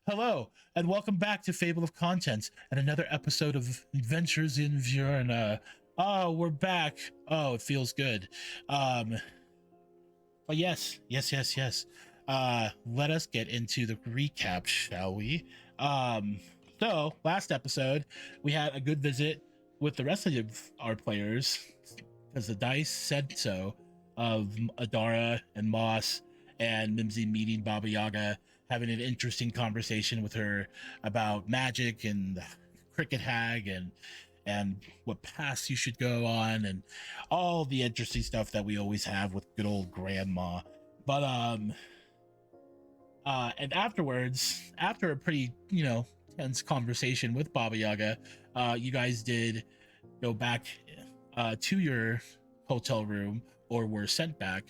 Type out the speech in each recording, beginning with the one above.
Hello, and welcome back to Fable of Contents and another episode of Adventures in Veurna. Oh, we're back. Oh, it feels good. Um, but yes. Let us get into the recap, shall we? Um, so last episode we had a good visit with the rest of our players because the dice said so. Of Adara and Moss and Mimsy meeting Baba Yaga, having an interesting conversation with her about magic and cricket hag and what paths you should go on and all the interesting stuff that we always have with good old grandma. But and afterwards, after a pretty tense conversation with Baba Yaga, you guys did go back to your hotel room, or were sent back,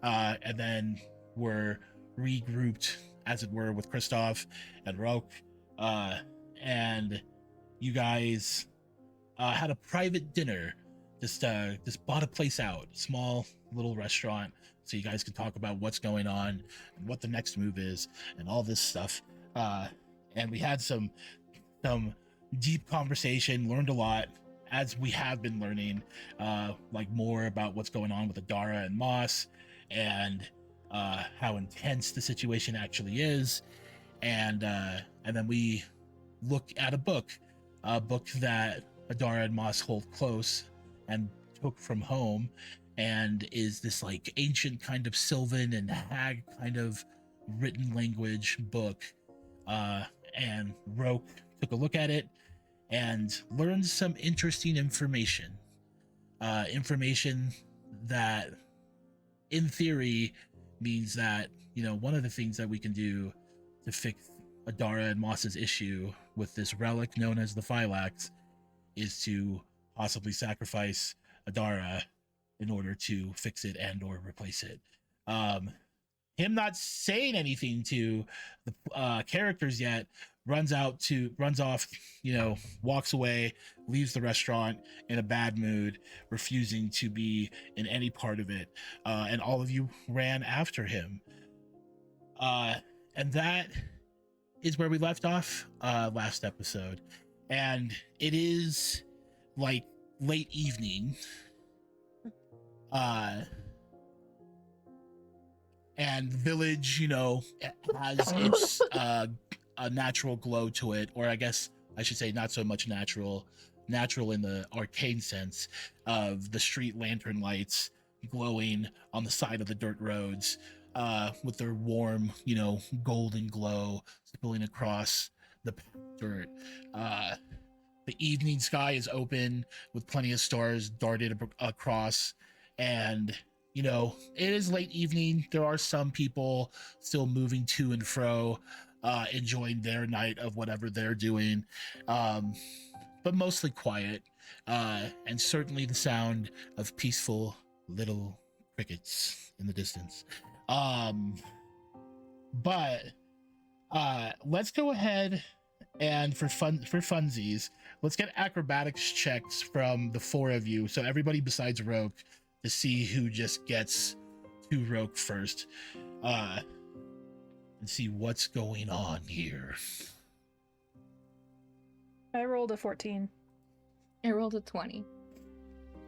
and then were regrouped, as it were, with Kristoff and Roke, and you guys had a private dinner. Just bought a place out, small little restaurant, so you guys could talk about what's going on and what the next move is and all this stuff. And we had some deep conversation, learned a lot, as we have been learning, like more about what's going on with Adara and Moss, and how intense the situation actually is, and then we look at a book that Adara and Moss hold close and took from home, and is this like ancient kind of Sylvan and hag kind of written language book. And Roke took a look at it and learned some interesting information. Information that, in theory, means that, one of the things that we can do to fix Adara and Moss's issue with this relic known as the Phylax is to possibly sacrifice Adara in order to fix it and or replace it. Him not saying anything to the characters yet runs off, walks away, leaves the restaurant in a bad mood, refusing to be in any part of it, and all of you ran after him, and that is where we left off last episode. And it is like late evening, and the village, has its a natural glow to it, or I guess I should say not so much natural in the arcane sense of the street lantern lights glowing on the side of the dirt roads, with their warm, golden glow spilling across the dirt. The evening sky is open with plenty of stars darted across, and it is late evening. There are some people still moving to and fro, enjoying their night of whatever they're doing, but mostly quiet, and certainly the sound of peaceful little crickets in the distance. But let's go ahead and for funsies, let's get acrobatics checks from the four of you. So everybody besides Roke, to see who just gets to Roke first, and see what's going on here. I rolled a 14. I rolled a 20.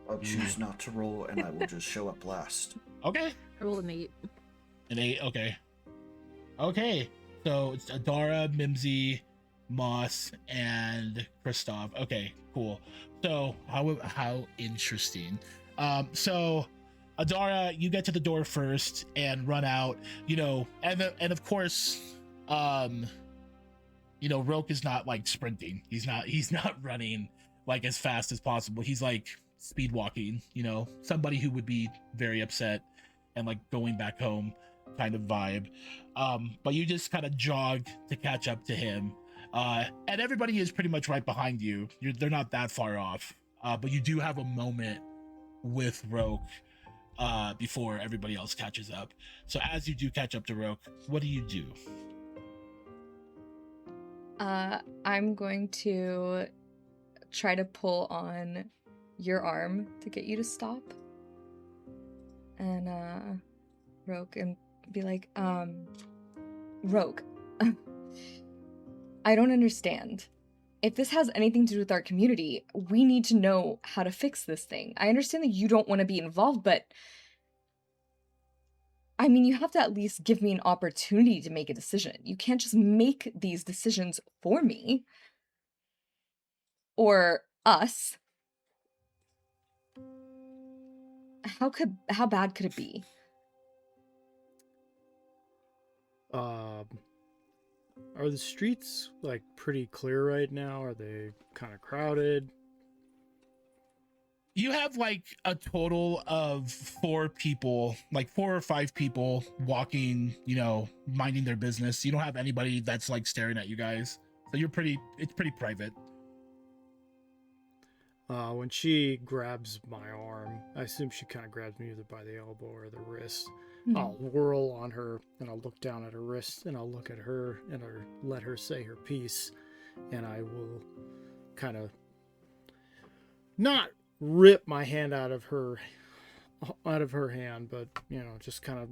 I'll choose not to roll, and I will just show up last. Okay. I rolled an 8. An 8, okay. So it's Adara, Mimsy, Moss, and Kristoff. Okay, cool. So how interesting. So Adara, you get to the door first and run out, and of course, Roke is not like sprinting. He's not running like as fast as possible. He's like speed walking, somebody who would be very upset and like going back home kind of vibe. But you just kind of jog to catch up to him. And everybody is pretty much right behind you. They're not that far off. But you do have a moment with Roke before everybody else catches up. So as you do catch up to Roke, what do you do? I'm going to try to pull on your arm to get you to stop. And Roke, and be like, Roke, I don't understand. If this has anything to do with our community, we need to know how to fix this thing. I understand that you don't want to be involved, but I mean, you have to at least give me an opportunity to make a decision. You can't just make these decisions for me. Or us. How bad could it be? Are the streets like pretty clear right now? Are they kind of crowded? You have like a total of 4 or 5 people walking, minding their business. You don't have anybody that's like staring at you guys. So it's pretty private. When she grabs my arm, I assume she kind of grabs me either by the elbow or the wrist. I'll whirl on her and I'll look down at her wrist and I'll look at her and let her say her piece. And I will kind of not rip my hand out of her hand, but just kind of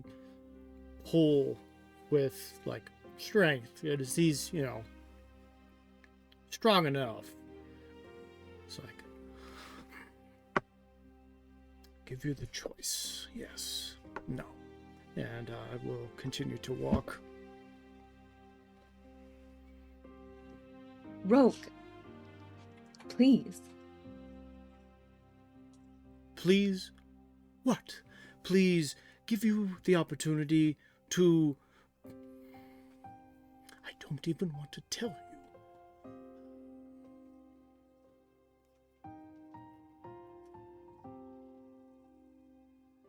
pull with like strength. It is he's strong enough. It's like, give you the choice. Yes. No. And I will continue to walk. Rogue, please. Please? What? Please give you the opportunity to... I don't even want to tell you.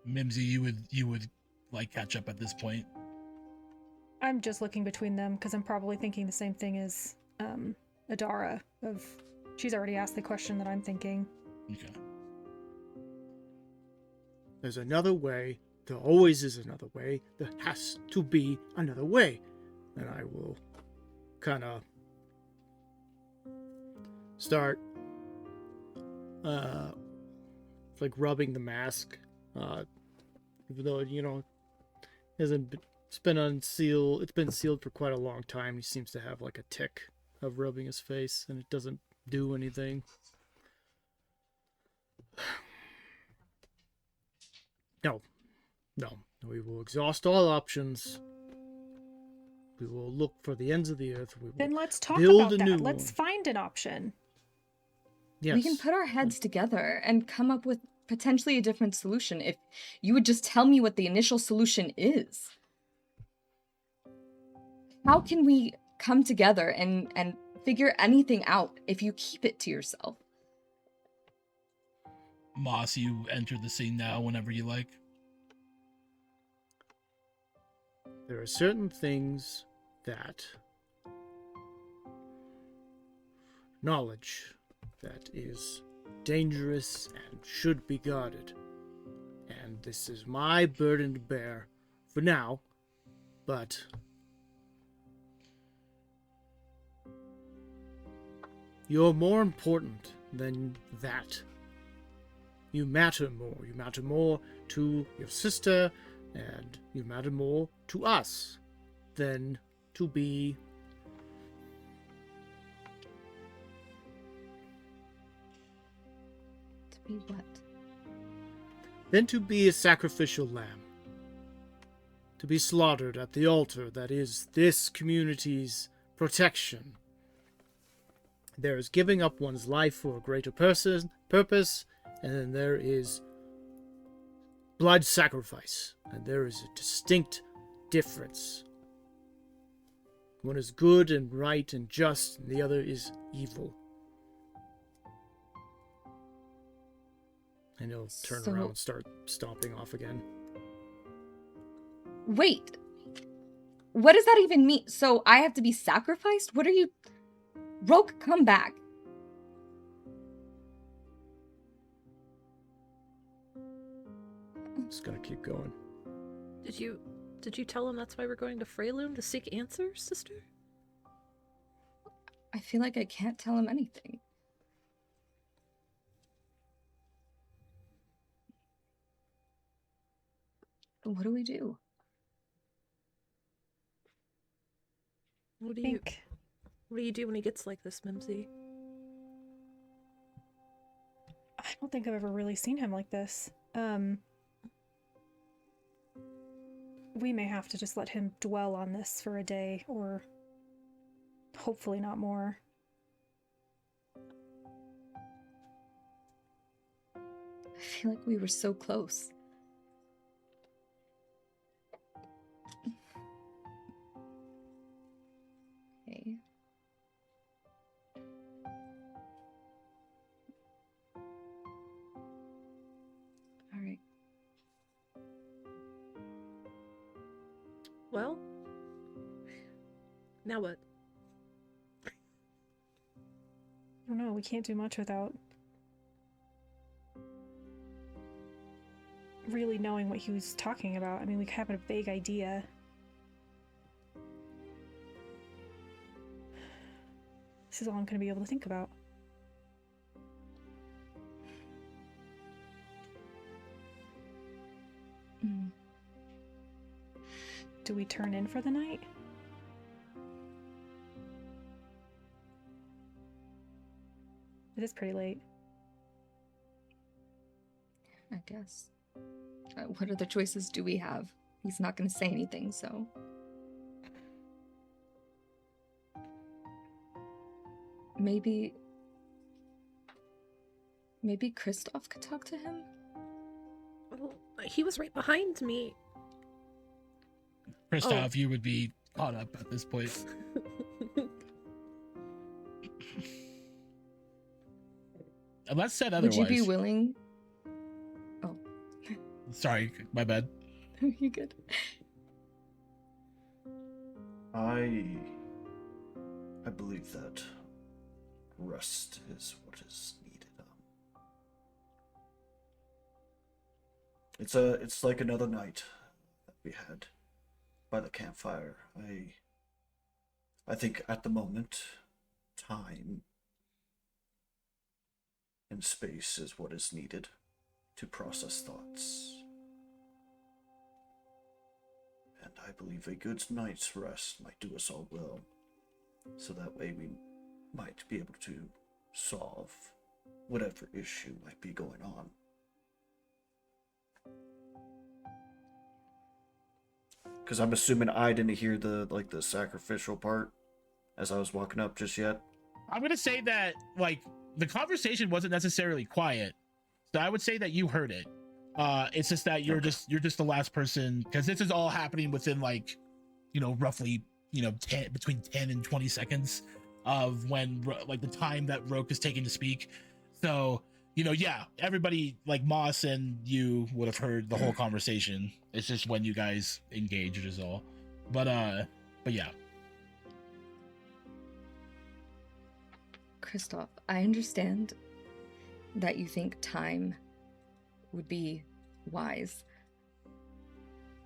Mimsy, you would like catch up at this point. I'm just looking between them because I'm probably thinking the same thing as Adara. She's already asked the question that I'm thinking. Okay. There's another way. There always is another way. There has to be another way. And I will kind of start like rubbing the mask. Even though, it's been unsealed. It's been sealed for quite a long time. He seems to have like a tick of rubbing his face, and it doesn't do anything. No. We will exhaust all options. We will look for the ends of the earth. We will Then let's talk build about a new that. Let's one. find an option. Yes. We can put our heads together and come up with potentially a different solution if you would just tell me what the initial solution is. How can we come together and figure anything out if you keep it to yourself? Moss, you enter the scene now whenever you like. There are certain things that knowledge that is dangerous and should be guarded. And this is my burden to bear for now, but you're more important than that. You matter more. You matter more to your sister, and you matter more to us than to be... To be what? Than to be a sacrificial lamb. To be slaughtered at the altar that is this community's protection. There is giving up one's life for a greater purpose, and then there is blood sacrifice, and there is a distinct difference. One is good and right and just, and the other is evil. And he'll turn around and start stomping off again. Wait. What does that even mean? So I have to be sacrificed? What are you... Rogue, come back. Just gotta keep going. Did you tell him that's why we're going to Freyloom to seek answers, sister? I feel like I can't tell him anything. What do we do? What What do you do when he gets like this, Mimsy? I don't think I've ever really seen him like this. We may have to just let him dwell on this for a day, or hopefully not more. I feel like we were so close. Okay. All right. Well, now what? I don't know, we can't do much without really knowing what he was talking about. I mean, we have a vague idea. This is all I'm going to be able to think about. Mm. Do we turn in for the night? It is pretty late. I guess. What other choices do we have? He's not going to say anything, so. Maybe Kristoff could talk to him? Well, he was right behind me. Kristoff, you would be caught up at this point. Unless said otherwise. Would you be willing? Oh. Sorry, my bad. You good? I believe that rest is what is needed. It's like another night that we had by the campfire. I think at the moment, time and space is what is needed to process thoughts. And I believe a good night's rest might do us all well, so that way we might be able to solve whatever issue might be going on. Because I'm assuming I didn't hear the sacrificial part as I was walking up just yet. I'm gonna say that the conversation wasn't necessarily quiet, so I would say that you heard it. It's just that you're just the last person, because this is all happening within roughly between 10 and 20 seconds of when the time that Roke is taking to speak. So everybody Moss and you would have heard the whole conversation. It's just when you guys engaged is all. But yeah. Kristoff, I understand that you think time would be wise,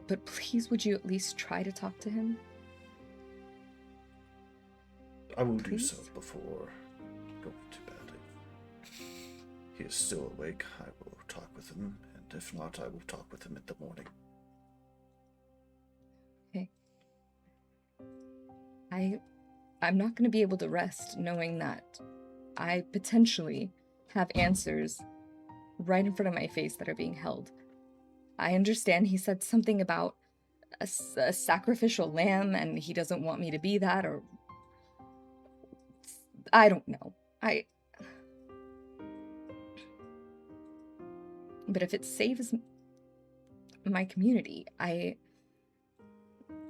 but please, would you at least try to talk to him? I will Please? do so before going to bed. If he is still awake, I will talk with him, and if not, I will talk with him in the morning. Okay. I'm not going to be able to rest knowing that I potentially have answers right in front of my face that are being held. I understand he said something about a sacrificial lamb and he doesn't want me to be that, or I don't know. But if it saves my community,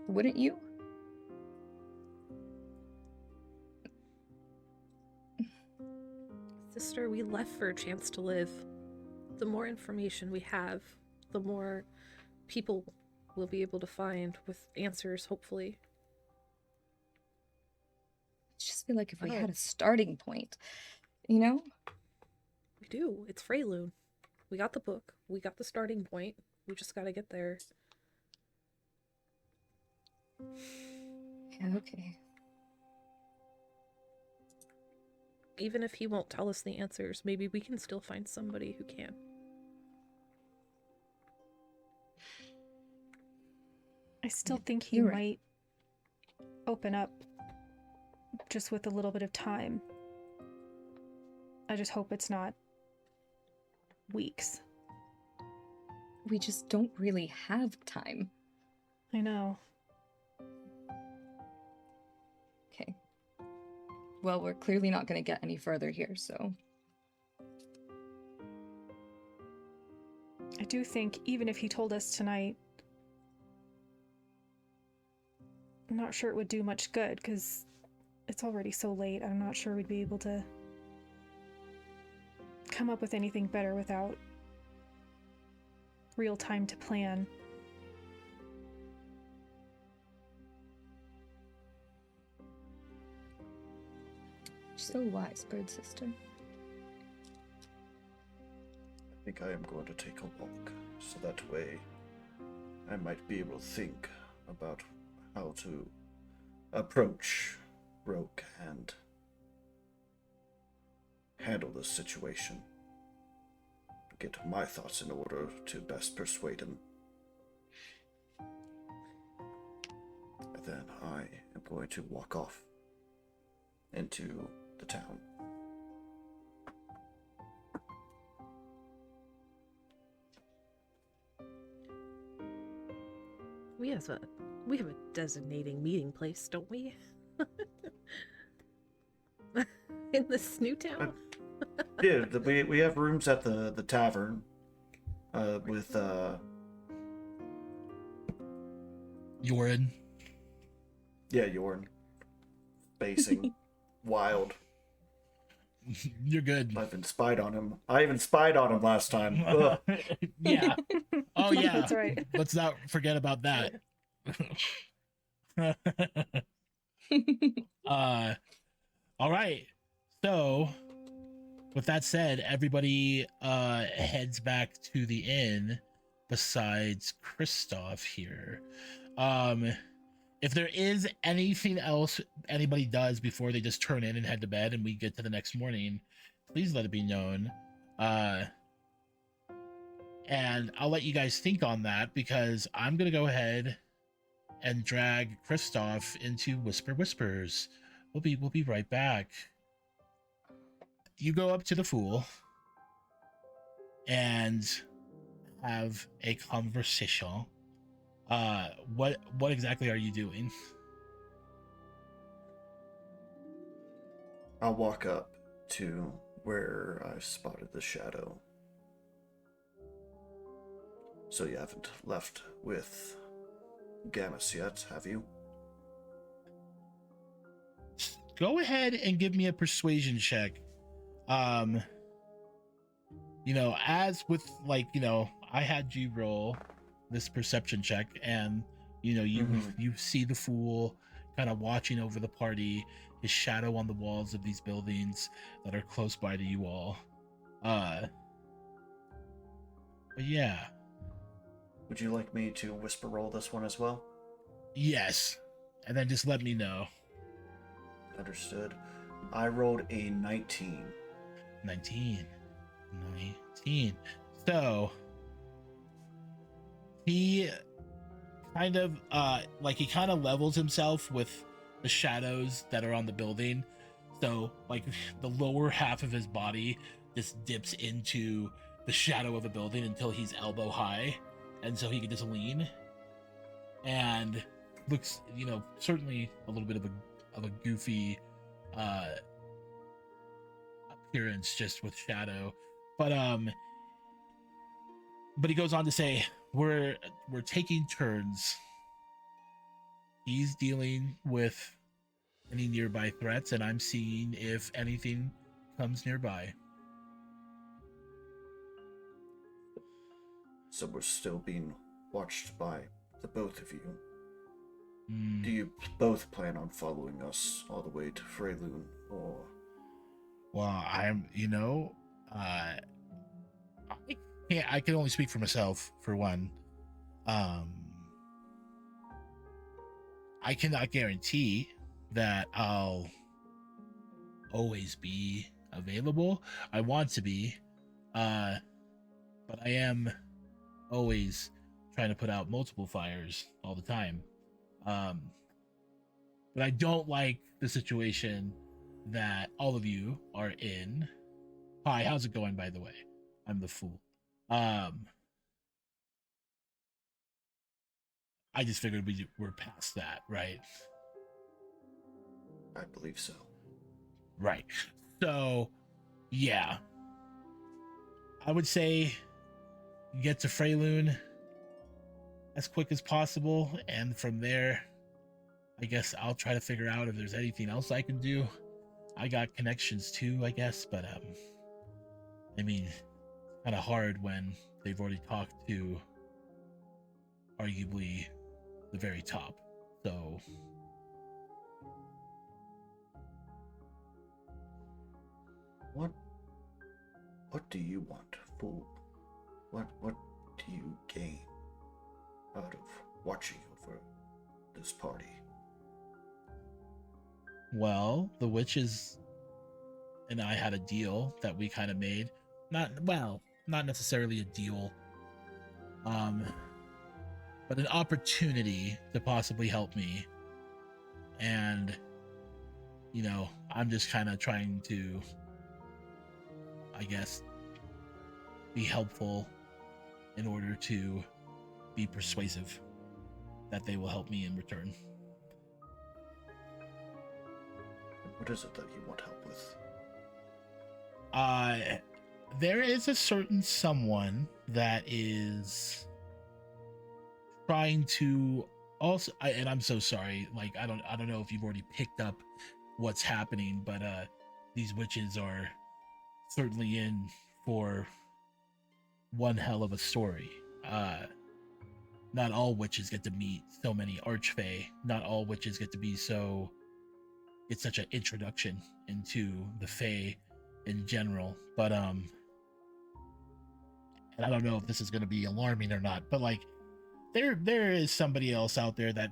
wouldn't you? Sister, we left for a chance to live. The more information we have, the more people we'll be able to find with answers, hopefully. I just feel like if we had a starting point, you know? We do. It's Freyloon. We got the book. We got the starting point. We just gotta get there. Yeah, okay. Even if he won't tell us the answers, maybe we can still find somebody who can. I still think he You're right. might open up just with a little bit of time. I just hope it's not weeks. We just don't really have time. I know. Okay. Well, we're clearly not going to get any further here, so... I do think even if he told us tonight, I'm not sure it would do much good, because it's already so late. I'm not sure we'd be able to come up with anything better without real time to plan. So wise, bird sister. I think I am going to take a walk, so that way I might be able to think about how to approach Roke and handle this situation. Get my thoughts in order to best persuade him. And then I am going to walk off into the town. We have a designating meeting place, don't we? In this new town. Yeah, we have rooms at the tavern with Yorin. yeah, Yorn spacing wild. You're good. I've been spied on him. I even spied on him last time. Ugh. Yeah. Oh yeah. That's right. Let's not forget about that. All right. So with that said, everybody heads back to the inn besides Kristoff here. If there is anything else anybody does before they just turn in and head to bed and we get to the next morning, please let it be known. And I'll let you guys think on that, because I'm gonna go ahead and drag Kristoff into Whisper Whispers. We'll be right back. You go up to the Fool and have a conversation. What exactly are you doing? I'll walk up to where I spotted the shadow. So you haven't left with Gammas yet, have you? Go ahead and give me a persuasion check. As with, I had you roll this perception check, and you see the Fool kind of watching over the party, his shadow on the walls of these buildings that are close by to you all. But yeah. Would you like me to whisper roll this one as well? Yes. And then just let me know. Understood. I rolled a 19. 19. So he kind of levels himself with the shadows that are on the building. So the lower half of his body just dips into the shadow of the building until he's elbow high, and so he can just lean and looks, certainly a little bit of a goofy appearance just with shadow, but he goes on to say, we're taking turns. He's dealing with any nearby threats, and I'm seeing if anything comes nearby. So we're still being watched by the both of you. Mm. Do you both plan on following us all the way to Freyloon, or? Well, I can only speak for myself, for one. I cannot guarantee that I'll always be available. I want to be, but I am always trying to put out multiple fires all the time. But I don't like the situation that all of you are in. Hi, how's it going, by the way? I'm the fool. I just figured we were past that, right? I believe so. Right. So, yeah. I would say get to Freyloon as quick as possible, and from there, I guess I'll try to figure out if there's anything else I can do. I got connections too, I guess, but I mean, kind of hard when they've already talked to arguably the very top. So What do you want, fool? What do you gain out of watching over this party? well, the witches and I had a deal that we kind of made. Not necessarily a deal, but an opportunity to possibly help me. And I'm just kind of trying to, I guess, be helpful in order to be persuasive that they will help me in return. What is it that you want help with? There is a certain someone that is trying to also, and I'm so sorry, like I don't know if you've already picked up what's happening, but these witches are certainly in for one hell of a story. Not all witches get to meet so many archfey. Not all witches get to be it's such an introduction into the Fae in general. But and I don't know if this is going to be alarming or not, but like there is somebody else out there that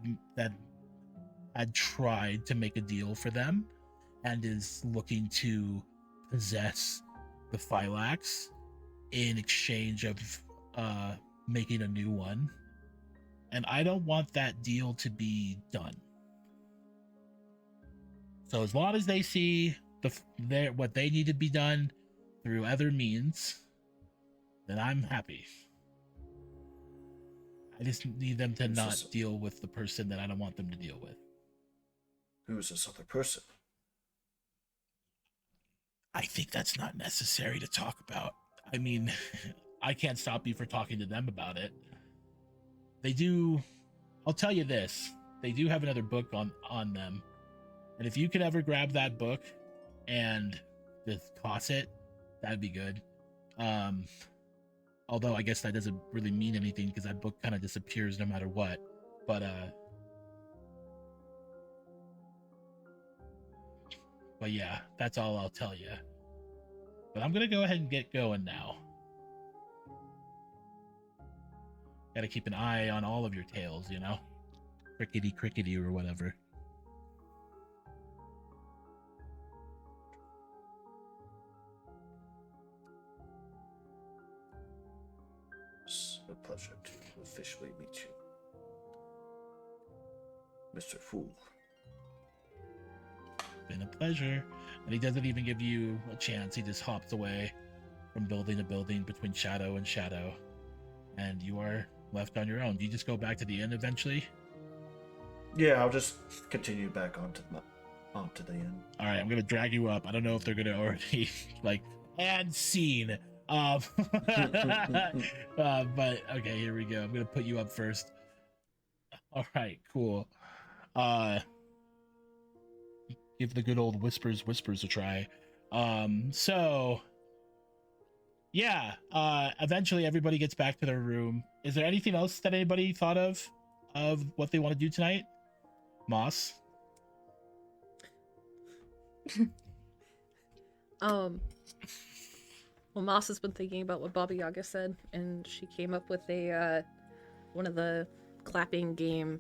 had tried to make a deal for them and is looking to possess the Phylax in exchange of making a new one. And I don't want that deal to be done. So as long as they see what they need to be done through other means, then I'm happy. I just need them to not deal with the person that I don't want them to deal with. Who is this other person? I think that's not necessary to talk about. I mean, I can't stop you from talking to them about it. They do, I'll tell you this, they do have another book on them. And if you could ever grab that book and just toss it, that'd be good. Although I guess that doesn't really mean anything because that book kind of disappears no matter what. But yeah, that's all I'll tell you. But I'm gonna go ahead and get going now. Gotta keep an eye on all of your tails, crickety crickety or whatever. It's a pleasure to officially meet you, Mr. Fool. Been a pleasure. And he doesn't even give you a chance. He just hops away from building to building between shadow and shadow. And you are left on your own. Do you just go back to the inn eventually? Yeah, I'll just continue back onto the inn. All right, I'm gonna drag you up. I don't know if they're gonna already and scene. But okay, here we go. I'm gonna put you up first. All right, cool. Give the good old whispers a try. So yeah, eventually everybody gets back to their room. Is there anything else that anybody thought of what they want to do tonight? Moss? Well, Moss has been thinking about what Baba Yaga said, and she came up with one of the clapping game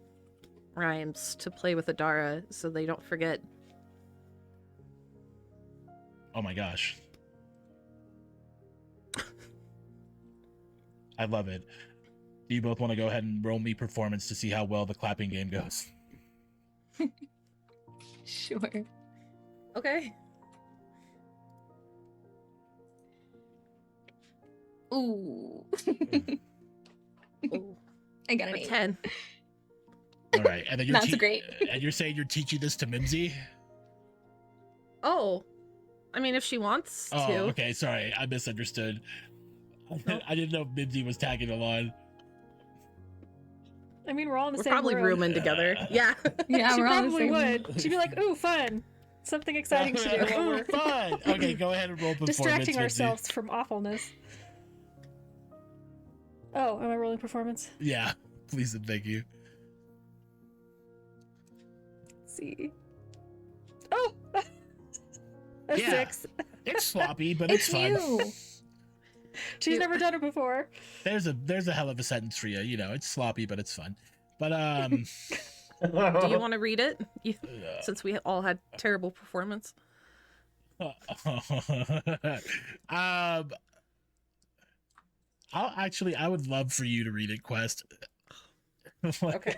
rhymes to play with Adara so they don't forget. Oh my gosh. I love it. Do you both want to go ahead and roll me performance to see how well the clapping game goes? Sure. Okay. Ooh. Oh, I got an a 8. 10. All right, and then you're Not so great. and you're saying you're teaching this to Mimsy? Oh, I mean, if she wants Oh, to. okay. Sorry, I misunderstood. No. I didn't know if Mimsy was tagging along. I mean, we're all in the We're same probably room. rooming together. Yeah. Yeah, She we're all in the probably same would. She'd be like, "Ooh, fun! Something exciting to do." Ooh, fun. Okay, go ahead and roll performance. Distracting Mimsy. ourselves from awfulness. Oh, am I rolling performance? Yeah, please and thank you. Let's see. Oh, a Yeah. 6. It's sloppy, but it's It's fun. you. She's You- never done it before. There's a hell of a sentence for you. You know, it's sloppy, but it's fun. But Do you want to read it? Since we all had terrible performance. I would love for you to read it, Quest. Okay.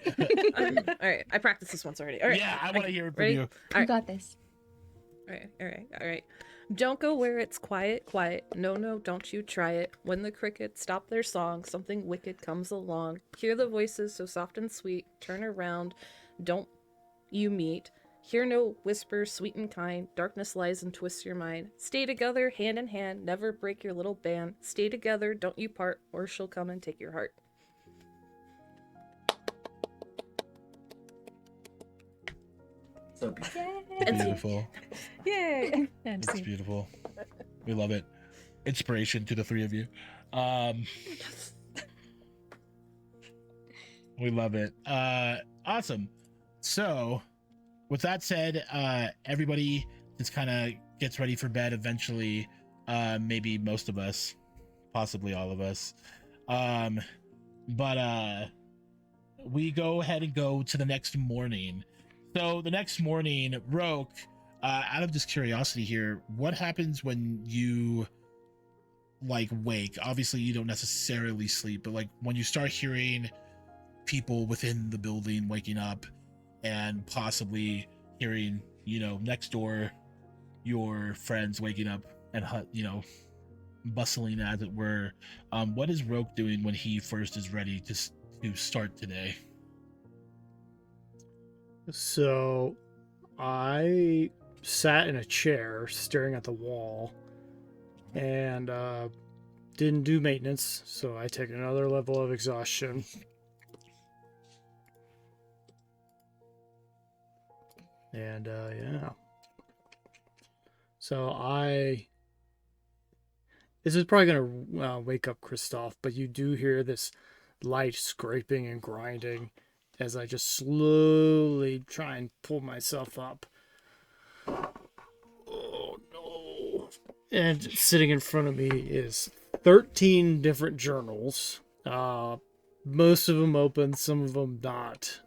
All right. I practiced this once already. All right. Yeah, I want to hear it from ready? you. You Alright. got this. All right. Don't go where it's quiet. No, don't you try it. When the crickets stop their song, something wicked comes along. Hear the voices so soft and sweet. Turn around. Don't you meet. Hear no whisper, sweet and kind. Darkness lies and twists your mind. Stay together, hand in hand. Never break your little band. Stay together, don't you part, or she'll come and take your heart. So beautiful. Yay. Beautiful. Yay! And It's scene. beautiful. We love it. Inspiration to the three of you. We love it. Awesome. So, with that said, everybody just kind of gets ready for bed eventually. Maybe most of us, possibly all of us. But we go ahead and go to the next morning. So the next morning, Roke, out of just curiosity here, what happens when you like wake? Obviously you don't necessarily sleep, but like when you start hearing people within the building waking up and possibly hearing, next door, your friends waking up and, bustling as it were. What is Roke doing when he first is ready to start today? So I sat in a chair staring at the wall and didn't do maintenance, so I take another level of exhaustion. And yeah. So this is probably gonna wake up Christoph, but you do hear this light scraping and grinding as I just slowly try and pull myself up. Oh no. And sitting in front of me is 13 different journals. Most of them open, some of them not.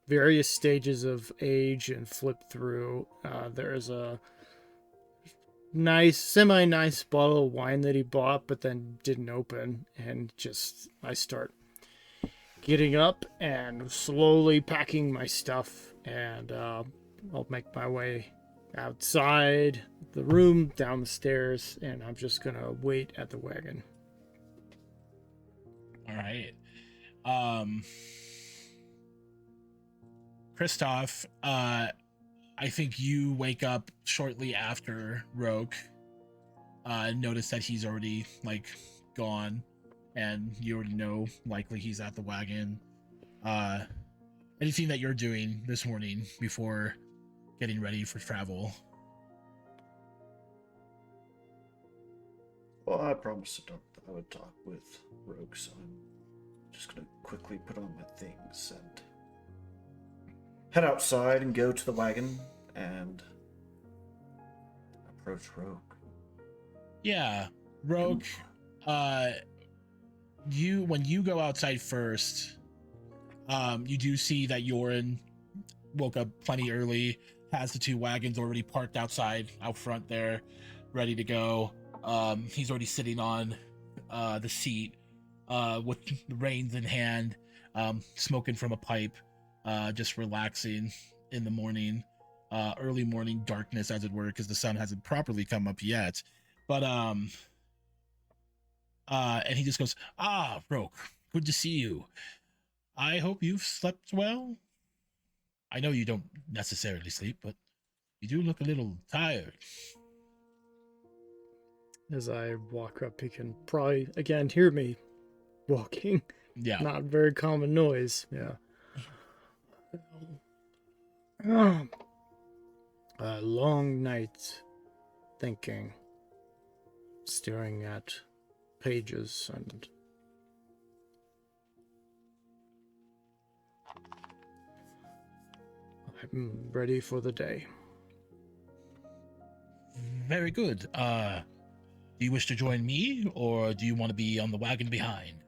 Various stages of age and flip through. There's a semi-nice bottle of wine that he bought but then didn't open, and I start getting up and slowly packing my stuff, and I'll make my way outside the room, down the stairs, and I'm just gonna wait at the wagon. All right. Christoph, I think you wake up shortly after Roke. Notice that he's already gone, and you already know likely he's at the wagon. Anything that you're doing this morning before getting ready for travel? Well, I promised that I would talk with Rogue, so I'm just gonna quickly put on my things and head outside and go to the wagon and approach Rogue. Yeah, Rogue. When you go outside first, you do see that Yorin woke up plenty early, has the two wagons already parked outside out front there, ready to go. He's already sitting on the seat with the reins in hand, smoking from a pipe, just relaxing. in the morning, early morning darkness, as it were, because the sun hasn't properly come up yet. But and he just goes, "Ah, Roke, good to see you. I hope you've slept well. I know you don't necessarily sleep, but you do look a little tired." As I walk up, he can probably again hear me walking. Yeah. Not very common noise. Yeah. Oh, a long night thinking, staring at pages, and I'm ready for the day. Very good. Do you wish to join me, or do you want to be on the wagon behind?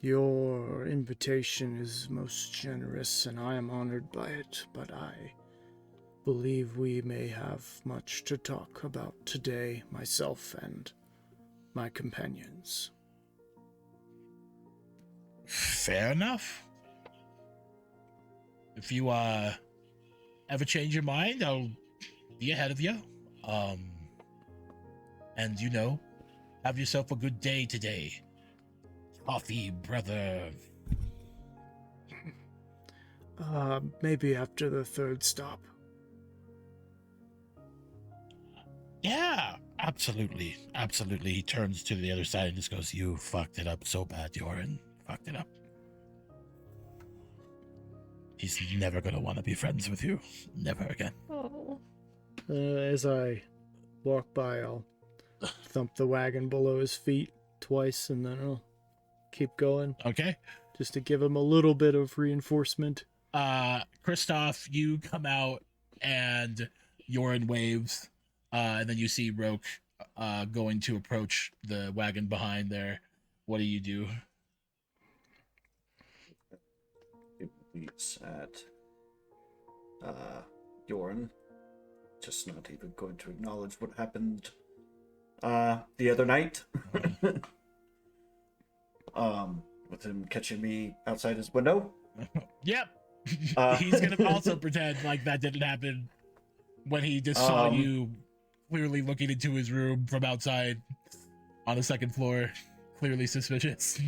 Your invitation is most generous, and I am honored by it, but I believe we may have much to talk about today, myself and my companions. Fair enough. If you ever change your mind, I'll be ahead of you. And have yourself a good day today. Coffee, brother. Maybe after the third stop. Yeah, absolutely. Absolutely. He turns to the other side and just goes, "You fucked it up so bad, Joran. Fucked it up. He's never going to want to be friends with you. Never again." Oh. As I walk by, I'll thump the wagon below his feet twice, and then I'll keep going. Okay. Just to give him a little bit of reinforcement. Kristoff, you come out and Joran waves, and then you see Roke going to approach the wagon behind there. What do you do? It leaves at Joran, just not even going to acknowledge what happened the other night. With him catching me outside his window. Yep. He's gonna also pretend like that didn't happen when he just saw you clearly looking into his room from outside on the second floor, clearly suspicious.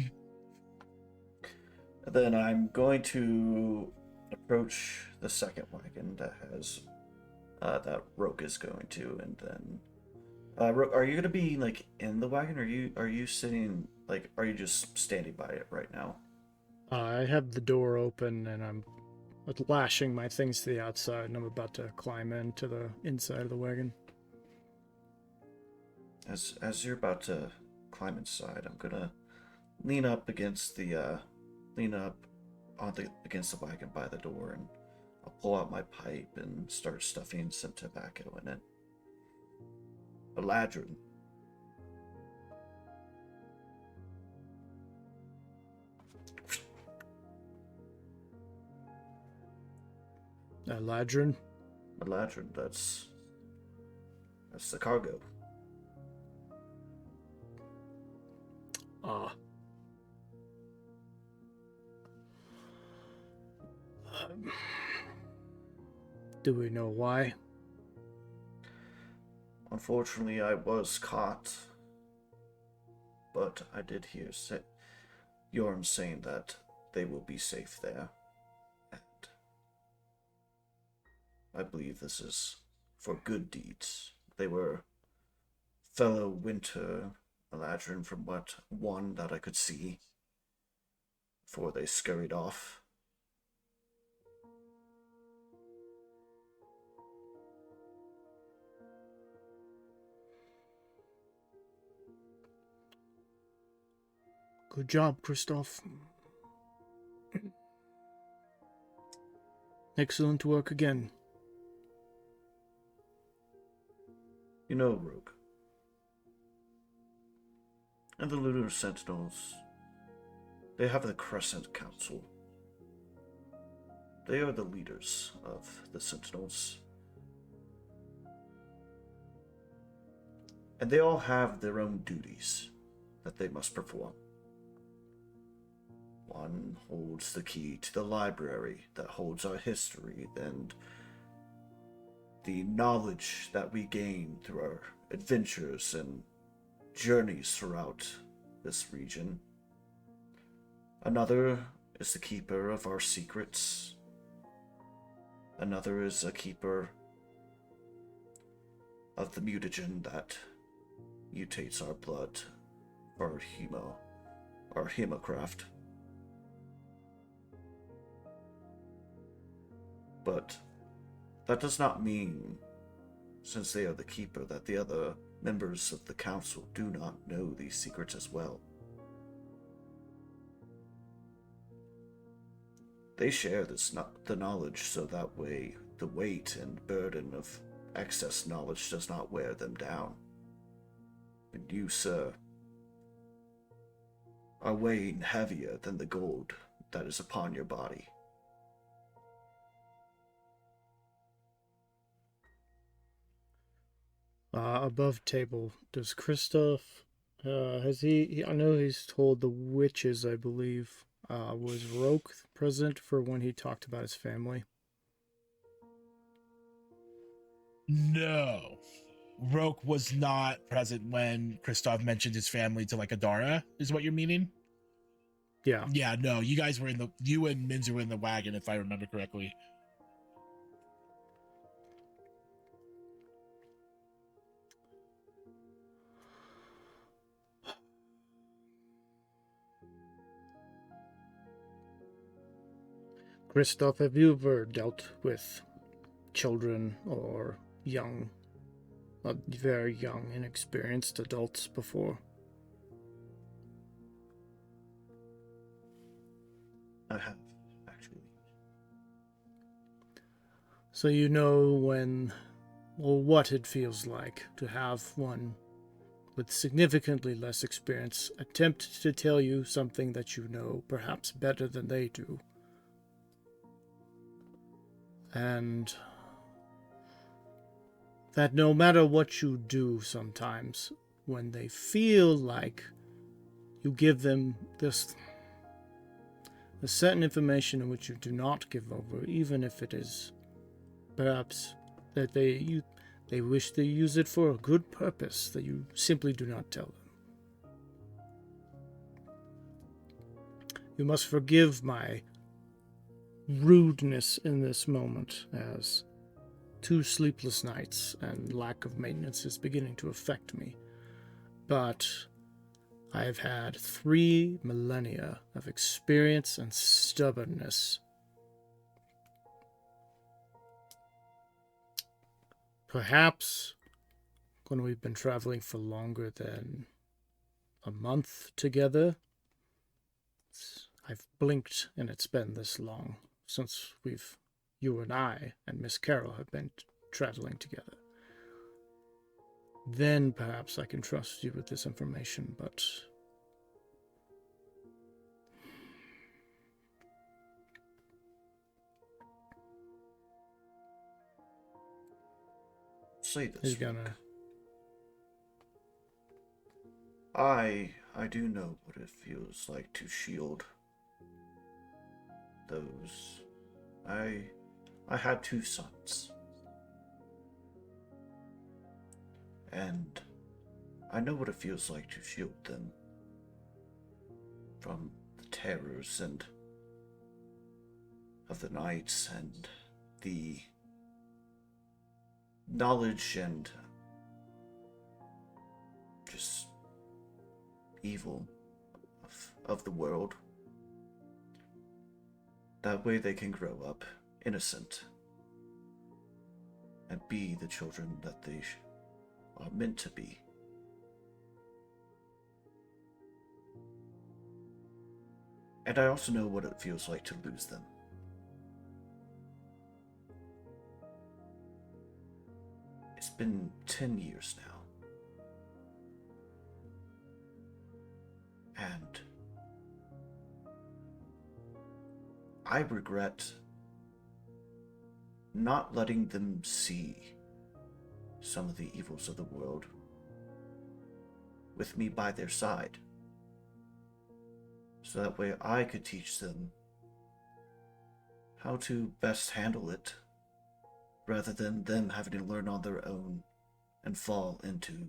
Then I'm going to approach the second wagon that has that Roke is going to, and then Roke, are you gonna be like in the wagon, or are you sitting, like, are you just standing by it right now? I have the door open, and I'm lashing my things to the outside, and I'm about to climb into the inside of the wagon. As you're about to climb inside, I'm gonna lean up against the against the wagon by the door, and I'll pull out my pipe and start stuffing some tobacco in it. Eladrin. Eladrin? Eladrin, that's the cargo. Ah. Do we know why? Unfortunately, I was caught, but I did hear Jorm saying that they will be safe there, and I believe this is for good deeds. They were fellow Winter Eladrin from what one that I could see before they scurried off. Good job, Kristoff. Excellent work again. You know, Rogue, and the Lunar Sentinels, they have the Crescent Council. They are the leaders of the Sentinels. And they all have their own duties. that they must perform. One holds the key to the library that holds our history and the knowledge that we gain through our adventures and journeys throughout this region. Another is the keeper of our secrets. Another is a keeper of the mutagen that mutates our blood, our hemocraft. But that does not mean, since they are the keeper, that the other members of the council do not know these secrets as well. They share the knowledge so that way the weight and burden of excess knowledge does not wear them down. And you, sir, are weighing heavier than the gold that is upon your body. Above table, does Christoph, has he, I know he's told the witches, I believe, was Roke present for when he talked about his family? No. Roke was not present when Kristoff mentioned his family to like Adara, is what you're meaning? Yeah. Yeah, no, you guys were you and Minzer were in the wagon, if I remember correctly. Christoph, have you ever dealt with children or very young, inexperienced adults before? I have, actually. So you know what it feels like to have one with significantly less experience attempt to tell you something that you know perhaps better than they do. And that no matter what you do sometimes, when they feel like you give them this certain information in which you do not give over, even if it is perhaps that they wish to use it for a good purpose, that you simply do not tell them. You must forgive my rudeness in this moment, as 2 sleepless nights and lack of maintenance is beginning to affect me. But I have had 3 millennia of experience and stubbornness. Perhaps when we've been traveling for longer than a month together, I've blinked and it's been this long since you and I and Miss Carroll have been traveling together. Then perhaps I can trust you with this information, but Say this. he's gonna. I do know what it feels like to shield those. I had 2 sons. And I know what it feels like to shield them from the terrors and of the nights and the knowledge and just evil of the world. That way they can grow up innocent and be the children that they are meant to be. And I also know what it feels like to lose them. It's been 10 years now. And I regret not letting them see some of the evils of the world with me by their side. So that way I could teach them how to best handle it, rather than them having to learn on their own and fall into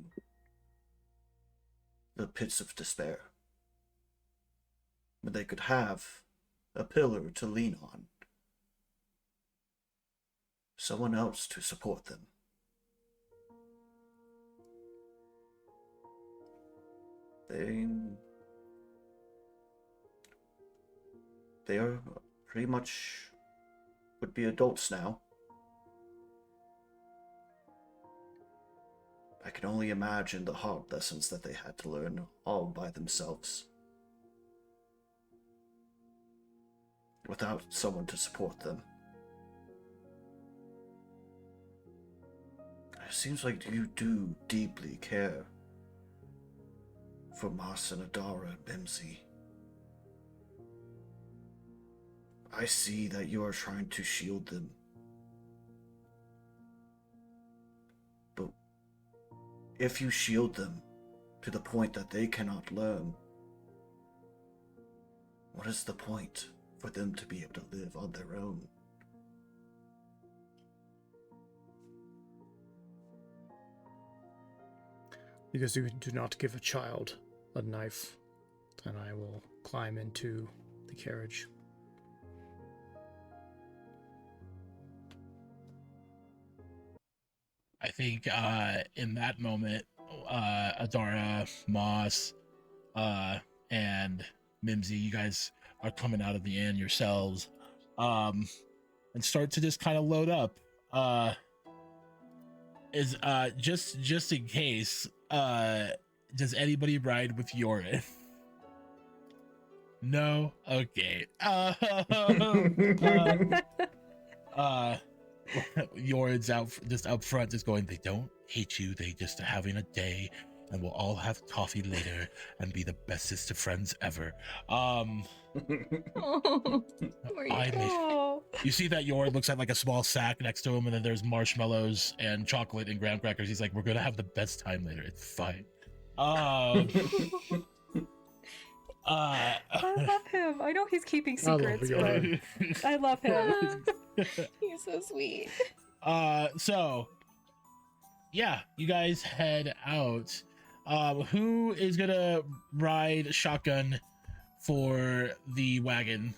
the pits of despair. When they could have a pillar to lean on, someone else to support them. They are pretty much would be adults now. I can only imagine the hard lessons that they had to learn all by themselves, without someone to support them. It seems like you do deeply care for Moss and Adara and Mimsy. I see that you are trying to shield them. But if you shield them to the point that they cannot learn, what is the point for them to be able to live on their own? Because you do not give a child a knife, then I will climb into the carriage. I think in that moment, Adara, Moss, and Mimsy, you guys are coming out of the inn yourselves, and start to just kind of load up. Is just in case, does anybody ride with Yorin? No? Okay. Yorin's out just up front, just going, they don't hate you, they just are having a day, and we'll all have coffee later and be the bestest of friends ever. Oh, You see that Yorin looks at like a small sack next to him, and then there's marshmallows and chocolate and graham crackers. He's like, we're gonna have the best time later, it's fine. I love him. I know he's keeping secrets, I love but Yorin. I love him. He's so sweet. So yeah, you guys head out. Who is gonna ride shotgun for the wagon?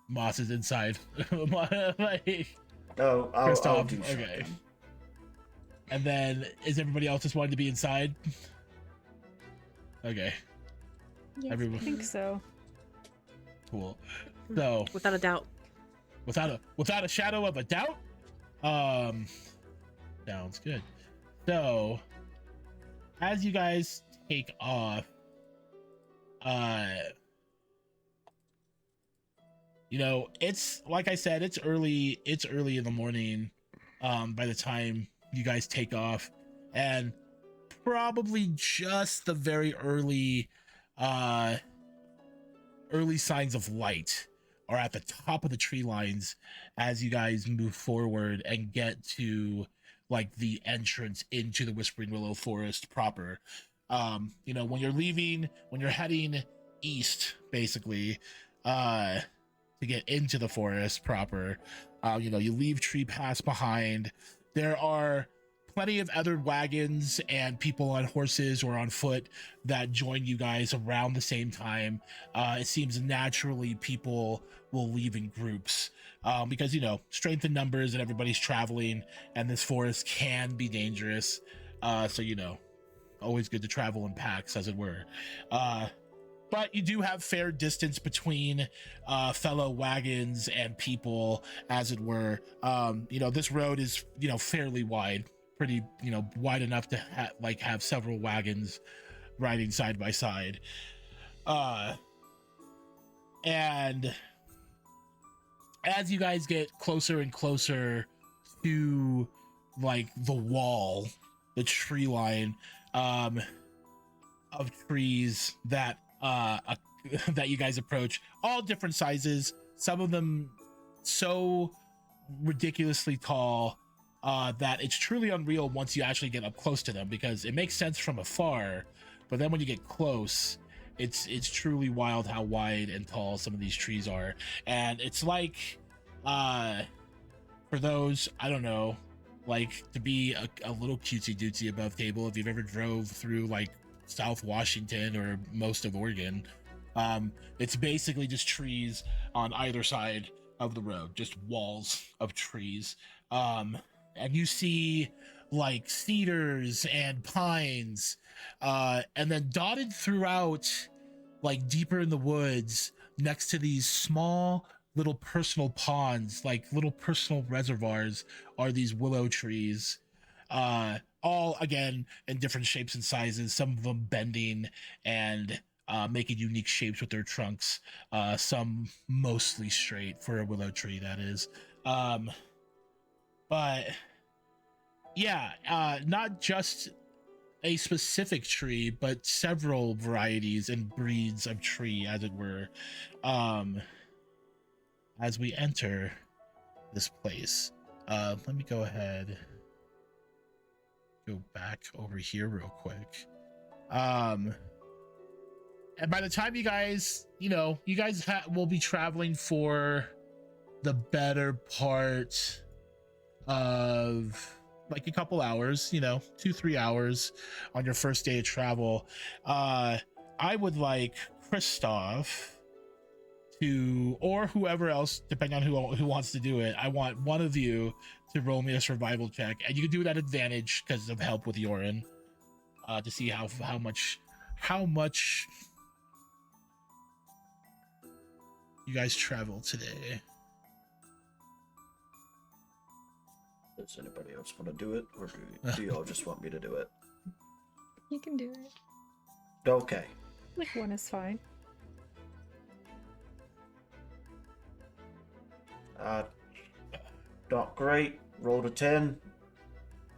Moss is inside. Like, Oh, I'll Kristoff, do shotgun. okay. And then is everybody else just wanting to be inside? Okay. Yes. I Everyone, think so. cool. So Without a doubt. without a shadow of a doubt, sounds good. So as you guys take off, you know, it's like I said, it's early in the morning by the time you guys take off, and probably just the very early signs of light are at the top of the tree lines as you guys move forward and get to like the entrance into the Whispering Willow Forest proper. You know, when you're heading east, basically, to get into the forest proper, you know, you leave Tree Pass behind. There are plenty of other wagons and people on horses or on foot that join you guys around the same time. It seems naturally people will leave in groups because, you know, strength in numbers and everybody's traveling, and this forest can be dangerous. So, you know, always good to travel in packs, as it were. But you do have fair distance between fellow wagons and people, as it were. You know, this road is, you know, fairly wide, pretty, you know, wide enough to have several wagons riding side by side. And as you guys get closer and closer to like the wall, the tree line of trees that that you guys approach, all different sizes, some of them so ridiculously tall that it's truly unreal once you actually get up close to them, because it makes sense from afar, but then when you get close, it's truly wild how wide and tall some of these trees are. And it's like, for those, I don't know, like, to be a little cutesy dootsy above table, if you've ever drove through like South Washington or most of Oregon, it's basically just trees on either side of the road, just walls of trees. And you see like cedars and pines, and then dotted throughout, like deeper in the woods, next to these small little personal ponds, like little personal reservoirs, are these willow trees, all again in different shapes and sizes, some of them bending and making unique shapes with their trunks, some mostly straight for a willow tree, that is. But yeah, not just a specific tree, but several varieties and breeds of tree, as it were, as we enter this place. Let me go ahead, go back over here real quick. And by the time you guys, you guys will be traveling for the better part of like a couple hours, 2-3 hours on your first day of travel. I would like Christoph to, or whoever else, depending on who wants to do it, I want one of you to roll me a survival check, and you can do it at advantage because of help with Yorin, to see how much you guys travel today. Does anybody else want to do it, or do y'all just want me to do it? You can do it. Okay. Like one is fine. Not great. Rolled a 10.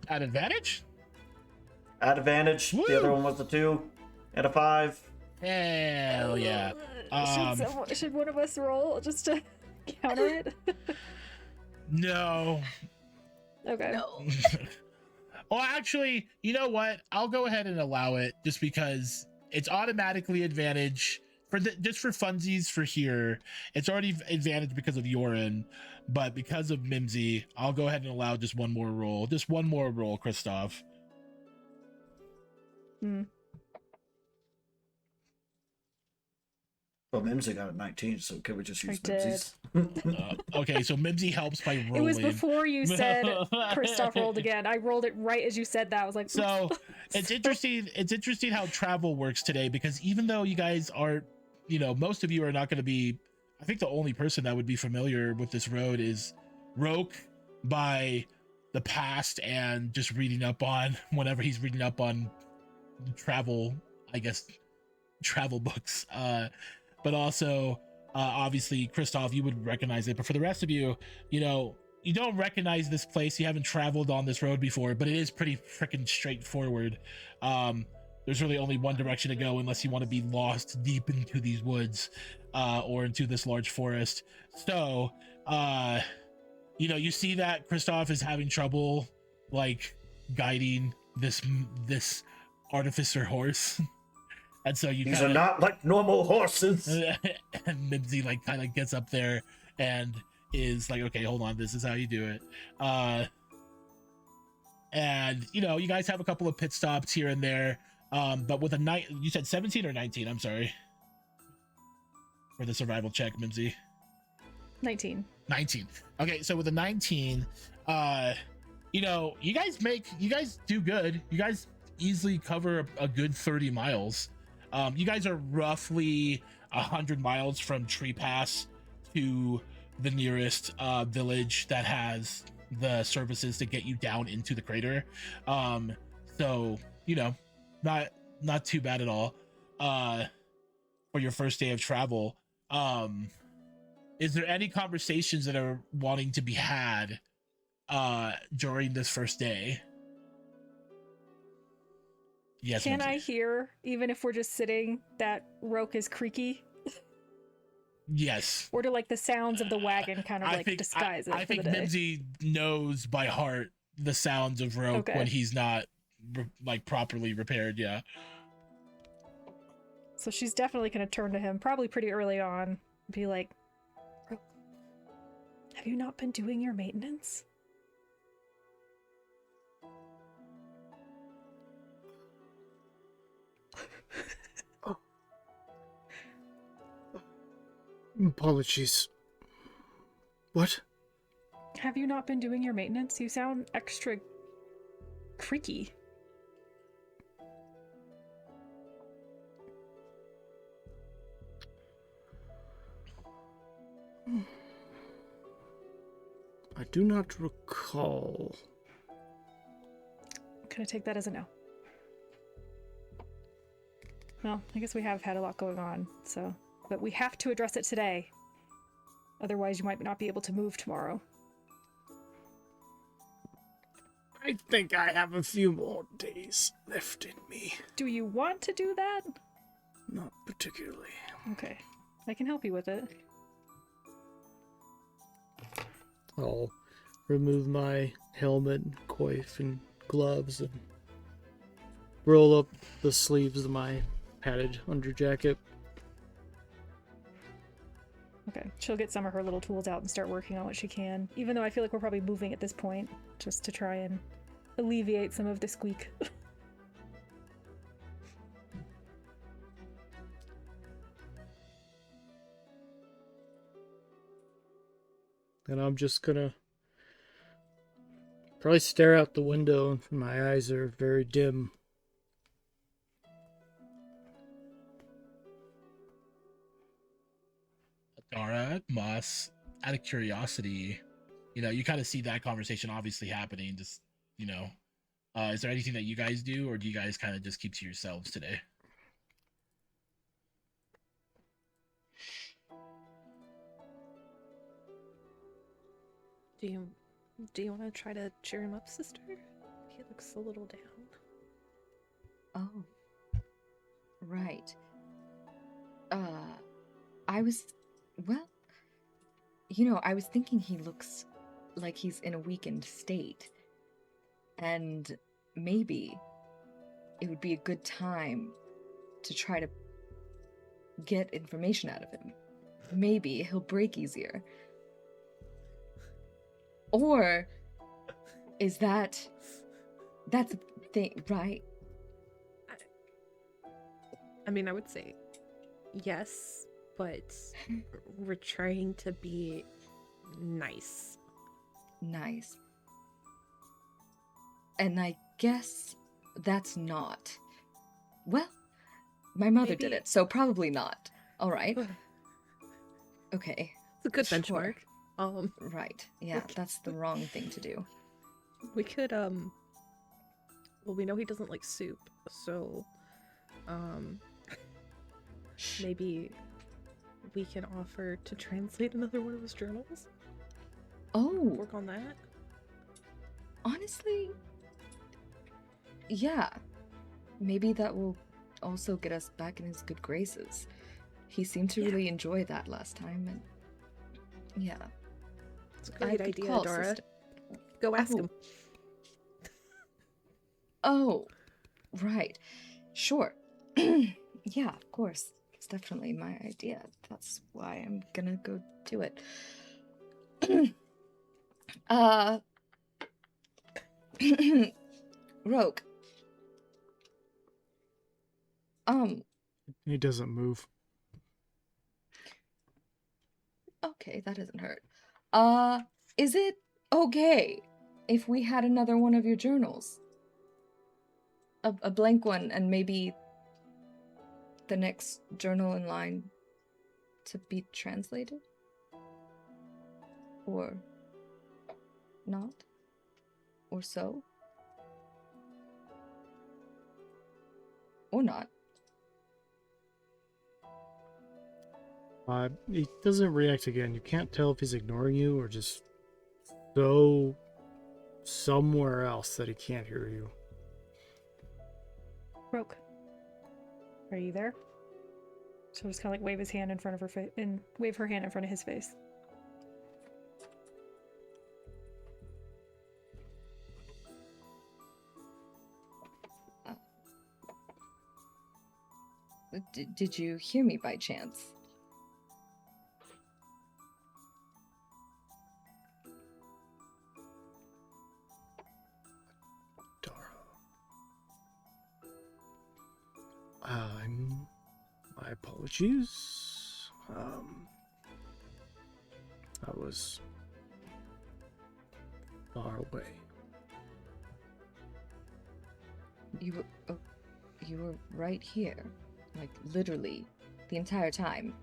At advantage? At advantage. Woo! The other one was a 2 and a 5. Hell yeah. Should one of us roll just to counter it? No. Okay. No. Well, actually, you know what? I'll go ahead and allow it, just because it's automatically advantage for just for funsies for here. It's already advantage because of Yorin, but because of Mimsy, I'll go ahead and allow just one more roll. Just one more roll, Christoph. Well, Mimsy got a 19, so can we just use I did. Mimsy's? Okay, so Mimsy helps by rolling. It was before you said Christoph rolled again. I rolled it right as you said that. I was like, So it's interesting. It's interesting how travel works today, because even though you guys are, most of you are not going to be, I think the only person that would be familiar with this road is Roke, by the past and just reading up on whenever he's reading up on travel, I guess, travel books. But also, obviously, Christoph, you would recognize it. But for the rest of you, you don't recognize this place. You haven't traveled on this road before, but it is pretty freaking straightforward. There's really only one direction to go unless you want to be lost deep into these woods, or into this large forest. So, you see that Christoph is having trouble, like, guiding this artificer horse. And so These are not like normal horses. And Mimsy like kind of gets up there and is like, okay, hold on, this is how you do it. And you guys have a couple of pit stops here and there. But with you said 17 or 19? I'm sorry. For the survival check, Mimsy. 19. 19. Okay, so with a 19, you guys do good. You guys easily cover a good 30 miles. You guys are roughly 100 miles from Tree Pass to the nearest village that has the services to get you down into the crater. So not too bad at all for your first day of travel. Is there any conversations that are wanting to be had during this first day? Yes. Can Mimsy. I hear, even if we're just sitting, that Roke is creaky? Yes. Or do like the sounds of the wagon kind of disguise it I for think the day? Mimsy knows by heart the sounds of Roke Okay. when he's not properly repaired. Yeah. So she's definitely going to turn to him, probably pretty early on, and be like, have you not been doing your maintenance? Apologies. What? Have you not been doing your maintenance? You sound extra creaky. I do not recall. Can I take that as a no? Well, I guess we have had a lot going on, so... But we have to address it today. Otherwise, you might not be able to move tomorrow. I think I have a few more days left in me. Do you want to do that? Not particularly. Okay. I can help you with it. I'll remove my helmet, coif, and gloves and roll up the sleeves of my padded underjacket. Okay. She'll get some of her little tools out and start working on what she can. Even though I feel like we're probably moving at this point, just to try and alleviate some of the squeak. And I'm just gonna probably stare out the window. My eyes are very dim. Dara, Moss, out of curiosity, you kind of see that conversation obviously happening. Just, is there anything that you guys do, or do you guys kind of just keep to yourselves today? Do you want to try to cheer him up, sister? He looks a little down. Oh. Right. I was thinking he looks like he's in a weakened state. And maybe it would be a good time to try to get information out of him. Maybe he'll break easier. Or is that's a thing, right? I mean, I would say yes, but we're trying to be nice. Nice. And I guess that's not. Well, my mother did Maybe- it, so probably not. All right. Okay. It's a good Sure. benchmark. Right. Yeah, that's the wrong thing to do. We could well, we know he doesn't like soup, so maybe we can offer to translate another one of his journals. Oh, Work on that. honestly, yeah. Maybe that will also get us back in his good graces. He seemed to Yeah. really enjoy that last time, and yeah. It's a I great could idea, call Dora. sister. Go ask Oh. him. Oh, right. Sure. Yeah, of course. It's definitely my idea. That's why I'm gonna go do it. Rogue. He doesn't move. Okay, that doesn't hurt. Is it okay if we had another one of your journals? A blank one, and maybe the next journal in line to be translated? Or not? Or so? Or not? He doesn't react again. You can't tell if he's ignoring you or just so somewhere else that he can't hear you. Roke, are you there? So just kind of like wave his hand in front of her face and wave her hand in front of his face. Did you hear me by chance? My apologies. I was far away. You were right here, like literally the entire time.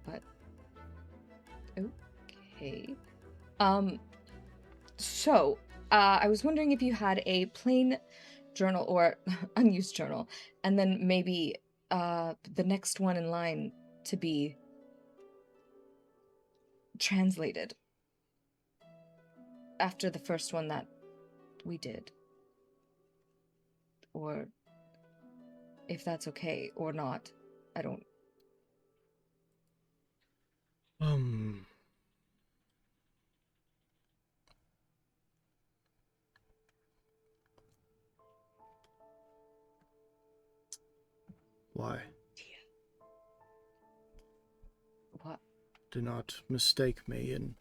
But okay. So, I was wondering if you had a plain journal or unused journal, and then maybe the next one in line to be translated after the first one that we did. Or if that's okay or not. I don't. Why? What? Do not mistake me and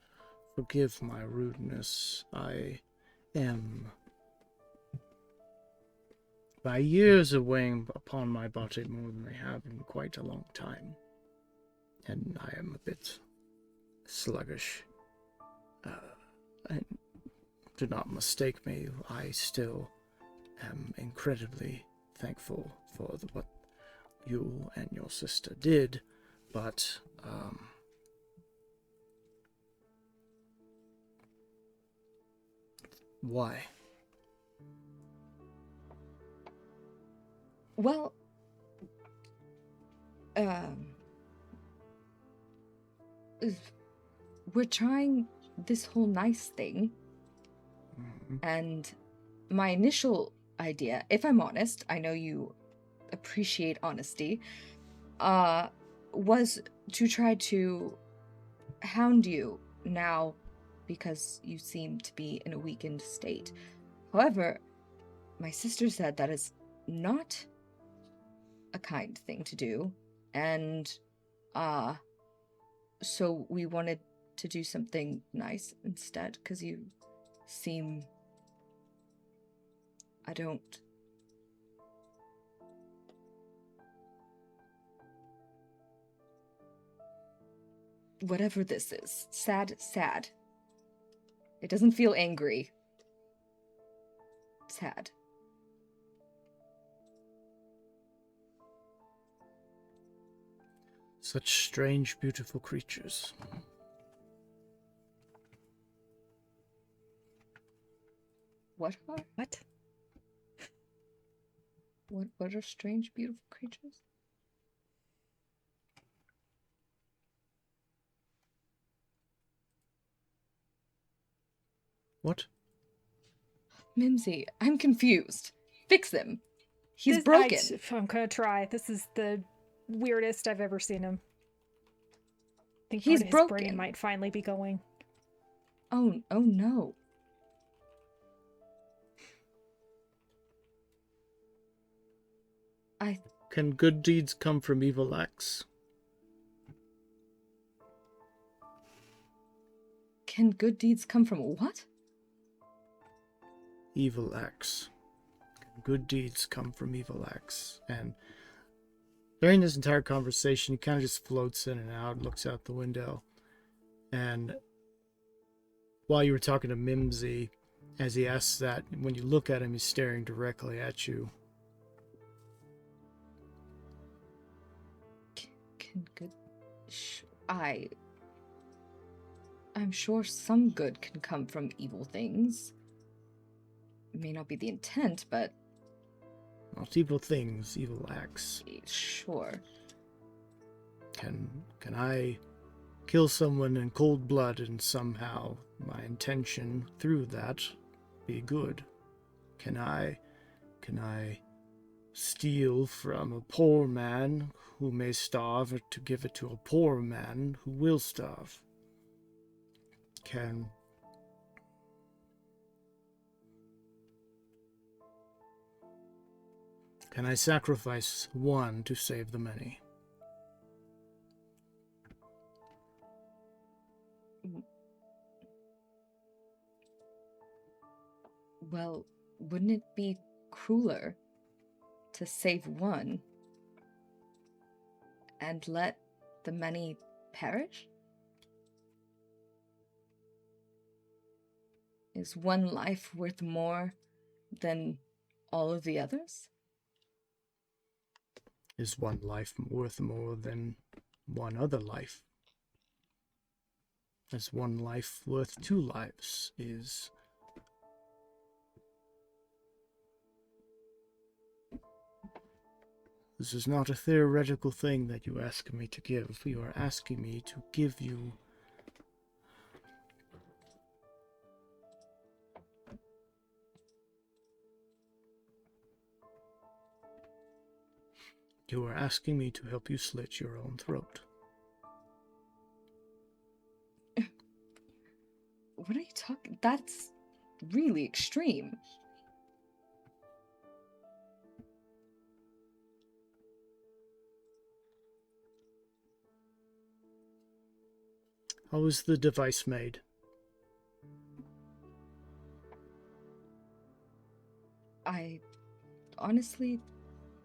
forgive my rudeness. I am by years weighing upon my body more than I have in quite a long time. And I am a bit sluggish. Do not mistake me. I still am incredibly thankful for what you and your sister did, but why? Well, we're trying this whole nice thing, and my initial idea, if I'm honest, I know you appreciate honesty, was to try to hound you now because you seem to be in a weakened state. However, my sister said that is not a kind thing to do, and so we wanted to do something nice instead, because you seem... I don't... Whatever this is. Sad. It doesn't feel angry. Sad. Such strange, beautiful creatures. What are? What? What are strange, beautiful creatures? What? Mimsy, I'm confused. Fix him. He's This- broken. I'm gonna try. This is the weirdest I've ever seen him. I think He's part of his brain broken. might finally be going. Oh no. Can good deeds come from evil acts? Can good deeds come from what? Evil acts. Can good deeds come from evil acts? And during this entire conversation, he kind of just floats in and out, looks out the window. And while you were talking to Mimsy, as he asks that, when you look at him, he's staring directly at you. Can good... I'm sure some good can come from evil things. It may not be the intent, but... Not evil things, evil acts. Sure. Can I kill someone in cold blood and somehow my intention through that be good? Can I steal from a poor man who may starve or to give it to a poor man who will starve? Can Can I sacrifice one to save the many? Well, wouldn't it be crueler to save one and let the many perish? Is one life worth more than all of the others? Is one life worth more than one other life? Is one life worth two lives? This is not a theoretical thing that you ask me to give. You are asking me to give you You are asking me to help you slit your own throat. What are you talking? That's really extreme. How is the device made? I honestly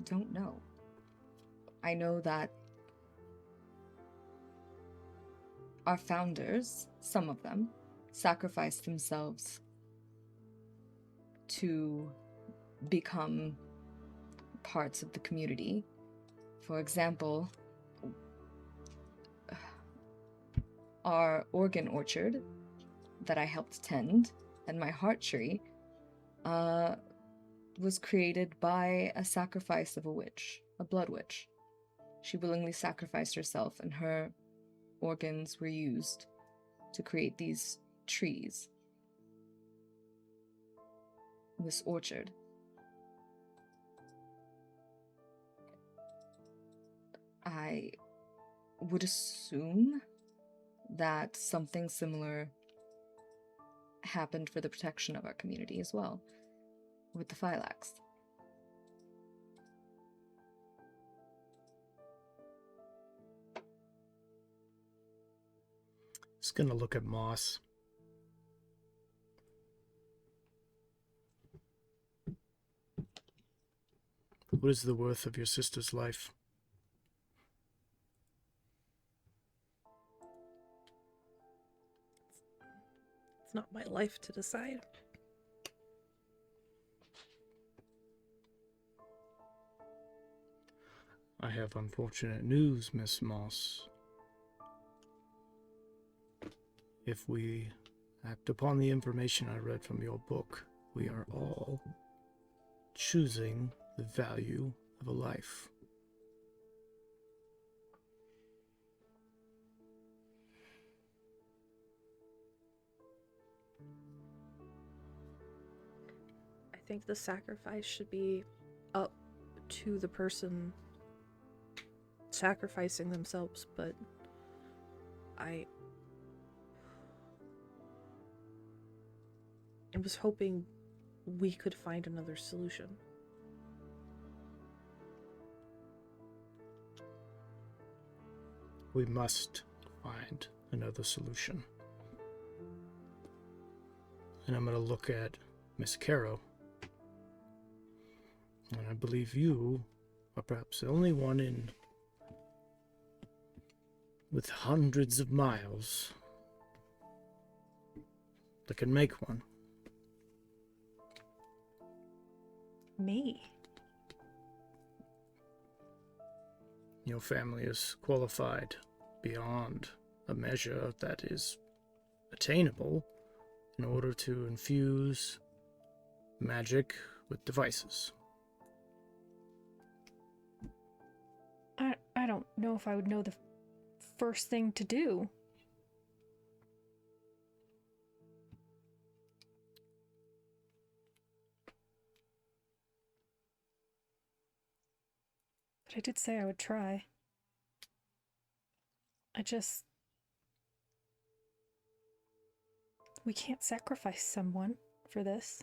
don't know. I know that our founders, some of them, sacrificed themselves to become parts of the community. For example, our organ orchard that I helped tend and my heart tree was created by a sacrifice of a witch, a blood witch. She willingly sacrificed herself, and her organs were used to create these trees, this orchard. I would assume that something similar happened for the protection of our community as well, with the Phylax. Just gonna look at Moss. What is the worth of your sister's life? It's not my life to decide. I have unfortunate news, Miss Moss. If we act upon the information I read from your book, we are all choosing the value of a life. I think the sacrifice should be up to the person sacrificing themselves, but I was hoping we could find another solution. We must find another solution. And I'm going to look at Miss Caro. And I believe you are perhaps the only one in with hundreds of miles that can make one. Me? Your family is qualified beyond a measure that is attainable in order to infuse magic with devices. I don't know if I would know the first thing to do. But I did say I would try. We can't sacrifice someone for this.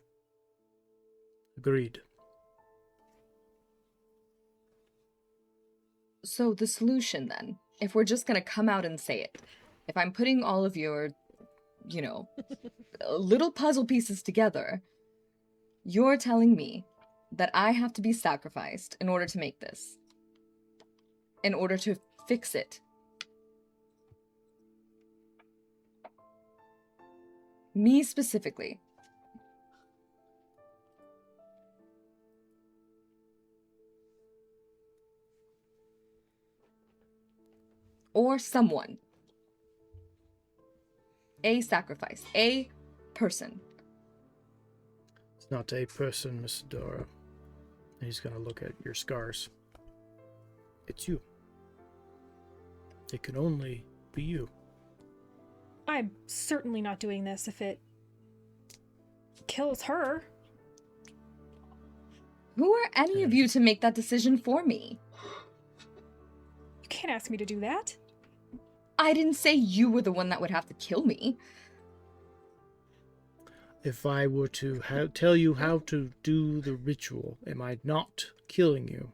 Agreed. So the solution then, if we're just gonna come out and say it, if I'm putting all of your, you know, little puzzle pieces together, you're telling me that I have to be sacrificed in order to make this. In order to fix it. Me specifically. Or someone. A sacrifice. A person. It's not a person, Miss Dora. He's gonna look at your scars. It's you. It can only be you. I'm certainly not doing this if it kills her. Who are any of you to make that decision for me? You can't ask me to do that. I didn't say you were the one that would have to kill me. If I were to tell you how to do the ritual, am I not killing you?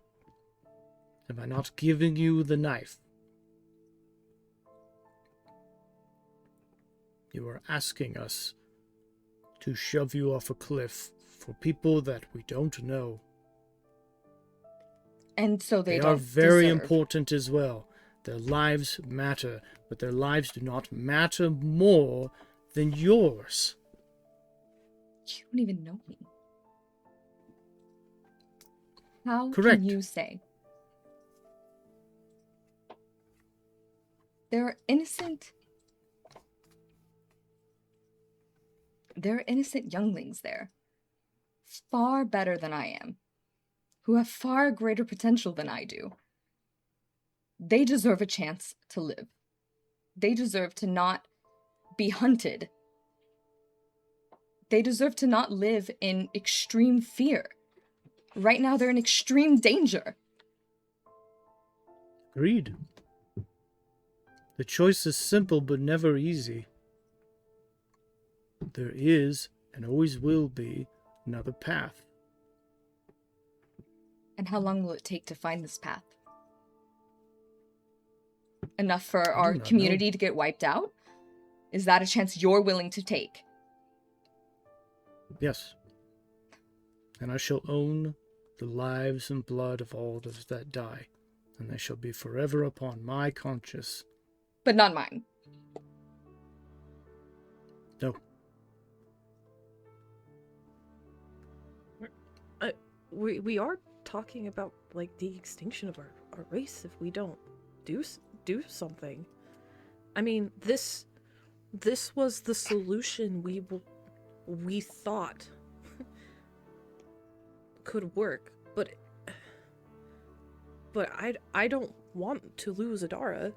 Am I not giving you the knife? You are asking us to shove you off a cliff for people that we don't know. And so they are don't very deserve. important as well. Their lives matter, but their lives do not matter more than yours. You don't even know me. How Correct. can you say? There are innocent younglings there. Far better than I am. Who have far greater potential than I do. They deserve a chance to live. They deserve to not be hunted. They deserve to not live in extreme fear. Right now, they're in extreme danger. Agreed. The choice is simple but never easy. There is, and always will be, another path. And how long will it take to find this path? Enough for I our do not community to get wiped out? Is that a chance you're willing to take? Yes. And I shall own the lives and blood of all those that die, and they shall be forever upon my conscience. But not mine. No. We are talking about like the extinction of our race if we don't do something. I mean, this was the solution we thought could work, but I don't want to lose Adara.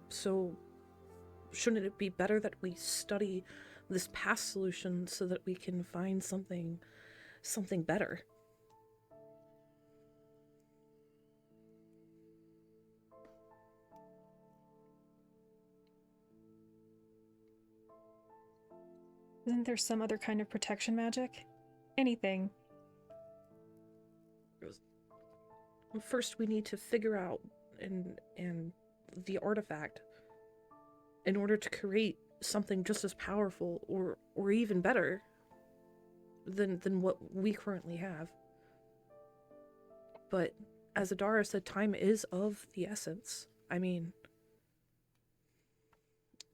So shouldn't it be better that we study this past solution so that we can find something better? Isn't there some other kind of protection magic? Anything. First, we need to figure out and the artifact in order to create something just as powerful or even better than what we currently have. But as Adara said, time is of the essence. I mean,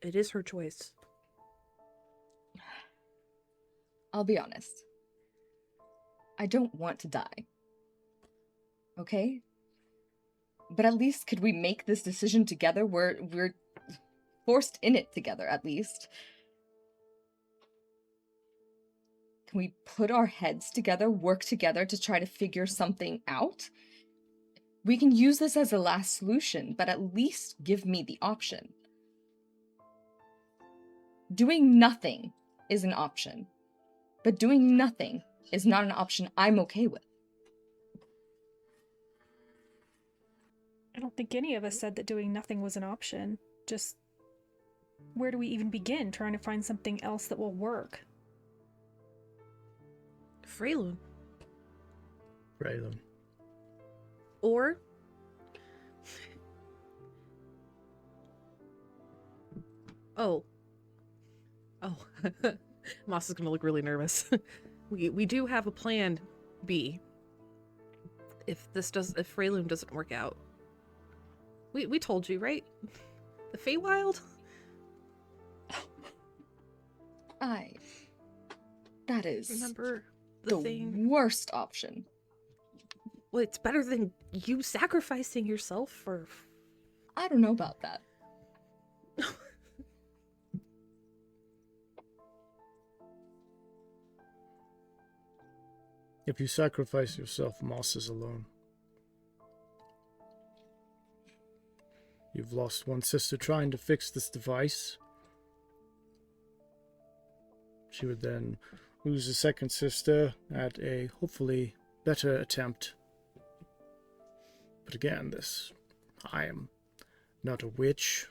it is her choice. I'll be honest. I don't want to die. Okay? But at least could we make this decision together? We're forced in it together, at least. Can we put our heads together, work together to try to figure something out? We can use this as a last solution, but at least give me the option. Doing nothing is an option, but doing nothing is not an option I'm okay with. I don't think any of us said that doing nothing was an option. Just, where do we even begin trying to find something else that will work? Freylun. Braylon. Or Oh. Oh. Moss is gonna look really nervous. We do have a plan B. If Freyloom doesn't work out. We told you, right? The Feywild? That is Remember the the thing? worst option. Well, it's better than you sacrificing yourself for... I don't know about that. If you sacrifice yourself, Moss is alone. You've lost one sister trying to fix this device. She would then lose a second sister at a hopefully better attempt. But again, I am not a witch.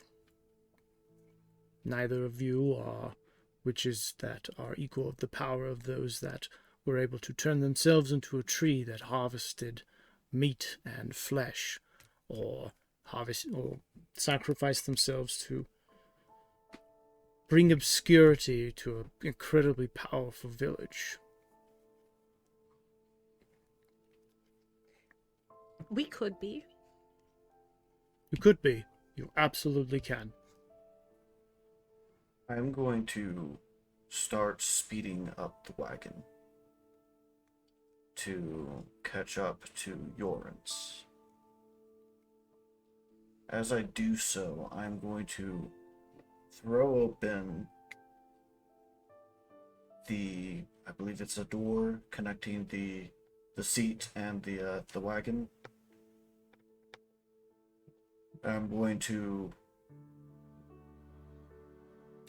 Neither of you are witches that are equal of the power of those that were able to turn themselves into a tree that harvested meat and flesh, or sacrifice themselves to bring obscurity to an incredibly powerful village. We could be. You could be. You absolutely can. I'm going to start speeding up the wagon to catch up to Yoren's. As I do so, I'm going to throw open I believe it's a door connecting the seat and the wagon. I'm going to,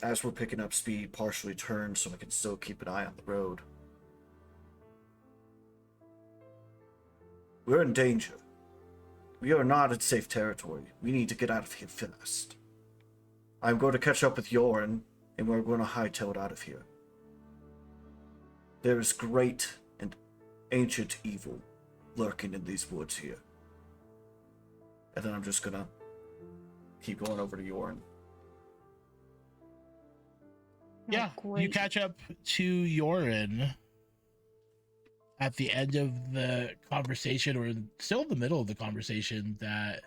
as we're picking up speed, partially turn so I can still keep an eye on the road. We're in danger. We are not in safe territory. We need to get out of here fast. I'm going to catch up with Yoren, and we're going to hightail it out of here. There is great and ancient evil lurking in these woods here. And then I'm just gonna keep going over to Yoren. Yeah, you great. catch up to Yoren at the end of the conversation, or still in the middle of the conversation that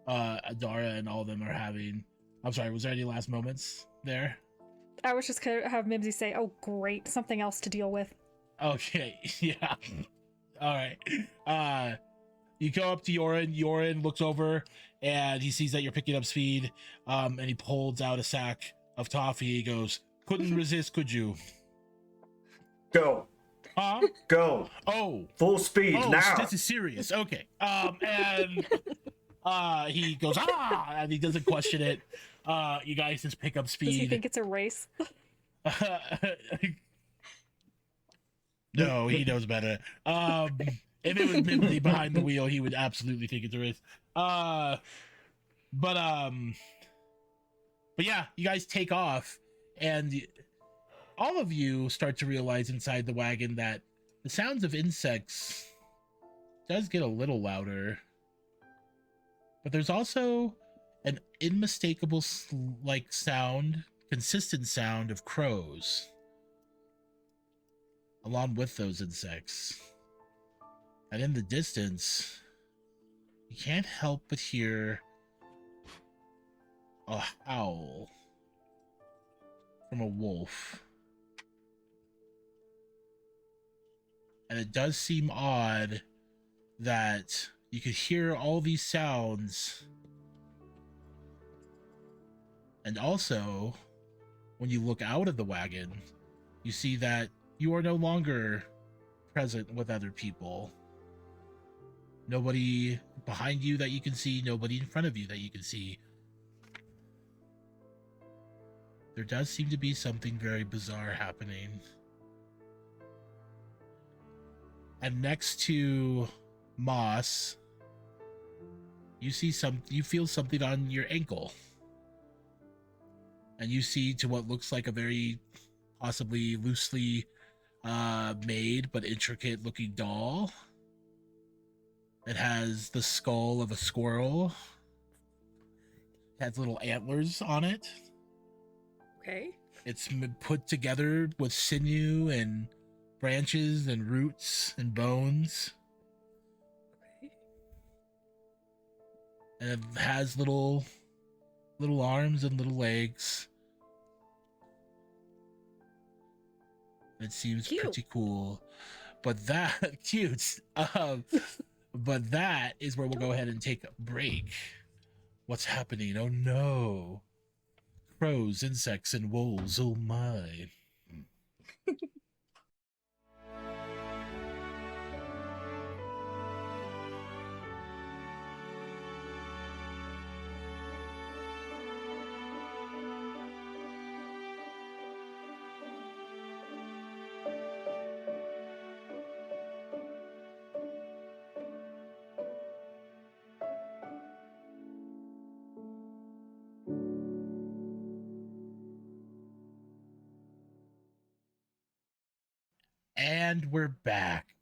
Adara and all of them are having. I'm sorry, was there any last moments there? I was just gonna have Mimsy say, "Oh, great, something else to deal with." Okay, yeah. All right. You go up to Yoren. Yoren looks over and he sees that you're picking up speed. And he pulls out a sack of toffee. He goes, "Couldn't resist, could you?" Go! Huh? Go! Oh. Full speed, Oh, now! this is serious. Okay. And he goes, "Ah!" And he doesn't question it. You guys just pick up Does he speed. think it's a race? No, he knows better. If it was Mimsy behind the wheel, he would absolutely think it's a race. But yeah, you guys take off, and all of you start to realize inside the wagon that the sounds of insects does get a little louder, but there's also an unmistakable consistent sound of crows along with those insects. And in the distance, you can't help but hear a howl from a wolf. And it does seem odd that you could hear all these sounds. And also, when you look out of the wagon, you see that you are no longer present with other people. Nobody behind you that you can see, nobody in front of you that you can see. There does seem to be something very bizarre happening. And next to Moss, you feel something on your ankle. And you see to what looks like a very possibly loosely made but intricate looking doll. It has the skull of a squirrel. It has little antlers on it. Okay. It's put together with sinew and branches and roots and bones. Okay. And it has little arms and little legs. It seems Cute. pretty cool. But that cute. But that is where we'll go ahead and take a break. What's happening? Oh no. Crows, insects, and wolves. Oh my. And we're back.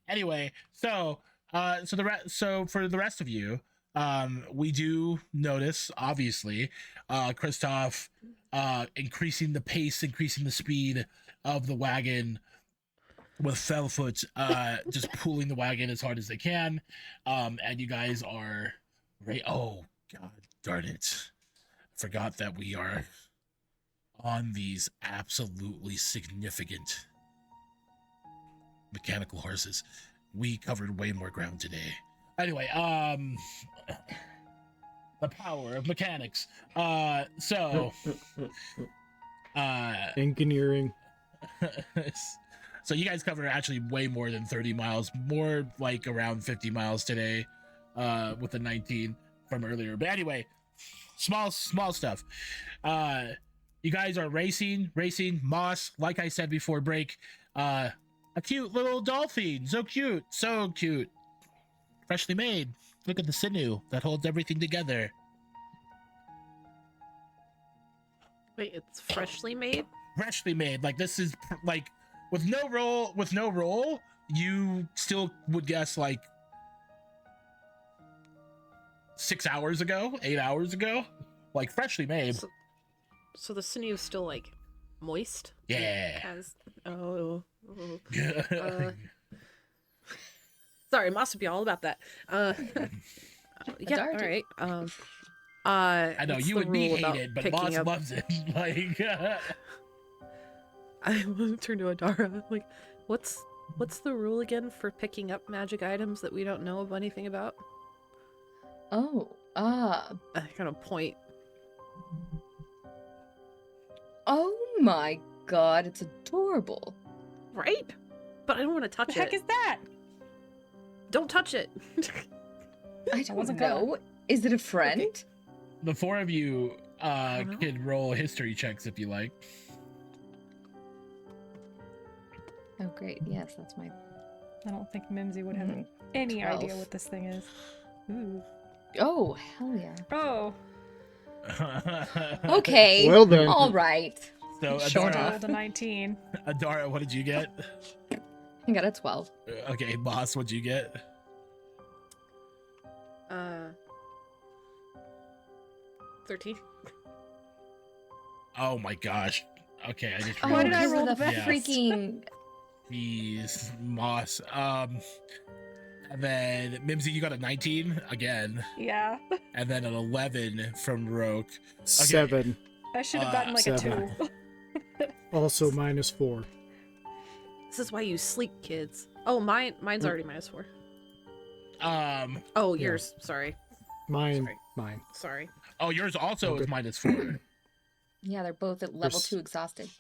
Anyway, so for the rest of you, we do notice, obviously, Christoph increasing the pace, increasing the speed of the wagon with Fellfoot, just pulling the wagon as hard as they can. And you guys are right. Oh god darn it. Forgot that we are on these absolutely significant mechanical horses. We covered way more ground today. Anyway, the power of mechanics. Engineering. So you guys covered actually way more than 30 miles, more like around 50 miles today, with the 19 from earlier. But anyway, small stuff. You guys are racing. Moss, like I said before break, a cute little dolphin. So cute. Freshly made. Look at the sinew that holds everything together. Wait, it's freshly made? Freshly made. Like this is like with no roll, you still would guess like 6 hours ago, 8 hours ago. Like freshly made. So the sinew is still like moist? Yeah. Sorry, Moss would be all about that. Yeah, all Adara right. I know what's you the and me rule hate about it, but picking Moss up- loves it. Like I want to turn to Adara. Like, what's the rule again for picking up magic items that we don't know anything about? I kind of point. Oh my god, it's adorable. Right? But I don't want to touch What the heck it. is that? Don't touch it. I don't wasn't gonna. know. Is it a friend? Okay. the four of you Uh-huh. can roll history checks if you like. Oh great, yes, that's my I don't think Mimsy would have Mhm. any 12. idea what this thing is. Ooh. Oh, hell yeah. Oh, Okay. Well then. All right. So Sure I enough. rolled a 19. Adara, what did you get? I got a 12. Okay, Boss, what'd you get? 13. Oh my gosh. Okay, I just Oh, Why did I because roll of the the best? freaking. Jeez, Moss. And then Mimsy, you got a 19 again, Yeah. and then an 11 from Roke. 7. I should have gotten like a 2. 7. Also -4. This is why you sleep, kids. Oh, mine's already -4. Oh, Yeah. yours. Sorry. Mine. Sorry. Oh, yours also is Okay. -4. Yeah, they're both at level There's- 2 exhausted.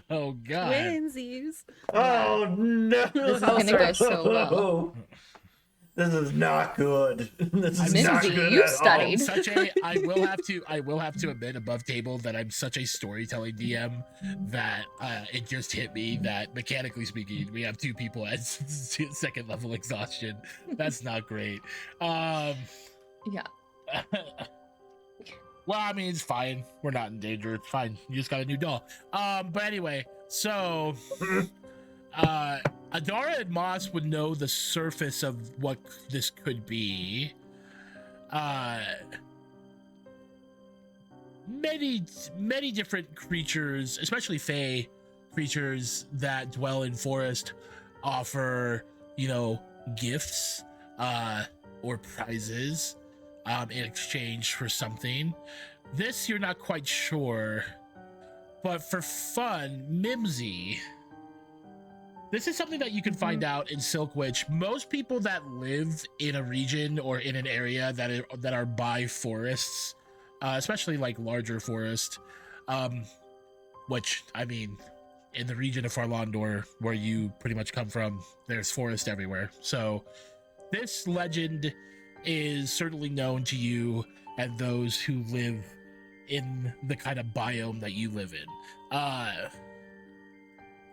Oh god. Twinsies. Oh no! This is Oh, gonna go so well. This is not good. This is I'm not Mimsy, good you at all. studied. I will have to admit above table that I'm such a storytelling DM that it just hit me that mechanically speaking, we have 2 people at second level exhaustion. That's not great. Yeah. Well, I mean, it's fine. We're not in danger. It's fine. You just got a new doll. But anyway, so Adara and Moss would know the surface of what this could be. many different creatures, especially fae creatures that dwell in forest, offer, gifts or prizes in exchange for something. This you're not quite sure, but for fun, Mimsy. This is something that you can find out in Silkwitch. Most people that live in a region or in an area that are by forests, especially like larger forest, which I mean, in the region of Farlandor, where you pretty much come from, there's forest everywhere. So this legend is certainly known to you and those who live in the kind of biome that you live in.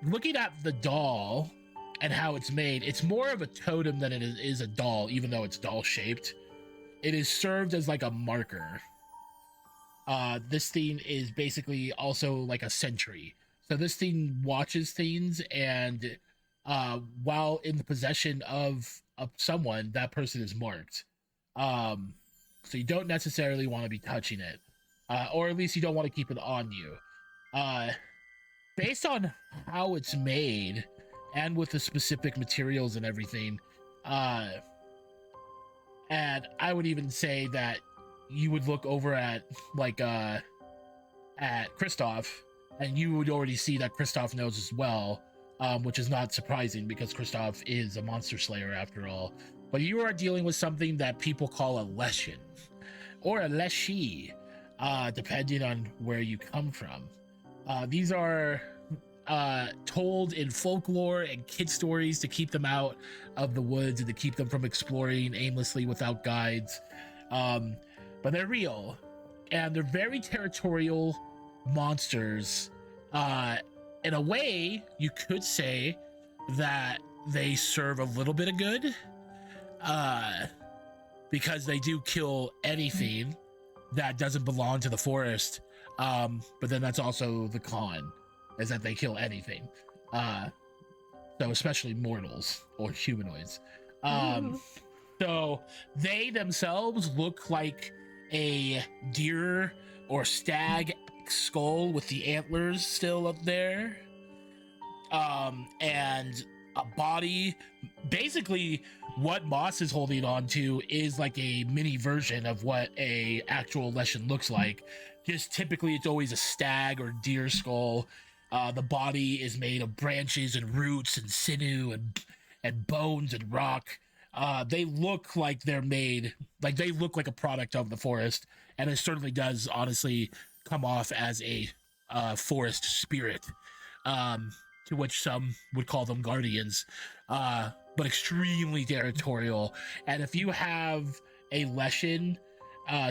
Looking at the doll and how it's made, it's more of a totem than it is a doll, even though it's doll shaped. It is served as like a marker. This thing is basically also like a sentry. So this thing watches things, and while in the possession of someone, that person is marked. So you don't necessarily want to be touching it, or at least you don't want to keep it on you. Based on how it's made and with the specific materials and everything, and I would even say that you would look over at Kristoff, and you would already see that Kristoff knows as well, which is not surprising because Kristoff is a monster slayer after all. But you are dealing with something that people call a leshen or a leshy, depending on where you come from. These are told in folklore and kid stories to keep them out of the woods and to keep them from exploring aimlessly without guides. But they're real, and they're very territorial monsters. In a way, you could say that they serve a little bit of good, because they do kill anything that doesn't belong to the forest. But then that's also the con, is that they kill anything. So especially mortals or humanoids. So they themselves look like a deer or stag skull with the antlers still up there. And a body. Basically, what Moss is holding on to is like a mini version of what a actual leshen looks like. Just typically it's always a stag or deer skull. The body is made of branches and roots and sinew and bones and rock. They look like they're made, like they look like a product of the forest, and it certainly does honestly come off as a forest spirit, to which some would call them guardians, but extremely territorial. And if you have a leshen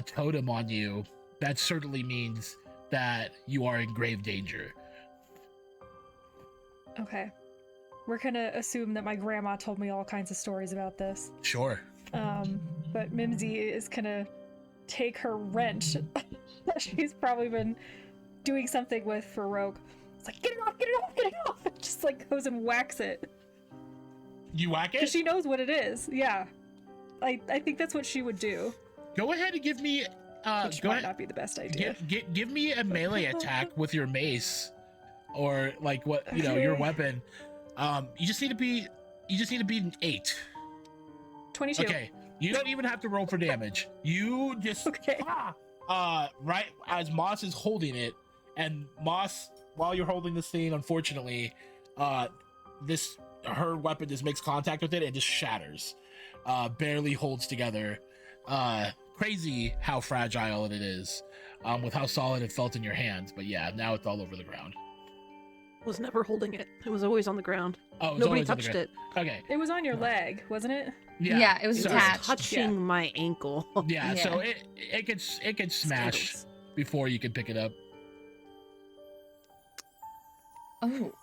totem on you, that certainly means that you are in grave danger. Okay. We're gonna assume that my grandma told me all kinds of stories about this. Sure. But Mimsy is gonna take her wrench that she's probably been doing something with for Rogue. It's like, get it off, get it off, get it off! And just like goes and whacks it. You whack it? Because she knows what it is, yeah. I think that's what she would do. Go ahead and give me Which might not be the best idea. Give me a melee attack with your mace, or like what your weapon. You just need to be an 8. 22. Okay. You don't even have to roll for damage. You just Okay. right as Moss is holding it, and Moss, while you're holding this thing, unfortunately, her weapon just makes contact with it and just shatters. Barely holds together. Crazy how fragile it is, with how solid it felt in your hands. But yeah, now it's all over the ground. Was never holding it. It was always on the ground. Oh, Nobody touched it. Okay. It was on your leg, wasn't it? Yeah, it was so- attached. Touching my ankle. Yeah, Yeah. so it could smash Skittles. before you could pick it up. Oh,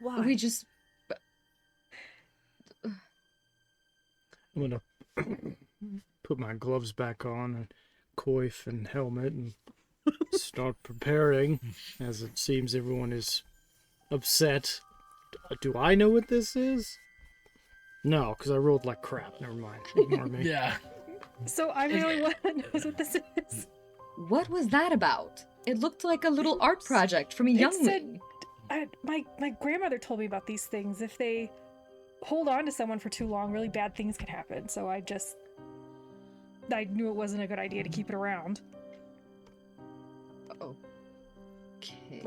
Why? we just. I'm gonna put my gloves back on and coif and helmet and start preparing, as it seems everyone is upset. Do I know what this is? No, because I rolled like crap. Never mind. Ignore me. Yeah. So I'm the only one that knows what this is. What was that about? It looked like a little art project from a youngling. My grandmother told me about these things. If they hold on to someone for too long, really bad things can happen. So I knew it wasn't a good idea to keep it around. Okay.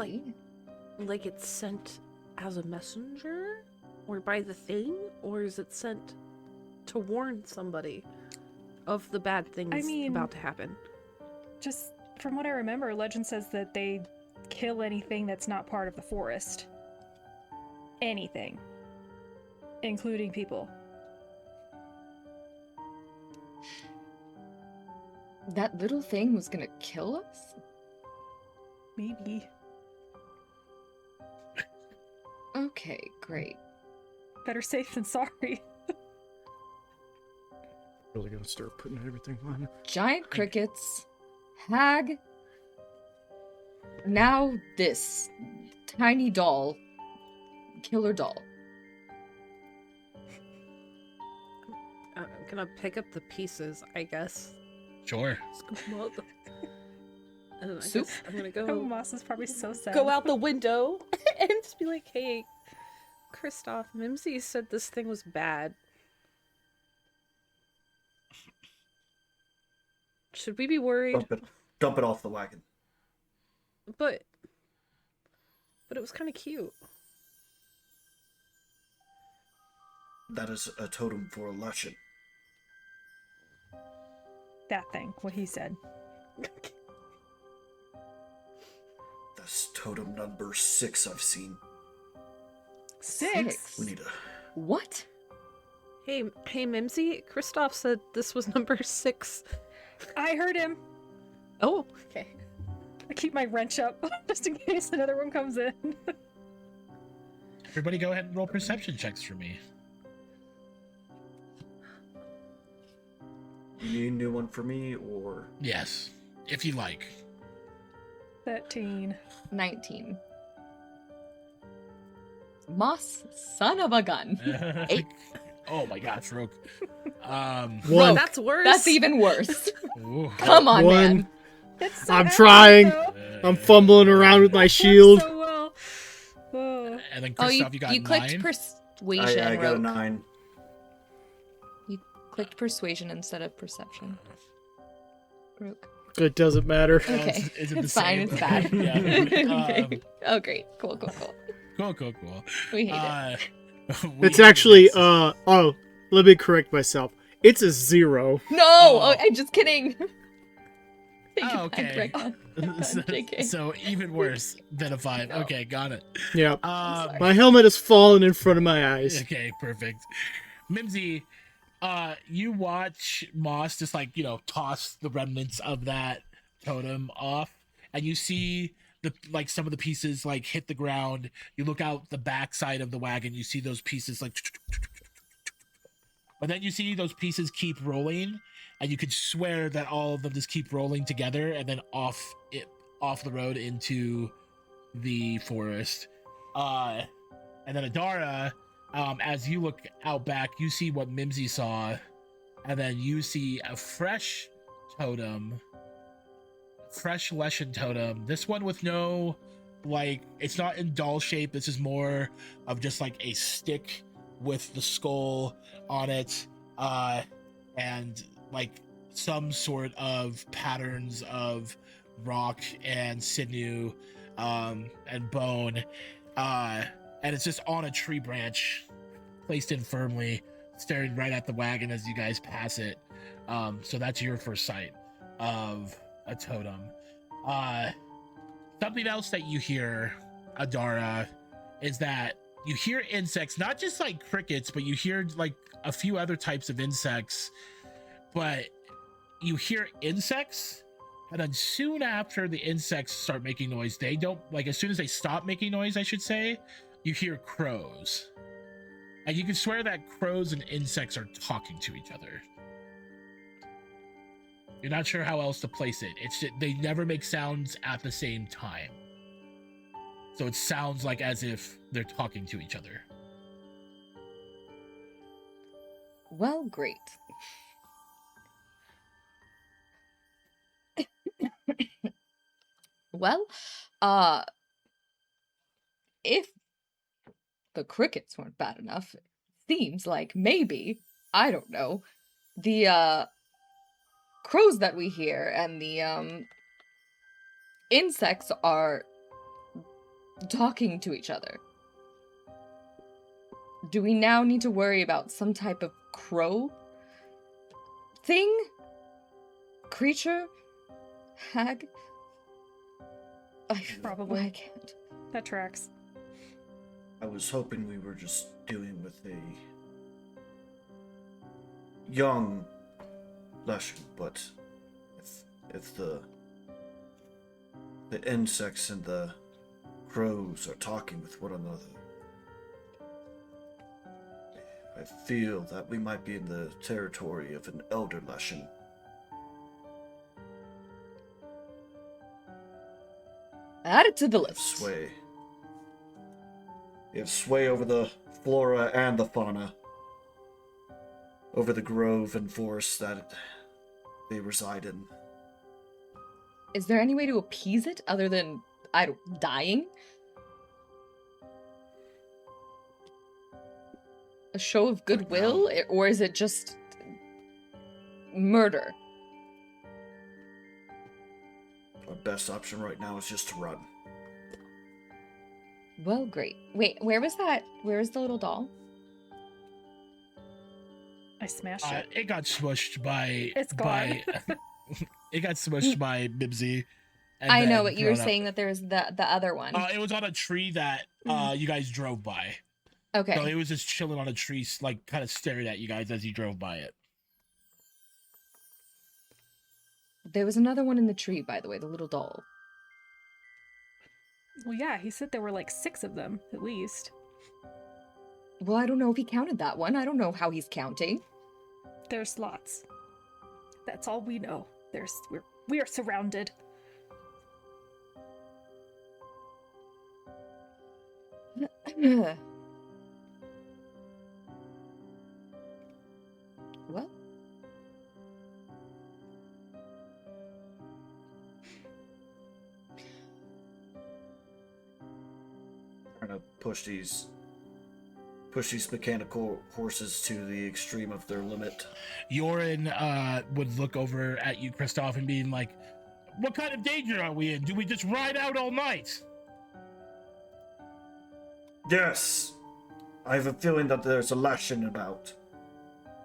Like it's sent as a messenger? Or by the thing? Or is it sent to warn somebody of the bad things about to happen? Just from what I remember, legend says that they kill anything that's not part of the forest. Anything. Including people. That little thing was gonna kill us? Maybe. Okay, great. Better safe than sorry. Really gonna start putting everything on. Giant crickets, hag, now this tiny doll, killer doll. I'm gonna pick up the pieces, I guess. Sure. Scoop 'em up. And I Soup? guess I'm gonna Oh, go Moss is probably so sad. go out the window and just be like, hey, Kristoff, Mimsy said this thing was bad. Should we be worried? Dump it off the wagon. But it was kind of cute. That is a totem for Lushin. That thing, what he said. That's totem number 6 I've seen. 6? We need a... What? Hey, Mimsy, Kristoff said this was number 6. I heard him. Oh, okay. I keep my wrench up just in case another one comes in. Everybody go ahead and roll perception checks for me. You need a new one for me, or... Yes, if you like. 13. 19. Moss, son of a gun. 8. Oh my gosh, Roke. One. That's worse. That's even worse. Ooh. Come on, One. man. It's so I'm accurate, trying. though. I'm fumbling around with my shield. So well. Oh. And then Oh, Kristoff, you got you clicked 9. persuasion, I got a Roke. 9. You clicked persuasion instead of perception. Roke. It doesn't matter. Okay. Is it the It's fine, same? it's bad. Yeah. Oh, great. Cool. Cool. We hate it. It's actually, let me correct myself. It's a 0. No! Oh, I'm just kidding. Take Oh, it back, okay. Rekha. so, JK. so even worse than a 5. No. Okay, got it. Yep. sorry. My helmet has fallen in front of my eyes. Okay, perfect. Mimsy, you watch Moss just toss the remnants of that totem off, and you see some of the pieces hit the ground. You look out the backside of the wagon, you see those pieces but then you see those pieces keep rolling, and you could swear that all of them just keep rolling together and then off the road into the forest. And then Adara, as you look out back, you see what Mimsy saw, and then you see a fresh totem, fresh Leshen totem. This one with no, it's not in doll shape. This is more of just a stick with the skull on it, and some sort of patterns of rock and sinew, and bone, and it's just on a tree branch, placed in firmly, staring right at the wagon as you guys pass it. So that's your first sight of a totem. Something else that you hear, Adara, is that you hear insects, not just crickets, but you hear a few other types of insects. But you hear insects, and then soon after the insects start making noise, they don't as soon as they stop making noise, I should say, you hear crows. And you can swear that crows and insects are talking to each other. You're not sure how else to place it. It's just, they never make sounds at the same time. So it sounds as if they're talking to each other. Well, great. Well, if the crickets weren't bad enough, it seems like maybe, I don't know, the crows that we hear and the insects are talking to each other. Do we now need to worry about some type of crow thing? Creature? Hag? Probably. I can't. That tracks. I was hoping we were just dealing with a young Leshen, but if the insects and the crows are talking with one another, I feel that we might be in the territory of an elder Leshen. Add it to the We have list. sway. We have sway over the flora and the fauna, over the grove and forest that they reside in. Is there any way to appease it other than, dying? A show of goodwill? Or is it just murder? Our best option right now is just to run. Well, great. Wait, where was that? Where is the little doll? I smashed it. It got smushed by. It's gone. It got smushed by Bibsy. and I know, then but you were thrown up. saying that there was the other one. It was on a tree that you guys drove by. Okay. So it was just chilling on a tree, like kind of staring at you guys as you drove by it. There was another one in the tree, by the way, the little doll. Well, yeah, he said there were like 6 of them, at least. Well, I don't know if he counted that one. I don't know how he's counting. There's lots. That's all we know. We are surrounded. Well, Trying to push these mechanical horses to the extreme of their limit. Yorin would look over at you, Kristoff, and being like, "What kind of danger are we in? Do we just ride out all night?" Yes, I have a feeling that there's a lashing about.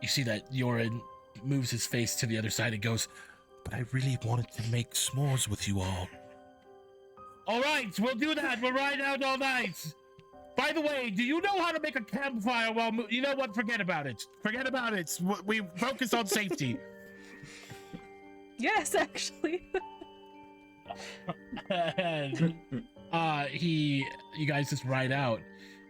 You see that Yorin moves his face to the other side and goes, "But I really wanted to make s'mores with you all." All right, we'll do that. We'll ride out all night. By the way, do you know how to make a campfire while you know what? Forget about it. Forget about it. We focus on safety. Yes, actually. And, you guys just ride out.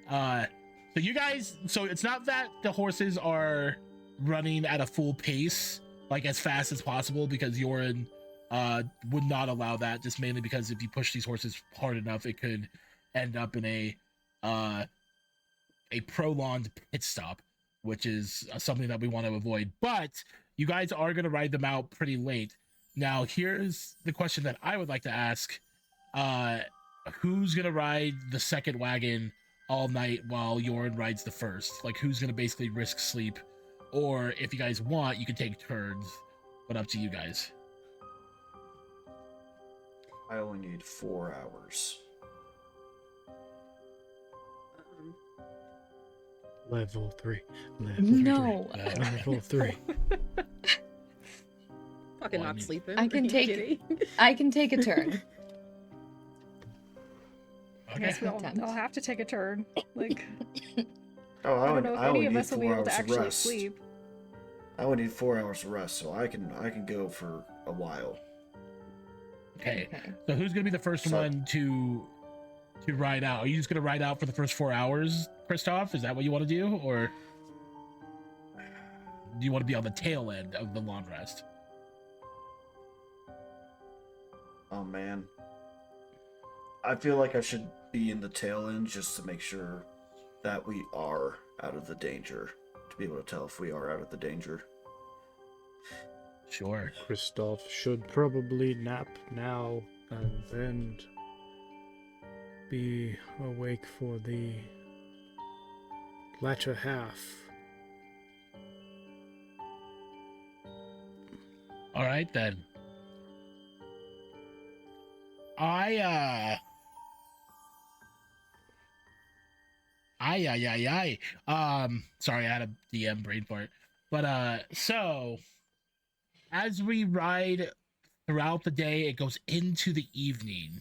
So it's not that the horses are running at a full pace, like as fast as possible, because Yorin would not allow that, just mainly because if you push these horses hard enough, it could end up in a prolonged pit stop, which is something that we want to avoid. But you guys are going to ride them out pretty late. Now, here's the question that I would like to ask. Who's going to ride the second wagon all night while Yorin rides the first? Like, who's going to basically risk sleep? Or if you guys want, you can take turns, but up to you guys. I only need 4 hours. Level 3. no. Level 3. Fucking Well, I not mean- sleeping. I Are can you take- kidding? I can take a turn. I guess we all Attempt. I'll have to take a turn. Like, Oh, I don't know if I only any of need us will be 4 able to hours of actually rest. sleep. I only need 4 hours of rest, so I can go for a while. Okay. Okay. So who's going to be the first So- one to ride out? Are you just going to ride out for the first 4 hours, Kristoff? Is that what you want to do? Or do you want to be on the tail end of the long rest? Oh man. I feel like I should be in the tail end just to make sure that we are out of the danger. To be able to tell if we are out of the danger. Sure. Kristoff should probably nap now, and then be awake for the latter half. All right then. I sorry, I had a DM brain fart. But so as we ride throughout the day, it goes into the evening.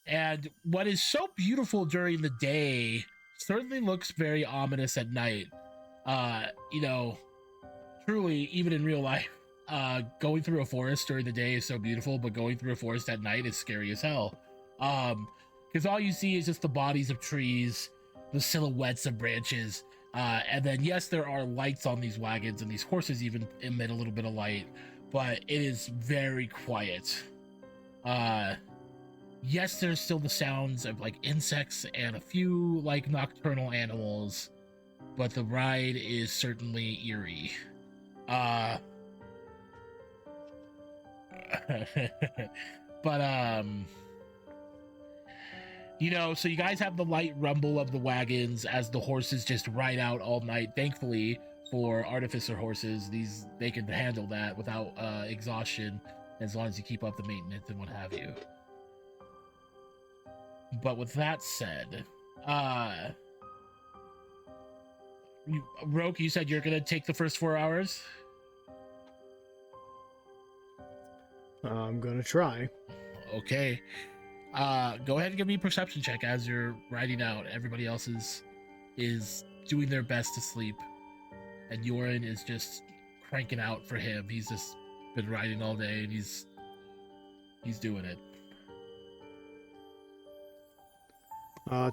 And what is so beautiful during the day certainly looks very ominous at night. You know, truly, even in real life, going through a forest during the day is so beautiful, but going through a forest at night is scary as hell. Because all you see is just the bodies of trees, the silhouettes of branches, and then yes, there are lights on these wagons, and these horses even emit a little bit of light, but it is very quiet. Yes, there's still the sounds of like insects and a few like nocturnal animals, but the ride is certainly eerie. But you know, so you guys have the light rumble of the wagons as the horses just ride out all night. Thankfully for artificer horses, they can handle that without exhaustion, as long as you keep up the maintenance and what have you. But with that said, Roke, you said you're gonna take the first 4 hours? I'm gonna try. Okay. Go ahead and give me a perception check as you're riding out. Everybody else is doing their best to sleep, and Yorin is just cranking out for him. He's just been riding all day, and he's doing it.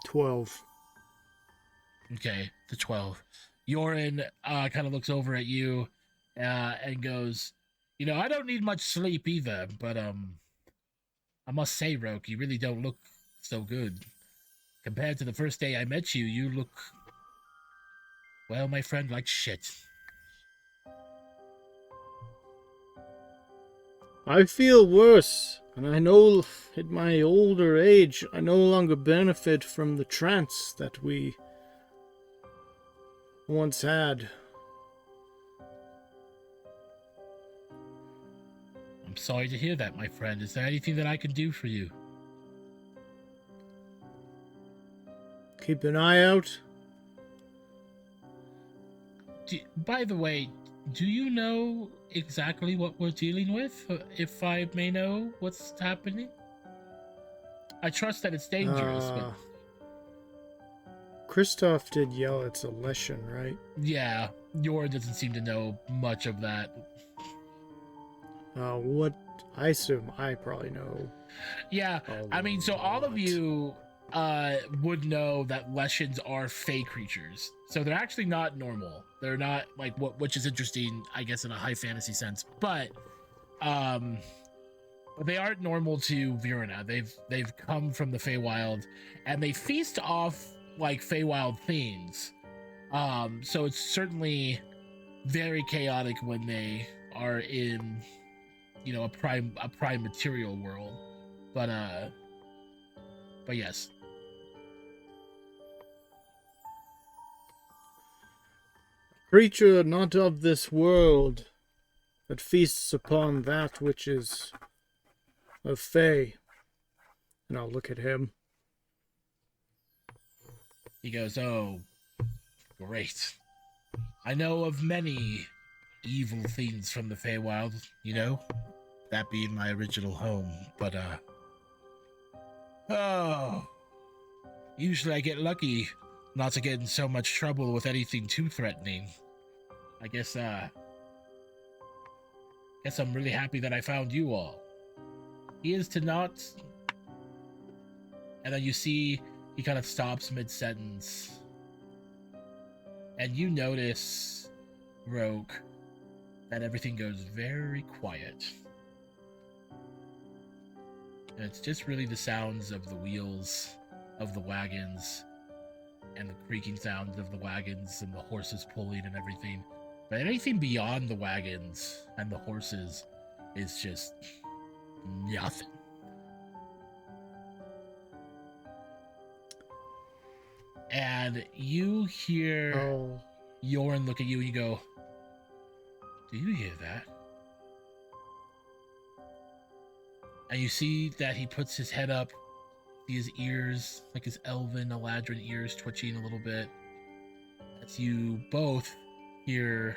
12. Okay, the 12. Yorin kind of looks over at you and goes, you know, I don't need much sleep either, but I must say, Roke, you really don't look so good. Compared to the first day I met you, you look, well, my friend, like shit. I feel worse, and I know at my older age I no longer benefit from the trance that we once had. I'm sorry to hear that, my friend. Is there anything that I can do for you? Keep an eye out. By the way, do you know exactly what we're dealing with? If I may know what's happening? I trust that it's dangerous, but... Kristoff did yell it's a lesson, right? Yeah, Yorin doesn't seem to know much of that. What I assume I probably know. Yeah, I mean, so all of you would know that Leshens are fey creatures. So they're actually not normal. They're not like which is interesting, I guess, in a high fantasy sense. But they aren't normal to Veurna. They've come from the Feywild, and they feast off like Feywild things. So it's certainly very chaotic when they are in, you know, a prime material world. But yes. Creature not of this world, that feasts upon that which is of Fey. And I'll look at him. He goes, oh, great. I know of many evil things from the Feywild, you know? That being my original home, but, oh. Usually I get lucky not to get in so much trouble with anything too threatening. I guess I'm really happy that I found you all. He is to not... And then you see he kind of stops mid-sentence. And you notice, Rogue, that everything goes very quiet. And it's just really the sounds of the wheels of the wagons and the creaking sounds of the wagons and the horses pulling and everything. But anything beyond the wagons and the horses is just nothing. and you hear Oh, Yoren look at you and you go, "Do you hear that?" And you see that he puts his head up, see his ears, like his elven Eladrin ears twitching a little bit. As you both hear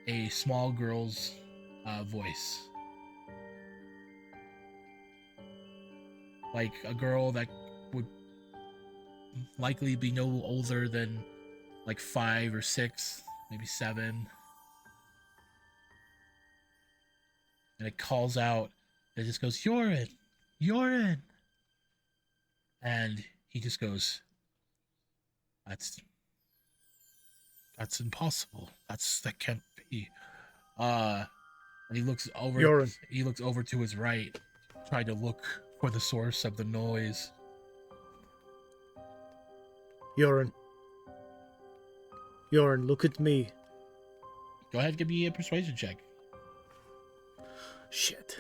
a small girl's voice. Like a girl that would likely be no older than like 5 or 6, maybe 7. And it calls out, it just goes, "Yoren! Yoren!" And he just goes, That's impossible. That can't be. And he looks over Yoren. to his right, trying to look for the source of the noise. Yoren. Yoren, look at me. Go ahead, give me a persuasion check. Shit.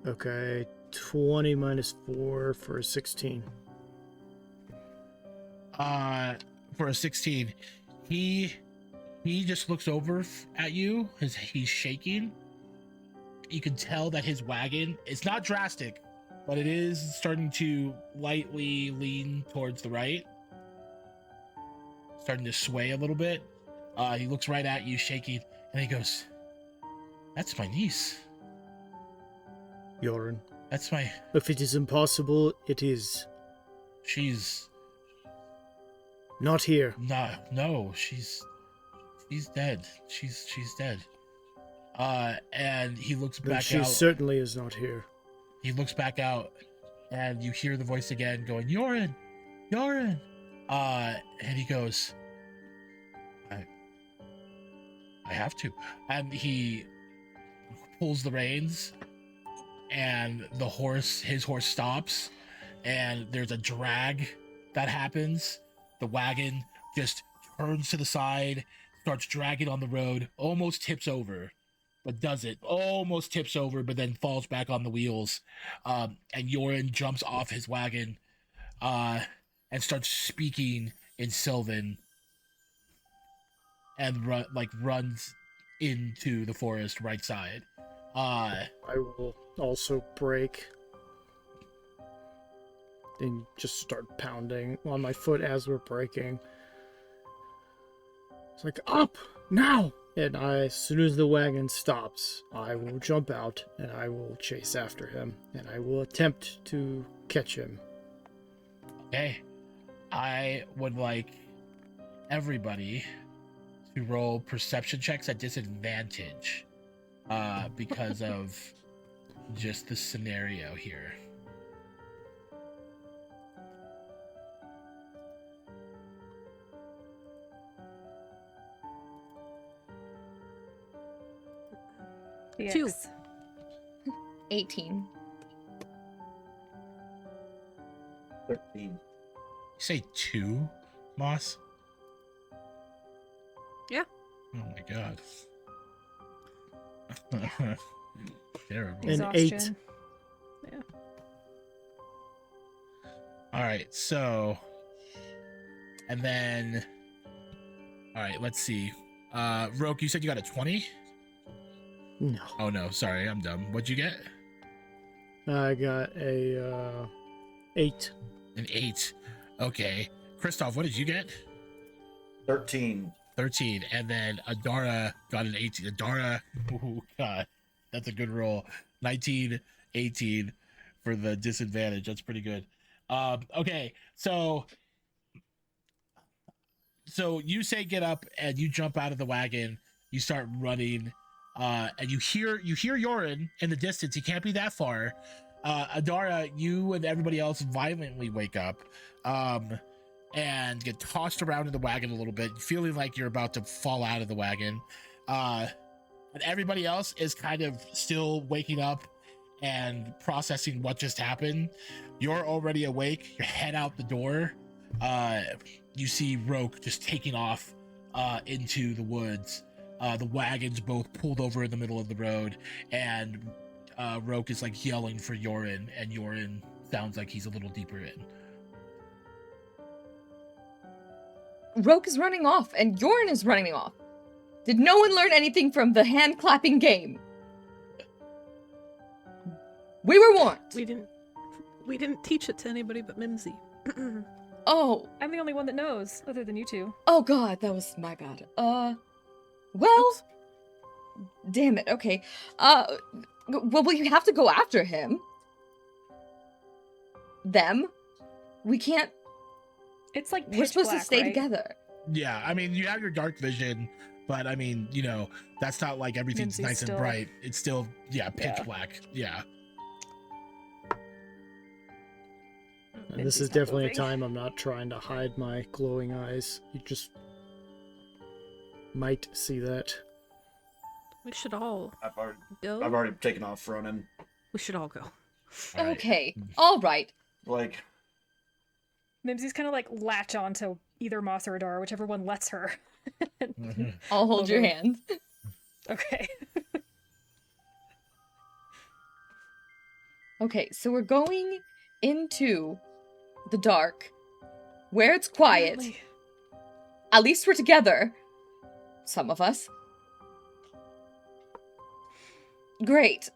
Okay, 20 minus 4 for a 16. For a 16, he just looks over at you. He's shaking. You can tell that his wagon, it's not drastic, but it is starting to lightly lean towards the right, starting to sway a little bit. He looks right at you, shaking, and he goes, "That's my niece. Yoren. That's my. If it is impossible, it is. She's Not here. no. She's dead. She's dead." And he looks Then back she out. certainly is not here. He looks back out, and you hear the voice again going, "Yoren, Yoren." And he goes, I have to. And he pulls the reins, and his horse stops, and there's a drag that happens. The wagon just turns to the side, starts dragging on the road, almost tips over, but doesn't. Almost tips over, but then falls back on the wheels. And Yoren jumps off his wagon and starts speaking in Sylvan, and runs into the forest right side. I will also break and just start pounding on my foot as we're breaking. It's like, up now! And as soon as the wagon stops, I will jump out and I will chase after him and I will attempt to catch him. Okay. I would like everybody to roll perception checks at disadvantage because of just the scenario here. Two. Yes. 18. 13. You say 2, Moss? Yeah. Oh my god. Terrible. And 8. Exhaustion. All right, so, and then, all right, let's see. Roke, you said you got a 20? No. Oh no, sorry, I'm dumb. What'd you get? I got a 8. An 8. Okay. Christoph, what did you get? 13. 13. And then Adara got an 18. Adara, oh god, that's a good roll. 19, 18 for the disadvantage. That's pretty good. Okay, so you say get up and you jump out of the wagon. You start running, and you hear Yoren in the distance. He can't be that far. Adara, you and everybody else violently wake up, and get tossed around in the wagon a little bit, feeling like you're about to fall out of the wagon. And everybody else is kind of still waking up and processing what just happened. You're already awake. You head out the door. You see Roke just taking off into the woods. The wagons both pulled over in the middle of the road, and Roke is like yelling for Yorin, and Yorin sounds like he's a little deeper in. Roke is running off, and Yorin is running off. Did no one learn anything from the hand clapping game? We were warned. We didn't teach it to anybody but Mimsy. Oh. I'm the only one that knows, other than you two. Oh god, that was my bad. Well, Oops. damn it. Okay. Well, we have to go after him. Them. We can't. It's like We're pitch supposed to black, stay right? together. Yeah, I mean, you have your dark vision, but I mean, you know, that's not like everything's Mimsy's nice still- and bright. It's still, yeah, pitch Yeah. black. Yeah. And this Mimsy's is not definitely a moving. time I'm not trying to hide my glowing eyes. You just might see that. We should all I've go. already taken off Ronan. We should all go. All right. Okay. All right. Like, Mimsy's kind of like latch on to either Moss or Adar, whichever one lets her. Mhm. I'll hold your Okay. hand. Okay. Okay, so we're going into the dark, where it's quiet. Really? At least we're together. Some of us. Great.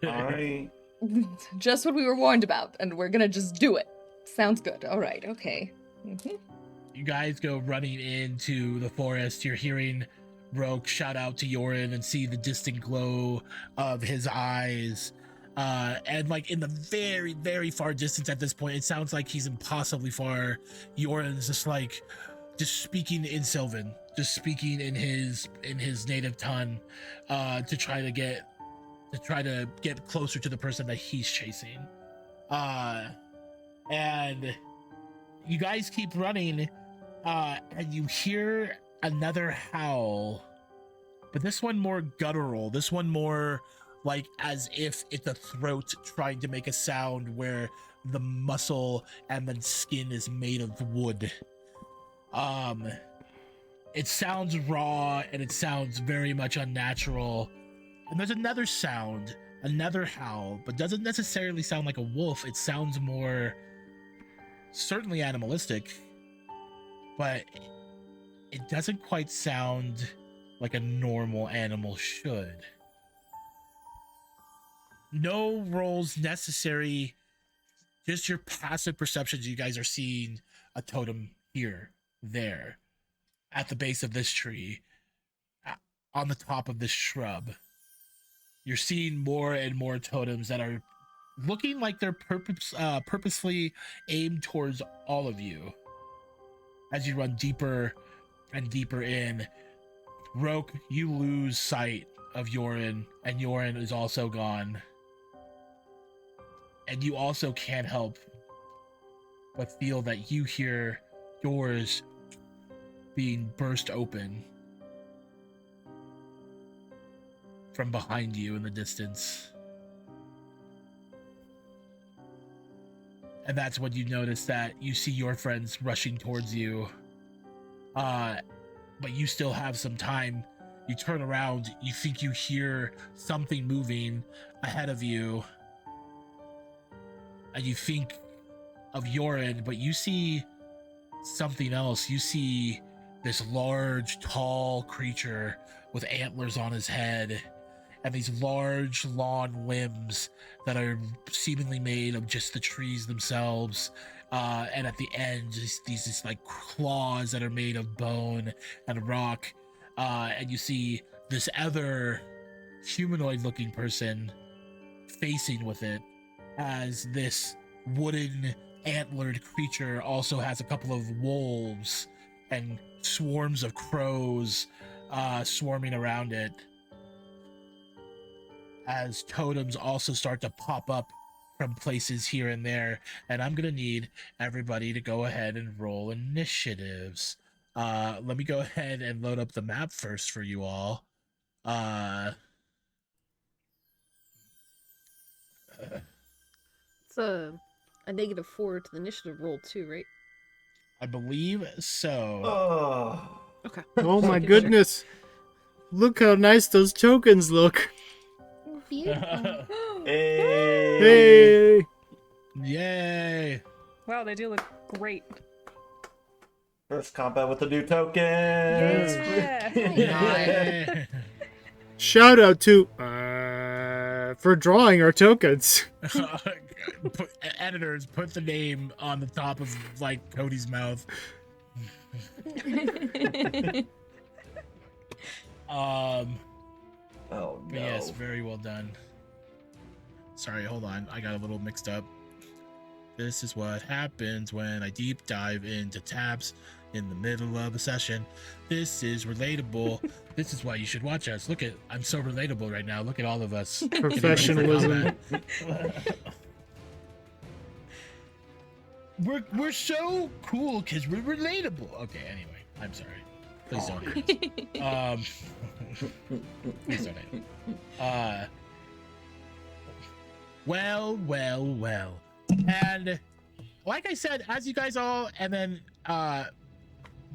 I Just what we were warned about, and we're gonna just do it. Sounds good. All right. Okay. You guys go running into the forest. You're hearing Roke shout out to Yorin and see the distant glow of his eyes. And like in the very, very far distance at this point, it sounds like he's impossibly far. Yorin's just speaking in Sylvan, just speaking in his native tongue, to try to get closer to the person that he's chasing. And you guys keep running, and you hear another howl, but this one more guttural, this one more like as if it's a throat trying to make a sound where the muscle and the skin is made of wood. It sounds raw and it sounds very much unnatural. And there's another sound, another howl, but doesn't necessarily sound like a wolf. It sounds more certainly animalistic, but it doesn't quite sound like a normal animal should. No rolls necessary, just your passive perceptions. You guys are seeing a totem here, there, at the base of this tree, on the top of this shrub. You're seeing more and more totems that are looking like they're purposefully aimed towards all of you. As you run deeper and deeper in, Roke, you lose sight of Yorin, and Yorin is also gone. And you also can't help but feel that you hear doors being burst open from behind you in the distance. And that's when you notice that you see your friends rushing towards you. But you still have some time. You turn around, you think you hear something moving ahead of you. And you think of Yorin, but you see something else. You see this large, tall creature with antlers on his head and these large, long limbs that are seemingly made of just the trees themselves. And at the end, these like claws that are made of bone and rock. And you see this other humanoid-looking person facing with it, as this wooden antlered creature also has a couple of wolves and swarms of crows swarming around it, as totems also start to pop up from places here and there. And I'm gonna need everybody to go ahead and roll initiatives. Let me go ahead and load up the map first for you all. It's a -4 to the initiative roll too, right? I believe so. oh, Okay. Oh my Making sure. goodness. Look how nice those tokens look. beautiful. Hey! Hey! Yay! Wow, they do look great. First combat with the new tokens. Yeah. Yay! Shout out to for drawing our tokens. Editors, put the name on the top of like Cody's mouth. Oh no. But yes, very well done. Sorry, hold on. I got a little mixed up. This is what happens when I deep dive into tabs in the middle of a session. This is relatable. This is why you should watch us. Look at, I'm so relatable right now. Look at all of us. Professionalism. We're so cool because we're relatable. Okay, anyway, I'm sorry. Please don't hate us. Please don't hate us. Well. And like I said, as you guys all, and then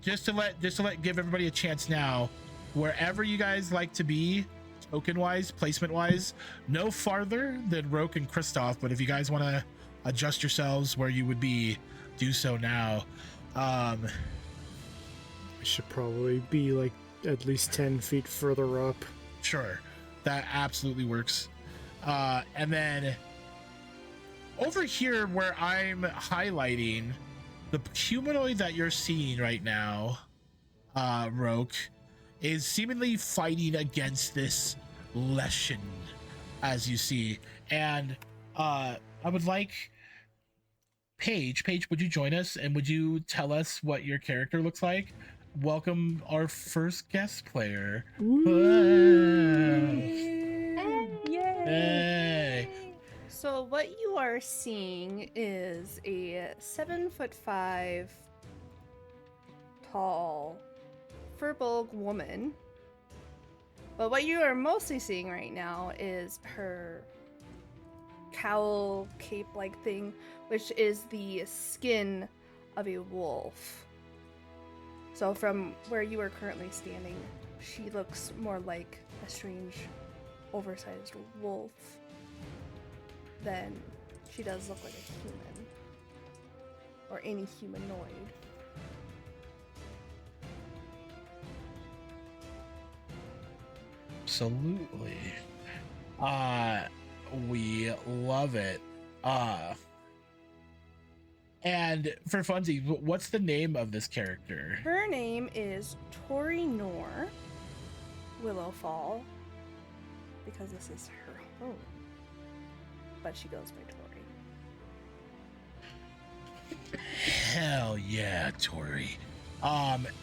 just to let give everybody a chance now, wherever you guys like to be, token wise, placement wise, no farther than Roke and Kristoff. But if you guys want to adjust yourselves where you would be, do so now. I should probably be like at least 10 feet further up. Sure, that absolutely works. And then over here where I'm highlighting, the humanoid that you're seeing right now, Roke, is seemingly fighting against this Leshen, as you see. And I would like Paige, would you join us and would you tell us what your character looks like? Welcome our first guest player. Hey. So what you are seeing is a 7'5" tall Furbolg woman. But what you are mostly seeing right now is her cowl cape-like thing, which is the skin of a wolf. So from where you are currently standing, she looks more like a strange, oversized wolf than she does look like a human. Or any humanoid. Absolutely. We love it. And for funsies, what's the name of this character? Her name is Tori Nor Willowfall, because this is her home. But she goes by Tori. Hell yeah, Tori.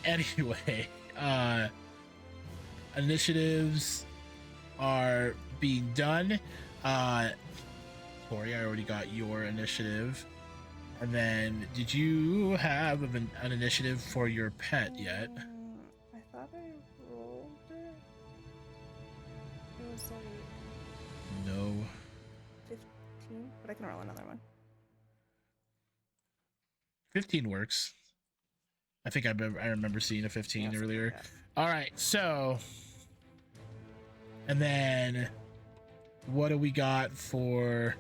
Anyway, initiatives are being done. Tori, I already got your initiative. And then, did you have an initiative for your pet yet? I thought I rolled it. It was like No. 15, but I can roll another one. 15 works. I think I remember seeing a 15 Yeah, earlier. something like All right, so, and then, what do we got for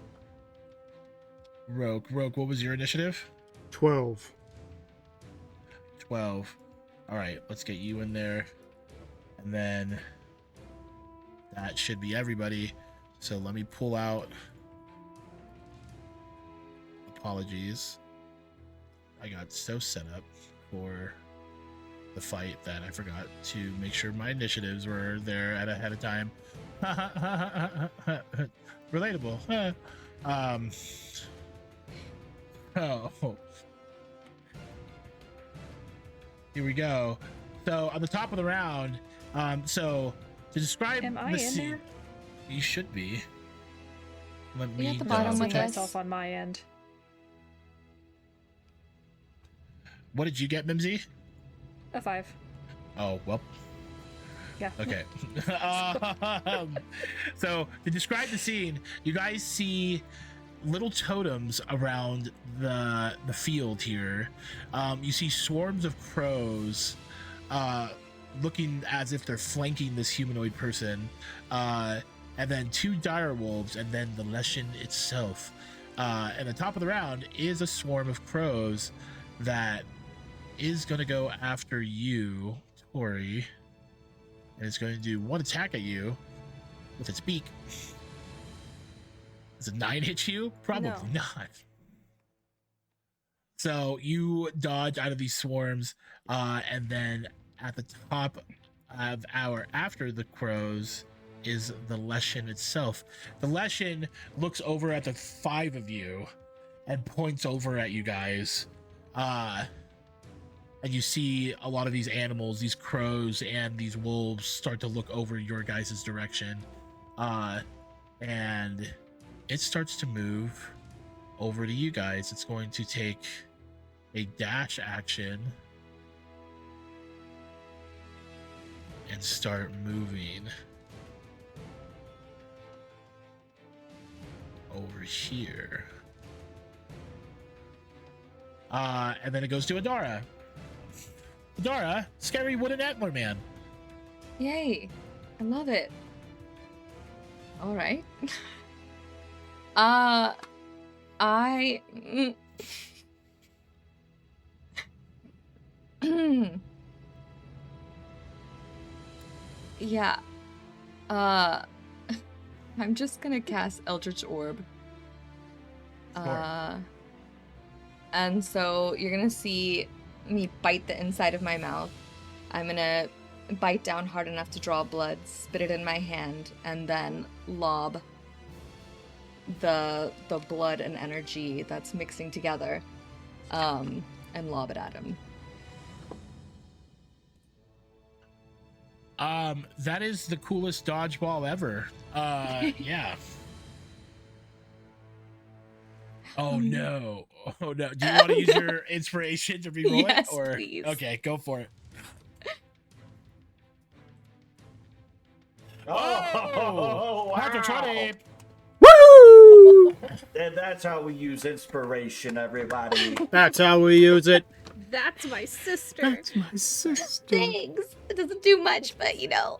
Rogue? Rogue, what was your initiative? 12. 12. All right, let's get you in there, and then that should be everybody. So let me pull out. Apologies. I got so set up for the fight that I forgot to make sure my initiatives were there ahead of time. Relatable. Oh. Here we go. So on the top of the round, so to describe Am I the in scene, there? you should be. Let Be me at the bottom Balancing with us. myself on my end. What did you get, Mimsy? A 5. Oh, well. Yeah. Okay. So to describe the scene, you guys see little totems around the field here. You see swarms of crows looking as if they're flanking this humanoid person. and then 2 dire wolves, and then the Leshen itself. And the top of the round is a swarm of crows that is going to go after you, Tori, and it's going to do 1 attack at you with its beak. Does a 9 hit you? Probably No. not. So you dodge out of these swarms, and then at the top of after the crows is the Leshen itself. The Leshen looks over at the 5 of you and points over at you guys. And you see a lot of these animals, these crows and these wolves, start to look over your guys' direction. And it starts to move over to you guys. It's going to take a dash action and start moving over here. And then it goes to Adara. Adara, scary wooden antler man. Yay. I love it. All right. Yeah. I'm just gonna cast Eldritch Orb. Sure. And so you're gonna see me bite the inside of my mouth. I'm gonna bite down hard enough to draw blood, spit it in my hand, and then lob the blood and energy that's mixing together, and lob it at him. That is the coolest dodgeball ever. Yeah. Oh no. Oh no. Do you want to use your inspiration to reroll Yes, it? Or please. okay, go for it. Oh, wow. Natural 20. Woo! And that's how we use inspiration, everybody. That's how we use it. That's my sister. That's my sister. Thanks. It doesn't do much, but you know.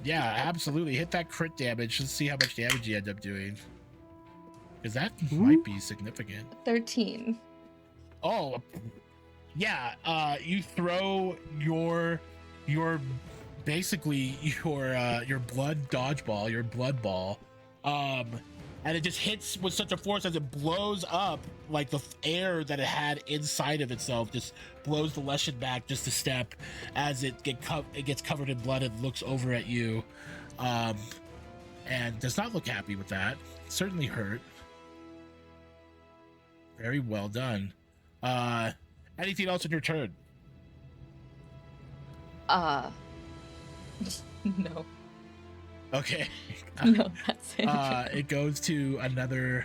Yeah, absolutely. Hit that crit damage. Let's see how much damage you end up doing. Because that might be significant. 13. Oh, yeah. You throw your basically your blood dodgeball, your blood ball, and it just hits with such a force as it blows up, like the air that it had inside of itself just blows the Leshen back just a step as it gets covered in blood and looks over at you, and does not look happy with that. Certainly hurt. Very well done. Anything else in your turn? No. Okay. No, that's it. It goes to another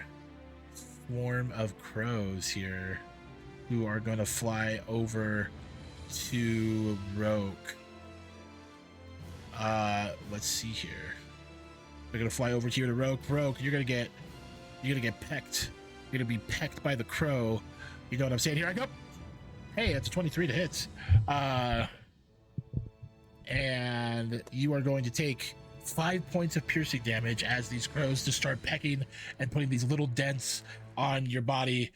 swarm of crows here who are going to fly over to Roke. Let's see here. They're going to fly over here to Roke. Roke, you're going to get pecked. You're going to be pecked by the crow. You know what I'm saying? Here I go. Hey, that's a 23 to hit. And you are going to take 5 points of piercing damage as these crows just start pecking and putting these little dents on your body.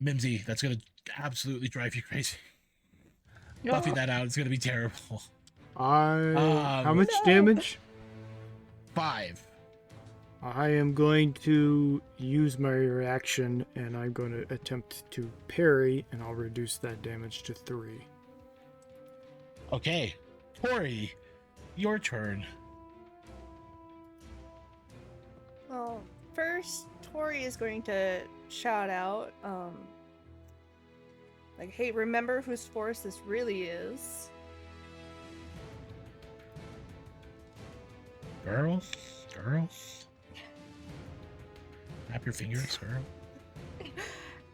Mimsy, that's going to absolutely drive you crazy. Buffing that out, it's going to be terrible. How much damage? 5. I am going to use my reaction, and I'm going to attempt to parry, and I'll reduce that damage to 3. Okay, Tori, your turn. Well, first, Tori is going to shout out, like, hey, remember whose force this really is. Girl. Snap your fingers, girl.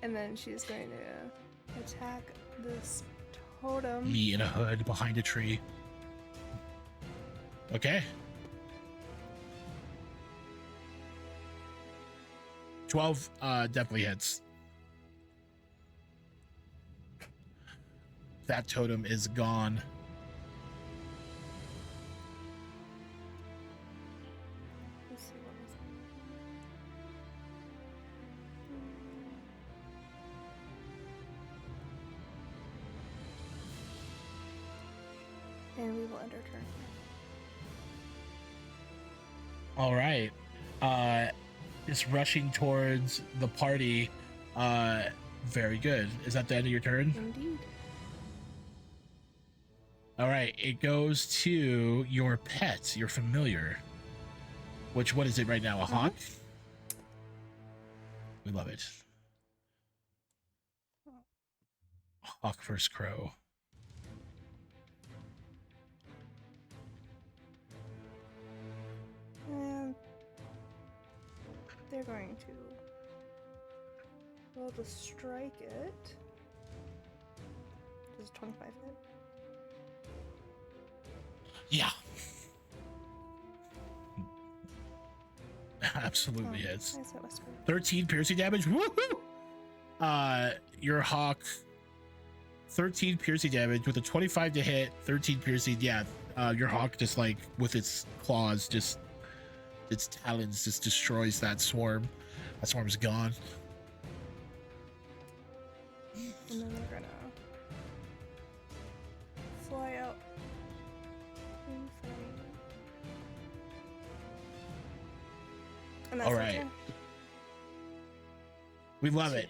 And then she's going to attack this totem. Me in a hood behind a tree. Okay. 12 definitely hits. That totem is gone. Let's see what was and we will end our turn. All right. Just rushing towards the party. Very good. Is that the end of your turn? Indeed. All right. It goes to your pet, your familiar. Which, what is it right now? A hawk? We love it. Hawk first crow. And they're going to roll to strike it. Does 25 hit? Yeah. Absolutely hits. I said whisper. 13 piercing damage. Woohoo! Your hawk, 13 piercing damage with a 25 to hit, 13 piercing. Yeah, your hawk just like with its claws, just its talons just destroys that swarm. That swarm's gone. And then they're gonna fly out in front. And that's All their right. turn. We love it.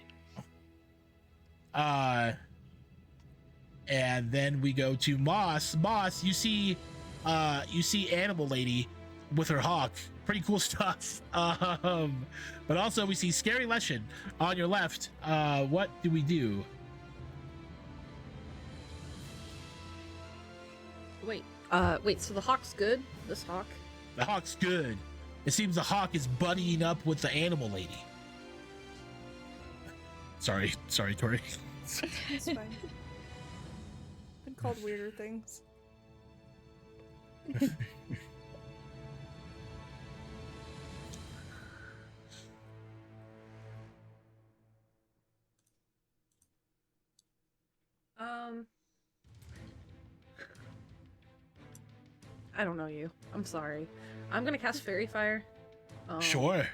And then we go to Moss. Moss, you see Animal Lady with her hawk. Pretty cool stuff. But also we see Scary Leshen on your left. What do we do? Wait, so the hawk's good? This hawk? The hawk's good. It seems the hawk is buddying up with the Animal Lady. Sorry, Tori. It's fine. Been called weirder things. I don't know you. I'm sorry. I'm gonna cast Fairy Fire. Sure.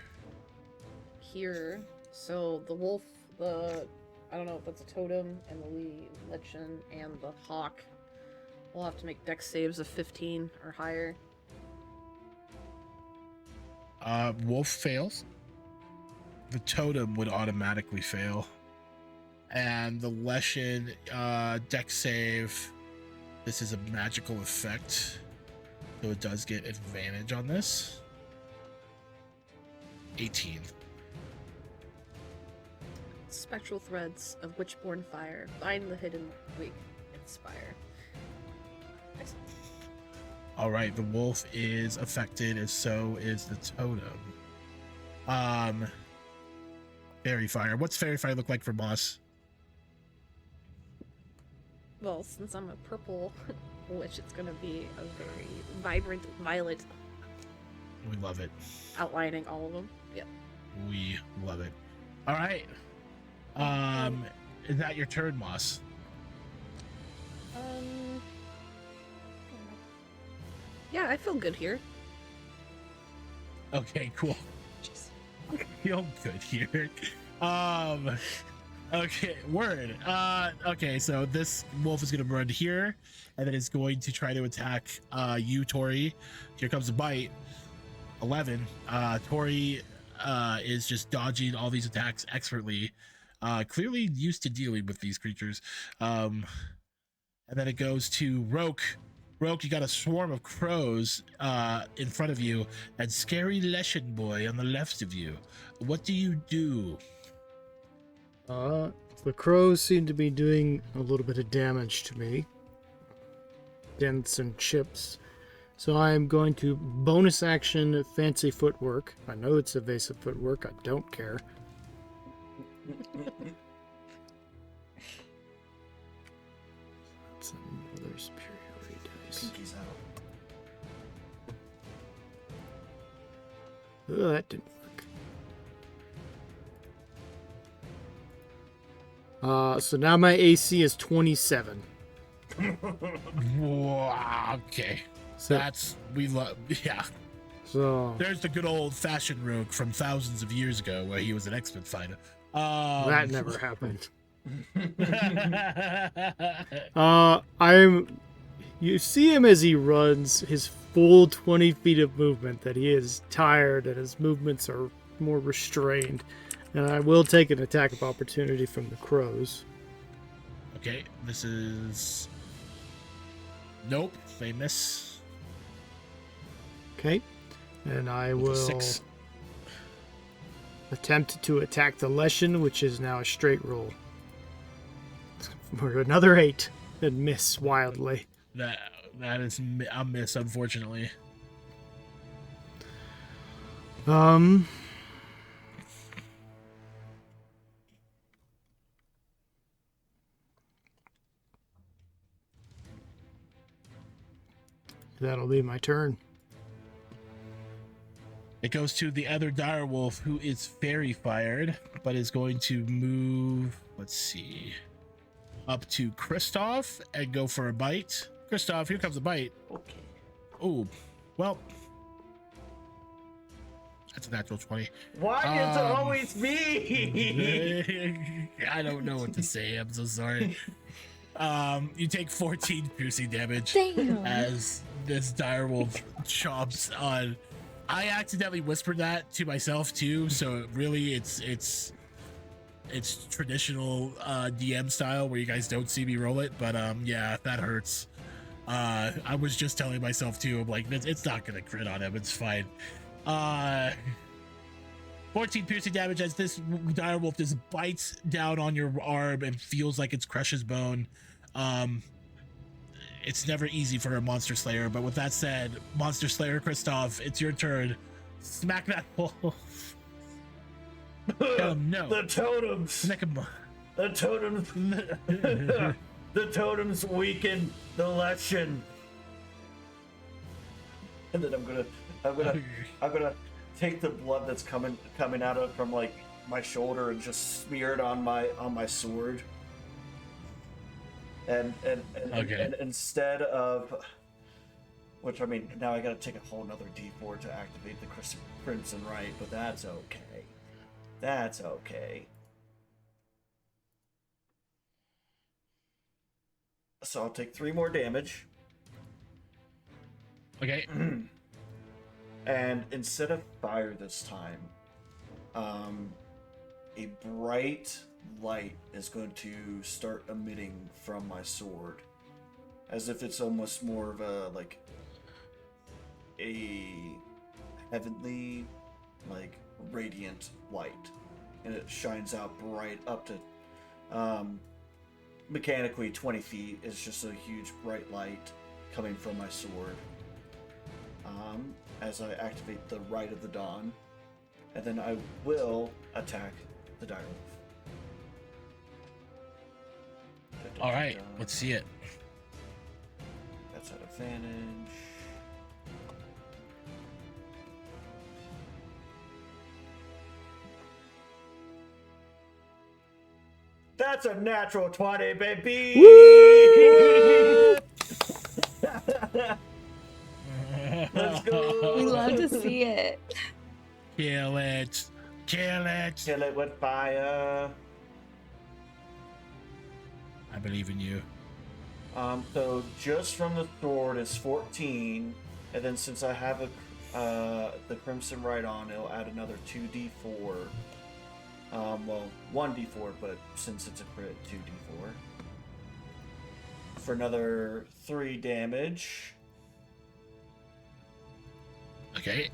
Here. So the wolf, I don't know if that's a totem, and the lichen, and the hawk will have to make dex saves of 15 or higher. Wolf fails. The totem would automatically fail. And the Leshen, dex save. This is a magical effect, so it does get advantage on this. 18. Spectral threads of witchborn fire bind the hidden weak, inspire. Excellent. All right, the wolf is affected, and so is the totem. Fairy fire. What's fairy fire look like for Moss? Well, since I'm a purple witch, it's gonna be a very vibrant violet, We love it. outlining all of them. Yep. We love it. All right. Is that your turn, Moss? Yeah, I feel good here. Okay, cool. Feel good here. Okay, word. Okay, so this wolf is gonna run here, and then it's going to try to attack you, Tori. Here comes a bite. 11. Tori is just dodging all these attacks expertly. Clearly used to dealing with these creatures. And then it goes to Roke. Roke, you got a swarm of crows in front of you, and Scary Leshen Boy on the left of you. What do you do? The crows seem to be doing a little bit of damage to me. Dents and chips. So I'm going to bonus action fancy footwork. I know it's evasive footwork. I don't care. That's another superiority dice. Pinky's out. Oh, that didn't work. So now my AC is 27. Wow, okay. So That's we love. Yeah. So There's the good old-fashioned Rogue from thousands of years ago, where he was an expert fighter. that never happened. Uh, You see him as he runs his full 20 feet of movement, that he is tired and his movements are more restrained. And I will take an attack of opportunity from the crows. Okay, this is. Nope, they miss. Okay. And I With a will 6. attempt to attack the Leshen, which is now a straight roll. For another 8 and miss wildly. That is a miss, unfortunately. That'll be my turn. It goes to the other direwolf, who is fairy fired, but is going to move. Let's see, up to Kristoff and go for a bite. Kristoff, here comes a bite. Okay. Oh, well, that's a natural 20. Why is it always me? I don't know what to say. I'm so sorry. You take 14 piercing damage Damn. as this direwolf chomps on. I accidentally whispered that to myself too, so really it's traditional DM style where you guys don't see me roll it, but yeah, that hurts. I was just telling myself too, I'm like, it's not gonna crit on him, it's fine. 14 piercing damage as this direwolf just bites down on your arm and feels like it's crushes bone. It's never easy for a monster slayer, but with that said, monster slayer Kristoff, it's your turn. Smack that wolf. No. The totems. Smack him. The totems. The totems weaken the Leshen. And then I'm gonna take the blood that's coming out of from like my shoulder and just smear it on my sword. And instead of, which I mean, now I gotta take a whole nother D4 to activate the Crimson Rite, but that's okay. That's okay. So I'll take 3 more damage. Okay. And instead of fire this time, a bright light is going to start emitting from my sword, as if it's almost more of a heavenly, like radiant light, and it shines out bright up to mechanically 20 feet. Is just a huge bright light coming from my sword as I activate the Rite of the Dawn, and then I will attack the direwolf. All right, let's see it. That's at advantage. That's a natural 20, baby! Woo! Let's go! We love to see it. Kill it. Kill it. Kill it with fire. I believe in you. So just from the sword is 14, and then since I have the Crimson Rite on, it'll add another 2d4. Well, 1d4, but since it's a crit, 2d4. For another 3 damage. Okay.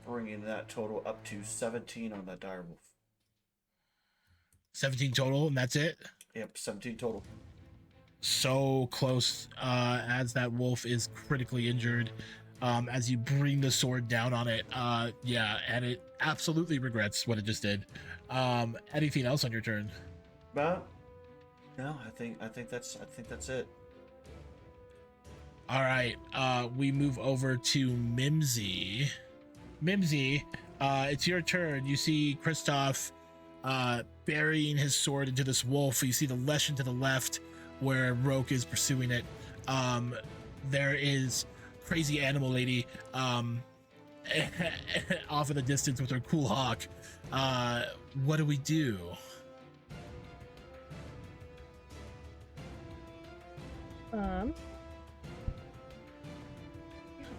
Bringing that total up to 17 on that direwolf. 17 total, and that's it. Yep, 17 total. So close, as that wolf is critically injured. As you bring the sword down on it, yeah, and it absolutely regrets what it just did. Anything else on your turn? No, I think that's it. All right, we move over to Mimsy. Mimsy, it's your turn. You see Kristoff burying his sword into this wolf. You see the Leshen to the left, where Roke is pursuing it. There is crazy animal lady off in the distance with her cool hawk. What do we do? I'm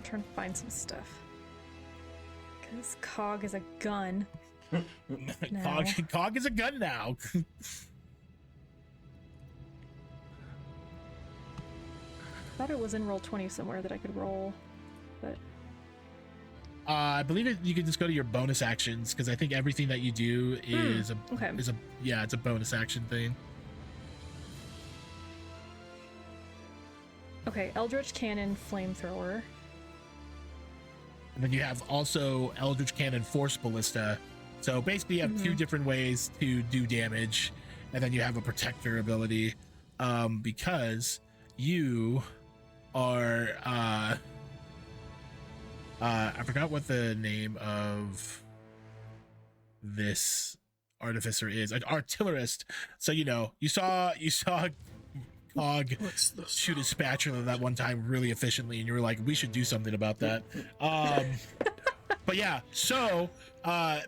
trying to find some stuff. Because Cog is a gun. now. Cog is a gun now. I thought it was in Roll20 somewhere that I could roll, but I believe you can just go to your bonus actions, because I think everything that you do is okay. It's a bonus action thing. Okay, Eldritch Cannon, Flamethrower. And then you have also Eldritch Cannon, Force Ballista. So basically you have two different ways to do damage, and then you have a Protector ability, because you are I forgot what the name of this artificer is. An artillerist. So you saw Cog shoot his spatula that one time really efficiently, and you were like, we should do something about that. But yeah, so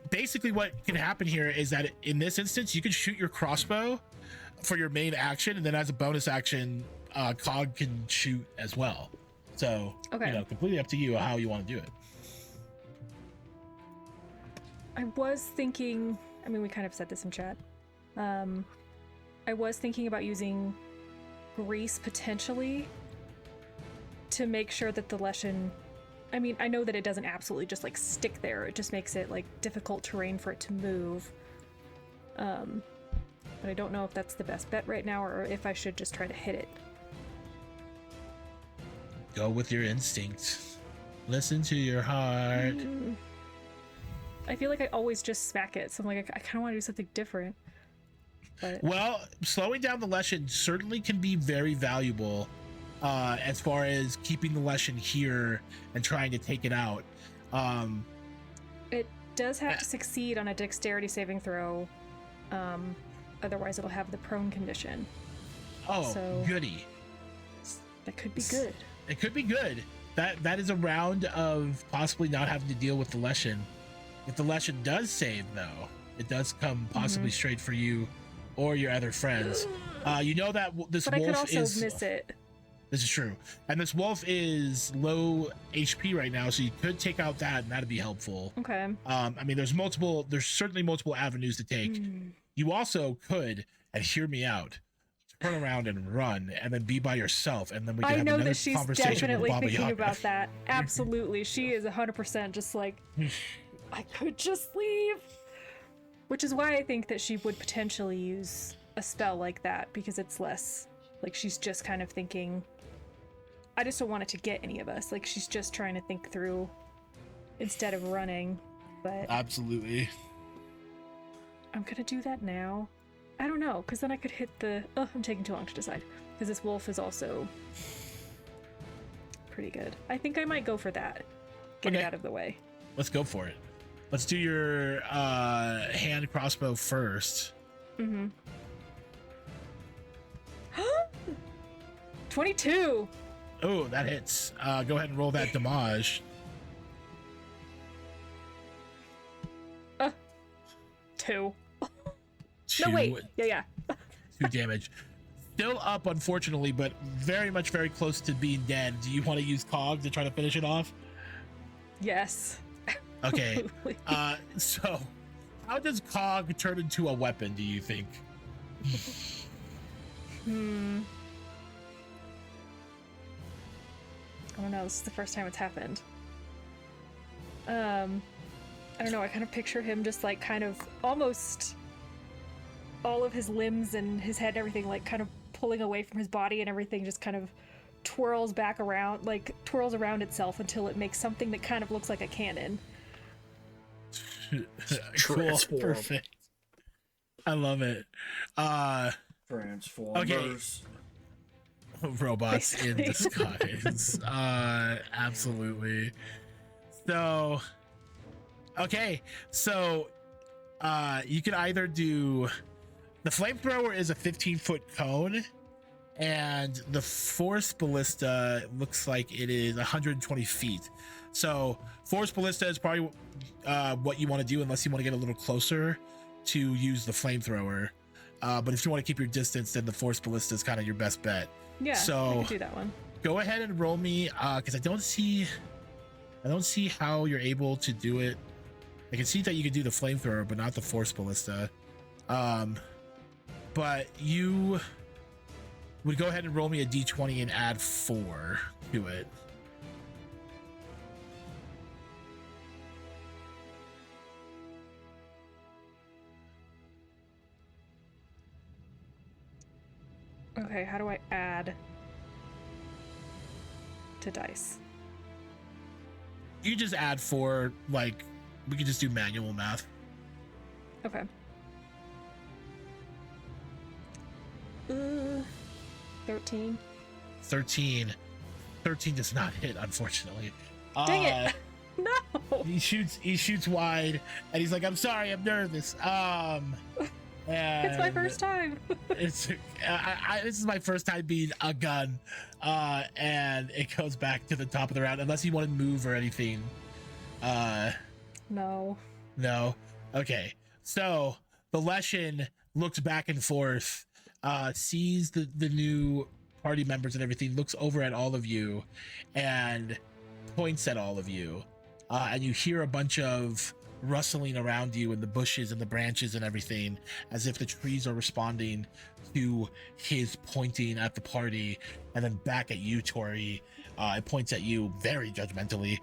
basically what can happen here is that in this instance you can shoot your crossbow for your main action, and then as a bonus action Cog can shoot as well. So completely up to you how you want to do it. I was thinking, I mean, we kind of said this in chat. I was thinking about using grease potentially to make sure that the Leshen, I mean, I know that it doesn't absolutely just like stick there. It just makes it like difficult terrain for it to move. But I don't know if that's the best bet right now, or if I should just try to hit it. Go with your instinct. Listen to your heart. I feel like I always just smack it, so I'm like, I kind of want to do something different. But well, slowing down the Leshen certainly can be very valuable as far as keeping the Leshen here and trying to take it out. It does have to succeed on a dexterity saving throw. Otherwise, it'll have the prone condition. Oh, so goody. That could be good. It could be good. That is a round of possibly not having to deal with the Leshen. If the Leshen does save, though, it does come possibly straight for you or your other friends. You know that this but wolf I could also is... miss it. This is true. And this wolf is low HP right now, so you could take out that, and that'd be helpful. Okay. I mean, there's certainly multiple avenues to take. You also could, and hear me out, turn around and run, and then be by yourself, and then we can have another she's conversation definitely with Baba thinking Yaga. about that. Absolutely. She is 100% just like, I could just leave. Which is why I think that she would potentially use a spell like that, because it's less, like, she's just kind of thinking, I just don't want it to get any of us. Like, she's just trying to think through instead of running. But Absolutely. I'm gonna do that now. I don't know, because then I could hit the... Oh, I'm taking too long to decide. Because this wolf is also pretty good. I think I might go for that. Get it out of the way. Let's go for it. Let's do your hand crossbow first. 22! Oh, that hits. Go ahead and roll that damage. 2. Two, No, wait. Yeah. 2 damage. Still up, unfortunately, but very close to being dead. Do you want to use Cog to try to finish it off? Yes. Okay. So how does Cog turn into a weapon, do you think? I don't know. This is the first time it's happened. I don't know. I kind of picture him just like kind of almost all of his limbs and his head and everything like kind of pulling away from his body, and everything just kind of twirls back around, like twirls around itself until it makes something that kind of looks like a cannon. Cool. Perfect. I love it. Transformers. Robots in Basically. disguise. Absolutely. So you can either do the flamethrower is a 15-foot cone, and the force ballista looks like it is 120 feet. So force ballista is probably what you want to do, unless you want to get a little closer to use the flamethrower. But if you want to keep your distance, then the force ballista is kind of your best bet. Yeah, So I could do that one. go ahead and roll me, because I don't see how you're able to do it. I can see that you can do the flamethrower, but not the force ballista. But you would go ahead and roll me a d20 and add 4 to it. Okay, how do I add to dice? You just add 4, like, we could just do manual math. Okay. 13. 13 does not hit, unfortunately. Dang it! No! He shoots wide, and he's like, "I'm sorry, I'm nervous." It's my first time. This is my first time being a gun, and it goes back to the top of the round, unless you want to move or anything. No. No. Okay. So the Leshen looks back and forth, sees the new party members and everything, looks over at all of you, and points at all of you. And you hear a bunch of rustling around you in the bushes and the branches and everything, as if the trees are responding to his pointing at the party. And then back at you, Tori. It points at you very judgmentally.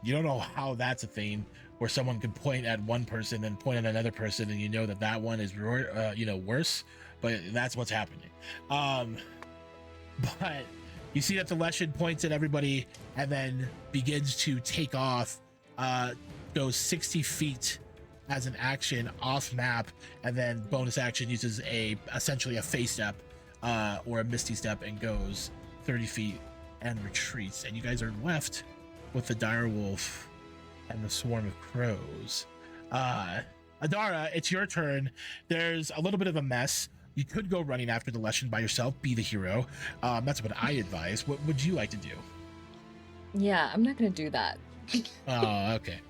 You don't know how that's a thing, where someone could point at one person and point at another person, and you know that one is worse, but that's what's happening. But you see that the Leshen points at everybody and then begins to take off, goes 60 feet as an action off map, and then bonus action uses essentially a phase step or a misty step and goes 30 feet and retreats. And you guys are left with the dire wolf and the swarm of crows. Adara, it's your turn. There's a little bit of a mess. You could go running after the Leshen by yourself, be the hero. That's what I advise. What would you like to do? Yeah, I'm not gonna do that. Oh, okay.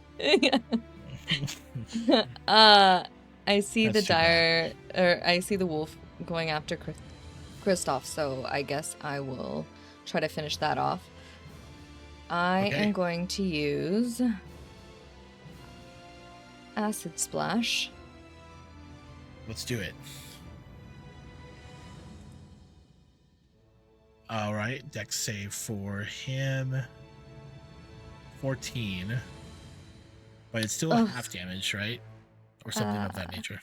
I see That's I see the wolf going after Kristoff, so I guess I will try to finish that off. I Okay. am going to use Acid Splash. Let's do it. All right, dex save for him. 14. But it's still Ugh. half damage, right? Or something of that nature.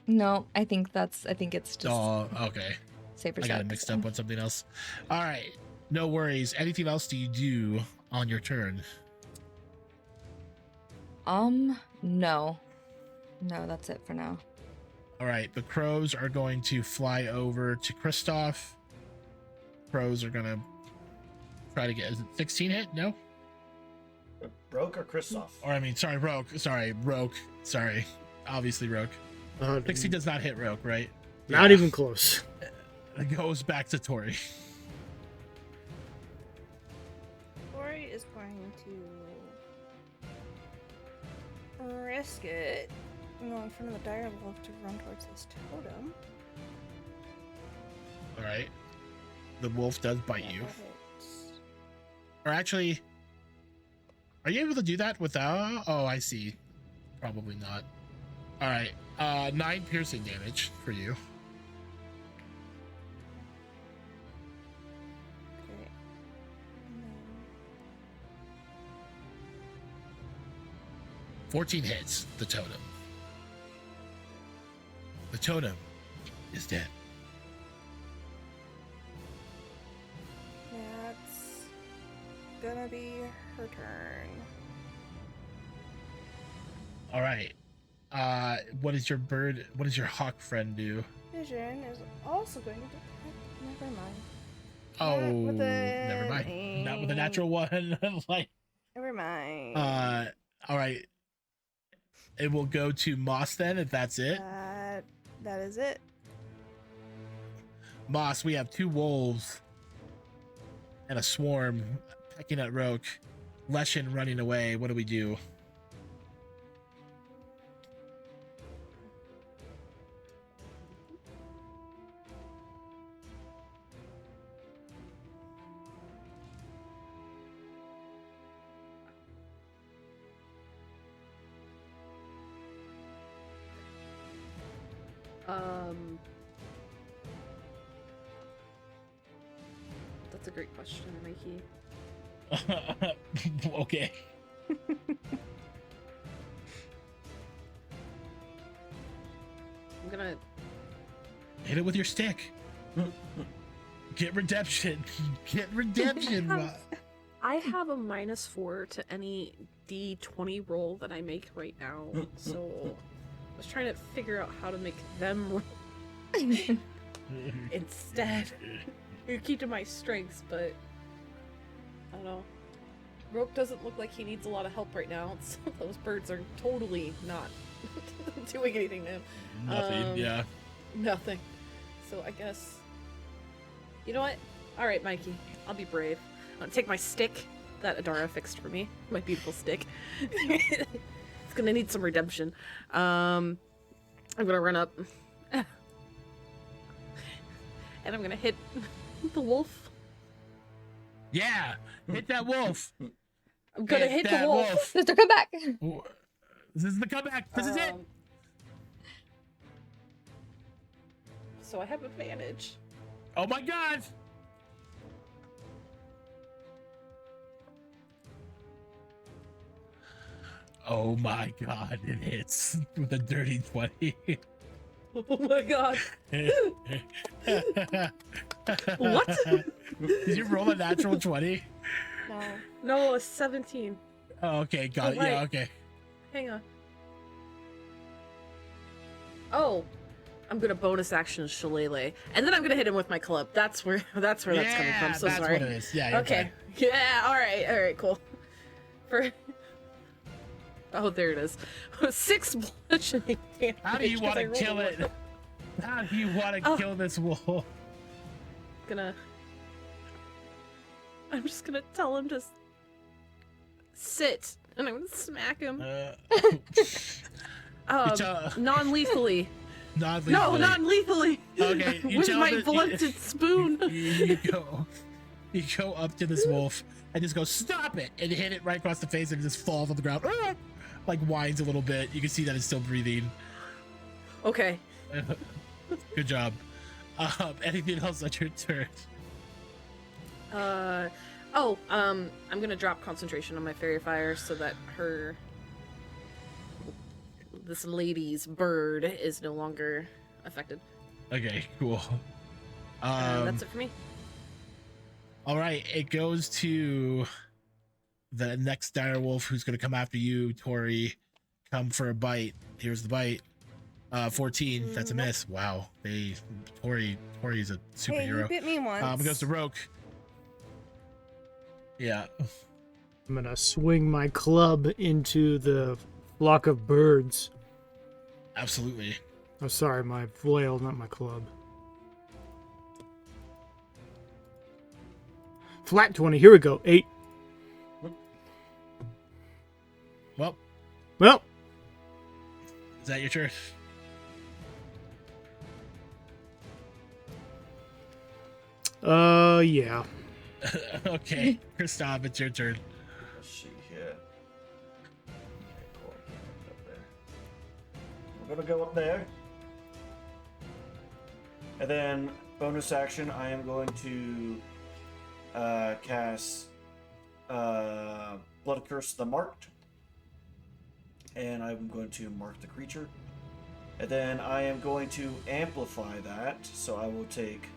No, I think it's just Oh, okay. safer I got it side, mixed so. up on something else. All right, no worries. Anything else do you do on your turn? No. No, that's it for now. All right, the crows are going to fly over to Kristoff. Crows are gonna try to get, is it 16 hit? No? Broke or Kristoff? Or I mean, sorry, Rogue. Sorry. Obviously Rogue. 16 does not hit Rogue, right? Not Yeah. even close. It goes back to Tori. Tori is going to risk it and go in front of the dire wolf to run towards this totem. All right. The wolf does bite you. That hits. Or actually, are you able to do that without? Oh, I see. Probably not. All right. 9 piercing damage for you. Okay. And then 14 hits the totem. The totem is dead. that's gonna be her turn. All right. What does your hawk friend do? Vision is also going to. Never mind. Oh, with a never mind. Not with a natural one. Like, Never mind. all right. it will go to Moss then, if that's it. That is it. Moss, we have 2 wolves and a swarm pecking at Roke. Leshin running away. What do we do? That's a great question, Mikey. Okay. I'm gonna Hit it with your stick. Get redemption. Get redemption. I have a -4 to any D20 roll that I make right now, so I was trying to figure out how to make them roll instead. You're keeping my strengths, but I don't know. Roke doesn't look like he needs a lot of help right now. Those birds are totally not doing anything to him. Nothing. Yeah. Nothing. So I guess. You know what? All right, Mikey. I'll be brave. I'm gonna take my stick that Adara fixed for me. My beautiful stick. It's gonna need some redemption. I'm gonna run up, and I'm gonna hit the wolf. Yeah. Hit that wolf. I'm gonna hit the wolf. Mr. Come back. This is the comeback. This is it. So I have advantage. Oh my god. Oh my god, it hits with a dirty 20. Oh my god. What? Did you roll a natural 20? No, a 17. Oh, okay, got it. right. Yeah, okay. Hang on. Oh, I'm gonna bonus action Shillelagh, and then I'm gonna hit him with my club. That's where that's coming from. So that's sorry. what it is. Yeah. You're Okay. Yeah. All right. Cool. Oh, there it is. 6 bludgeoning damage. How do you want to kill it? How do you want to kill this wolf? I'm just gonna tell him to sit, and I'm gonna smack him. Non-lethally. Non-lethally. No, non-lethally. Okay, you with tell my him blunted spoon. You go up to this wolf and just go, stop it, and hit it right across the face, and it just falls on the ground. Like whines a little bit. You can see that it's still breathing. Okay. Good job. Anything else on your turn? I'm gonna drop concentration on my fairy fire so that this lady's bird is no longer affected. Okay, cool. That's it for me. All right, it goes to the next dire wolf who's going to come after you, Tori. Come for a bite. Here's the bite. 14. That's a miss. Wow. Tori's a superhero. Hey, you bit me once. It goes to Roke. Yeah. I'm gonna swing my club into the flock of birds. Absolutely. Oh, sorry, my flail, not my club. Flat 20. Here we go. 8. Well, is that your turn? Yeah. Okay, Kristoff, it's your turn. Let's see here. Okay, cool. Up there. We're gonna go up there. And then, bonus action, I am going to cast Blood Curse the Marked. And I'm going to mark the creature. And then I am going to amplify that, so I will take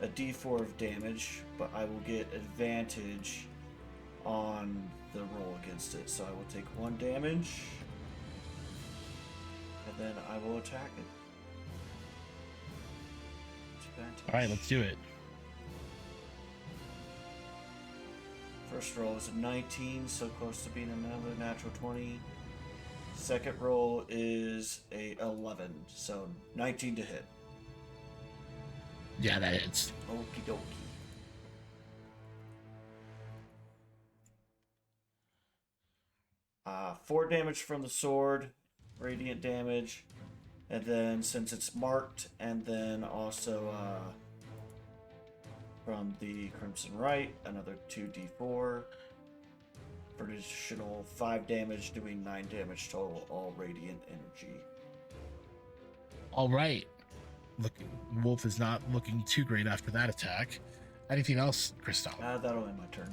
a d4 of damage, but I will get advantage on the roll against it. So I will take 1 damage, and then I will attack it. Advantage. All right, let's do it. First roll is a 19, so close to being another natural 20. Second roll is a 11, so 19 to hit. Yeah, that hits. Okie dokie. Four damage from the sword, radiant damage, and then since it's marked, and then also from the Crimson Right, another 2d4 for additional 5 damage, doing 9 damage total, all radiant energy. All right. Wolf is not looking too great after that attack. Anything else, Kristoff? That'll end my turn.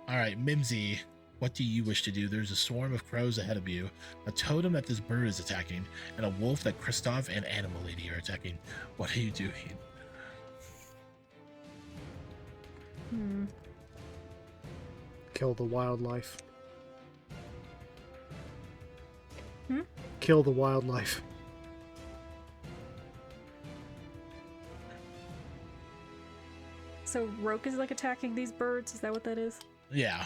All right, Mimsy, what do you wish to do? There's a swarm of crows ahead of you, a totem that this bird is attacking, and a wolf that Kristoff and Animal Lady are attacking. What are you doing? Kill the wildlife. Hmm? Kill the wildlife. So Roke is like attacking these birds? Is that what that is? Yeah.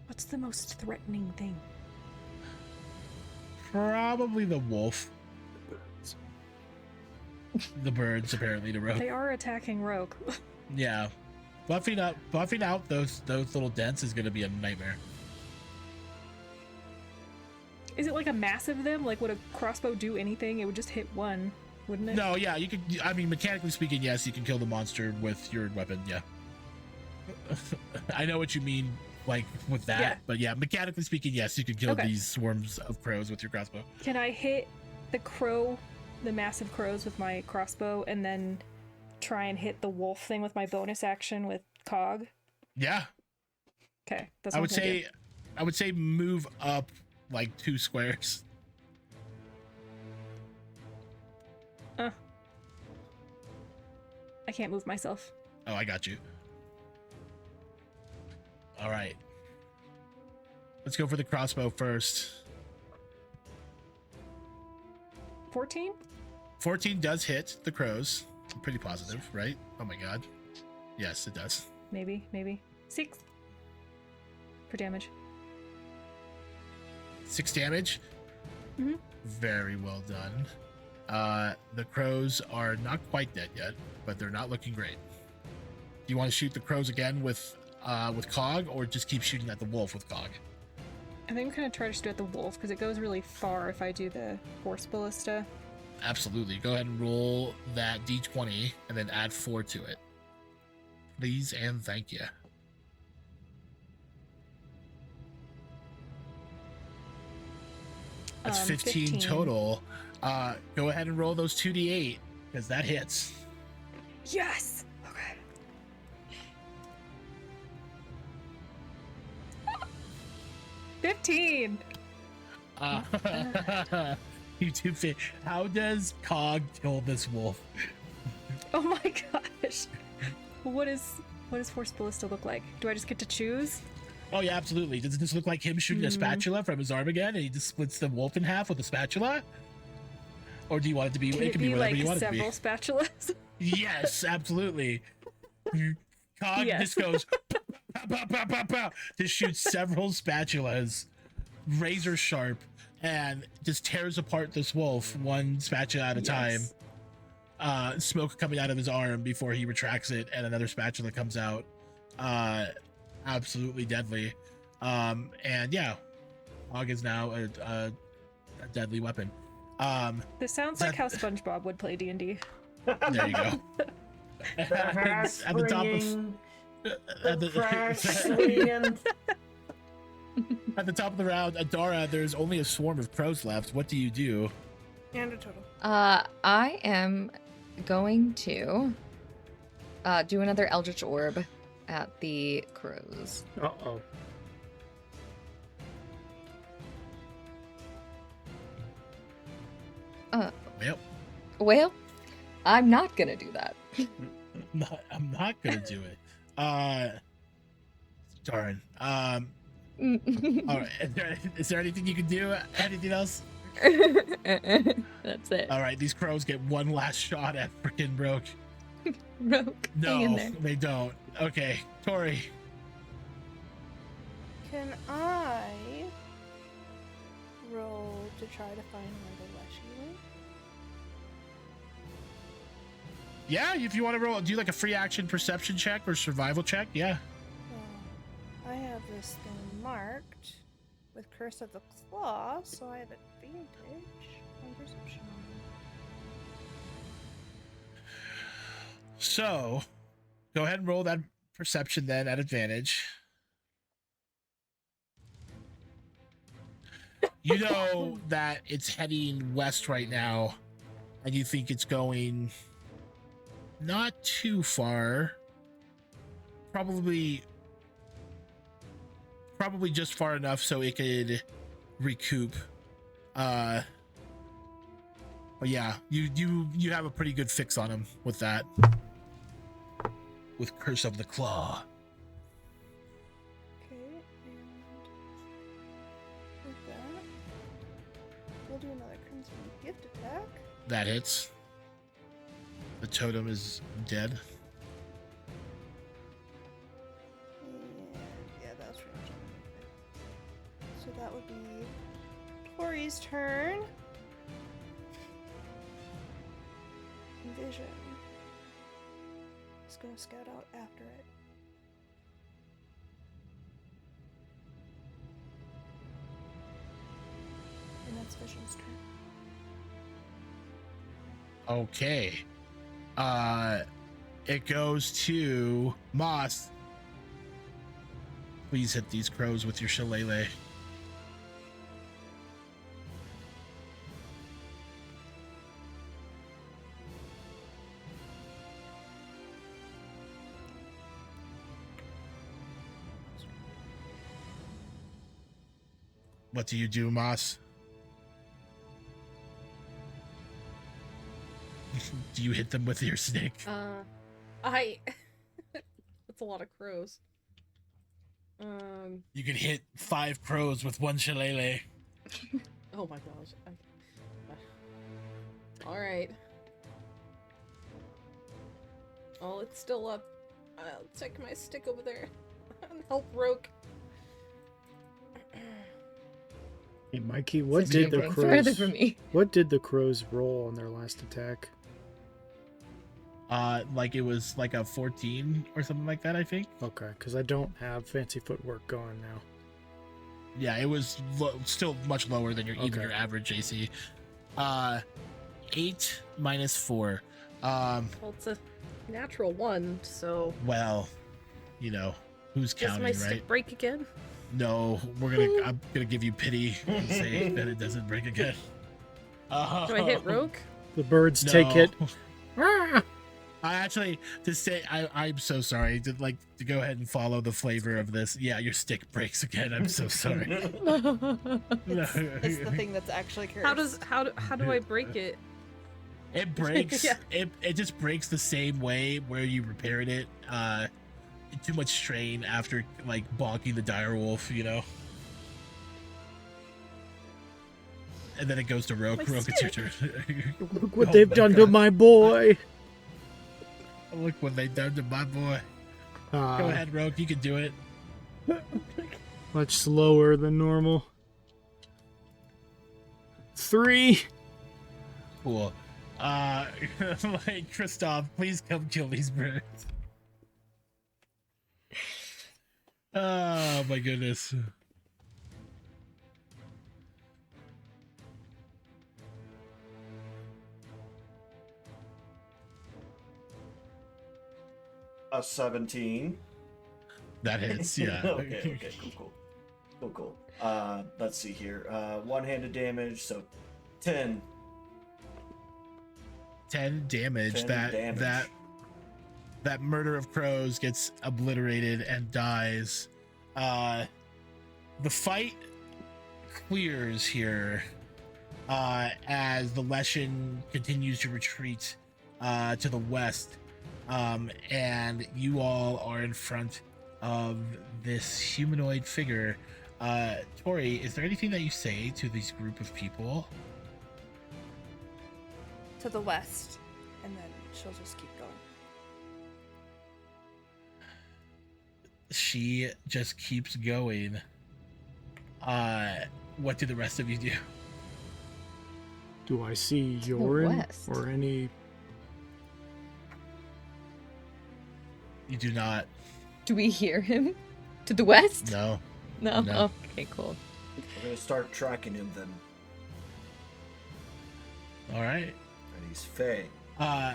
What's the most threatening thing? Probably the wolf. The birds, apparently, to Rogue. They are attacking Roke. Yeah. Buffing out those little dents is gonna be a nightmare. Is it like a mass of them? Like, would a crossbow do anything? It would just hit one, wouldn't it? No, yeah, you could. I mean, mechanically speaking, yes, you can kill the monster with your weapon. Yeah. I know what you mean, like with that, Yeah. but yeah, mechanically speaking, yes, you can kill Okay. these swarms of crows with your crossbow. Can I hit the crow, the massive crows with my crossbow, and then try and hit the wolf thing with my bonus action with Cog? Yeah, Okay, that's I what would I'm gonna say, I would say move up like 2 squares. do. I can't move myself. Oh, I got you. All right, let's go for the crossbow first. 14? 14 does hit the crows. Pretty positive, right? Oh my god. Yes, it does. Maybe. 6 for damage. 6 damage. Mhm. Very well done. The crows are not quite dead yet, but they're not looking great. Do you want to shoot the crows again with Cog, or just keep shooting at the wolf with Cog? I think I'm gonna try to shoot at the wolf because it goes really far if I do the force ballista. Absolutely. Go ahead and roll that d20 and then add 4 to it. Please and thank you. That's 15 total. Go ahead and roll those 2d8 because that hits. Yes! Okay. 15! You do fit. How does Cog kill this wolf? Oh my gosh. What is force ballista look like? Do I just get to choose? Oh yeah, absolutely. Doesn't this look like him shooting a spatula from his arm again, and he just splits the wolf in half with a spatula? Or do you want it to be? Can It it can be be whatever like you want it to be. several spatulas? Yes, absolutely. Cog Yes. just goes pow, pow, pow, pow, pow, just shoots several spatulas, razor sharp, and just tears apart this wolf one spatula at a time. Yes. Smoke coming out of his arm before he retracts it, and another spatula comes out. Absolutely deadly. And yeah, Cog is now a deadly weapon. This sounds like how SpongeBob would play D&D. There you go. At the top of at the top of the round, Adara, there's only a swarm of crows left. What do you do? And a total. I am going to do another Eldritch Orb at the crows. Uh-oh. Well, Well, I'm not gonna do that. I'm not gonna do it. Darn. All right. Is there anything you can do? Anything else? That's it. All right. These crows get one last shot at freaking Broke. Rogue, hang in No, there. they don't. Okay, Tori. Can I roll to try to find where the Leshy went? Yeah, if you want to roll, do like a free action perception check or survival check. Yeah. I have this thing marked with Curse of the Claw, so I have advantage on perception. So, go ahead and roll that perception then at advantage. You know that it's heading west right now, and you think it's going not too far. Probably just far enough so it could recoup. But yeah, you have a pretty good fix on him with that. With Curse of the Claw. Okay, and with that, we'll do another Crimson Gift attack. That hits. The totem is dead. And yeah, that was pretty much all. So that would be Tori's turn. Vision is gonna scout out after it. And that's Vision's turn. Okay. It goes to Moss. Please hit these crows with your shillelagh. What do you do, Moss? Do you hit them with your stick? That's a lot of crows. You can hit 5 crows with one shillelagh. Oh my gosh. Alright. Oh, it's still up. I'll take my stick over there and help Roke. Hey, Mikey, what Since you're did the getting further crows? from me. What did the crows roll on their last attack? Like it was like a 14 or something like that, I think. Okay, because I don't have fancy footwork going now. Yeah, it was still much lower than even Okay. your average AC. 8 minus 4. Well, it's a natural 1, so Well, you know, who's does counting, my right? stick break again? No, I'm gonna give you pity and say that it doesn't break again. Do I hit Roke? The birds No. take it. Ah! I actually I'm so sorry to go ahead and follow the flavor of this. Yeah, your stick breaks again. I'm so sorry. It's the thing that's actually cursed. How do I break it? It breaks. Yeah. It just breaks the same way where you repaired it. Too much strain after like bonking the dire wolf, you know. And then it goes to Roke. My Roke, it's your turn. Look what Oh they've my done to God. my boy. Look what they done to my boy. Go ahead, Roke. You can do it. Much slower than normal. 3. Cool. Like Kristoff, please come kill these birds. Oh my goodness. A 17. That hits, yeah. okay, cool. Let's see here. One-handed damage, so 10. 10 damage. 10 that damage. that murder of crows gets obliterated and dies. The fight clears here as the Leshen continues to retreat to the west, and you all are in front of this humanoid figure. Tori, is there anything that you say to this group of people? To the west, and then she'll just keep going. She just keeps going. what do the rest of you do? Do I see the Yorin west. or any? You do not. Do we hear him? To the west? No. No. No. Okay, cool. We're gonna start tracking him then. All right. And he's Fey. Uh,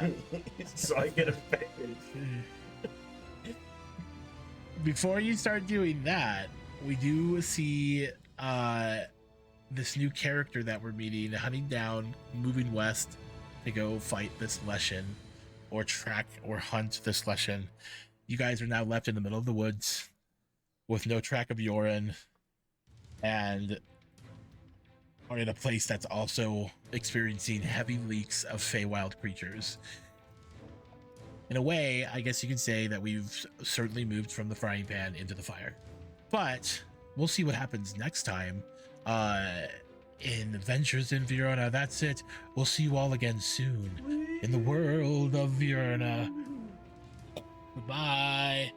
So I get affected. before you start doing that, we do see this new character that we're meeting hunting down, moving west to go fight this Leshen, or track or hunt this Leshen. You guys are now left in the middle of the woods with no track of Yorin, and are in a place that's also experiencing heavy leaks of Feywild creatures. In a way, I guess you could say that we've certainly moved from the frying pan into the fire. But we'll see what happens next time in Adventures in Veurna. That's it. We'll see you all again soon in the world of Veurna. Goodbye.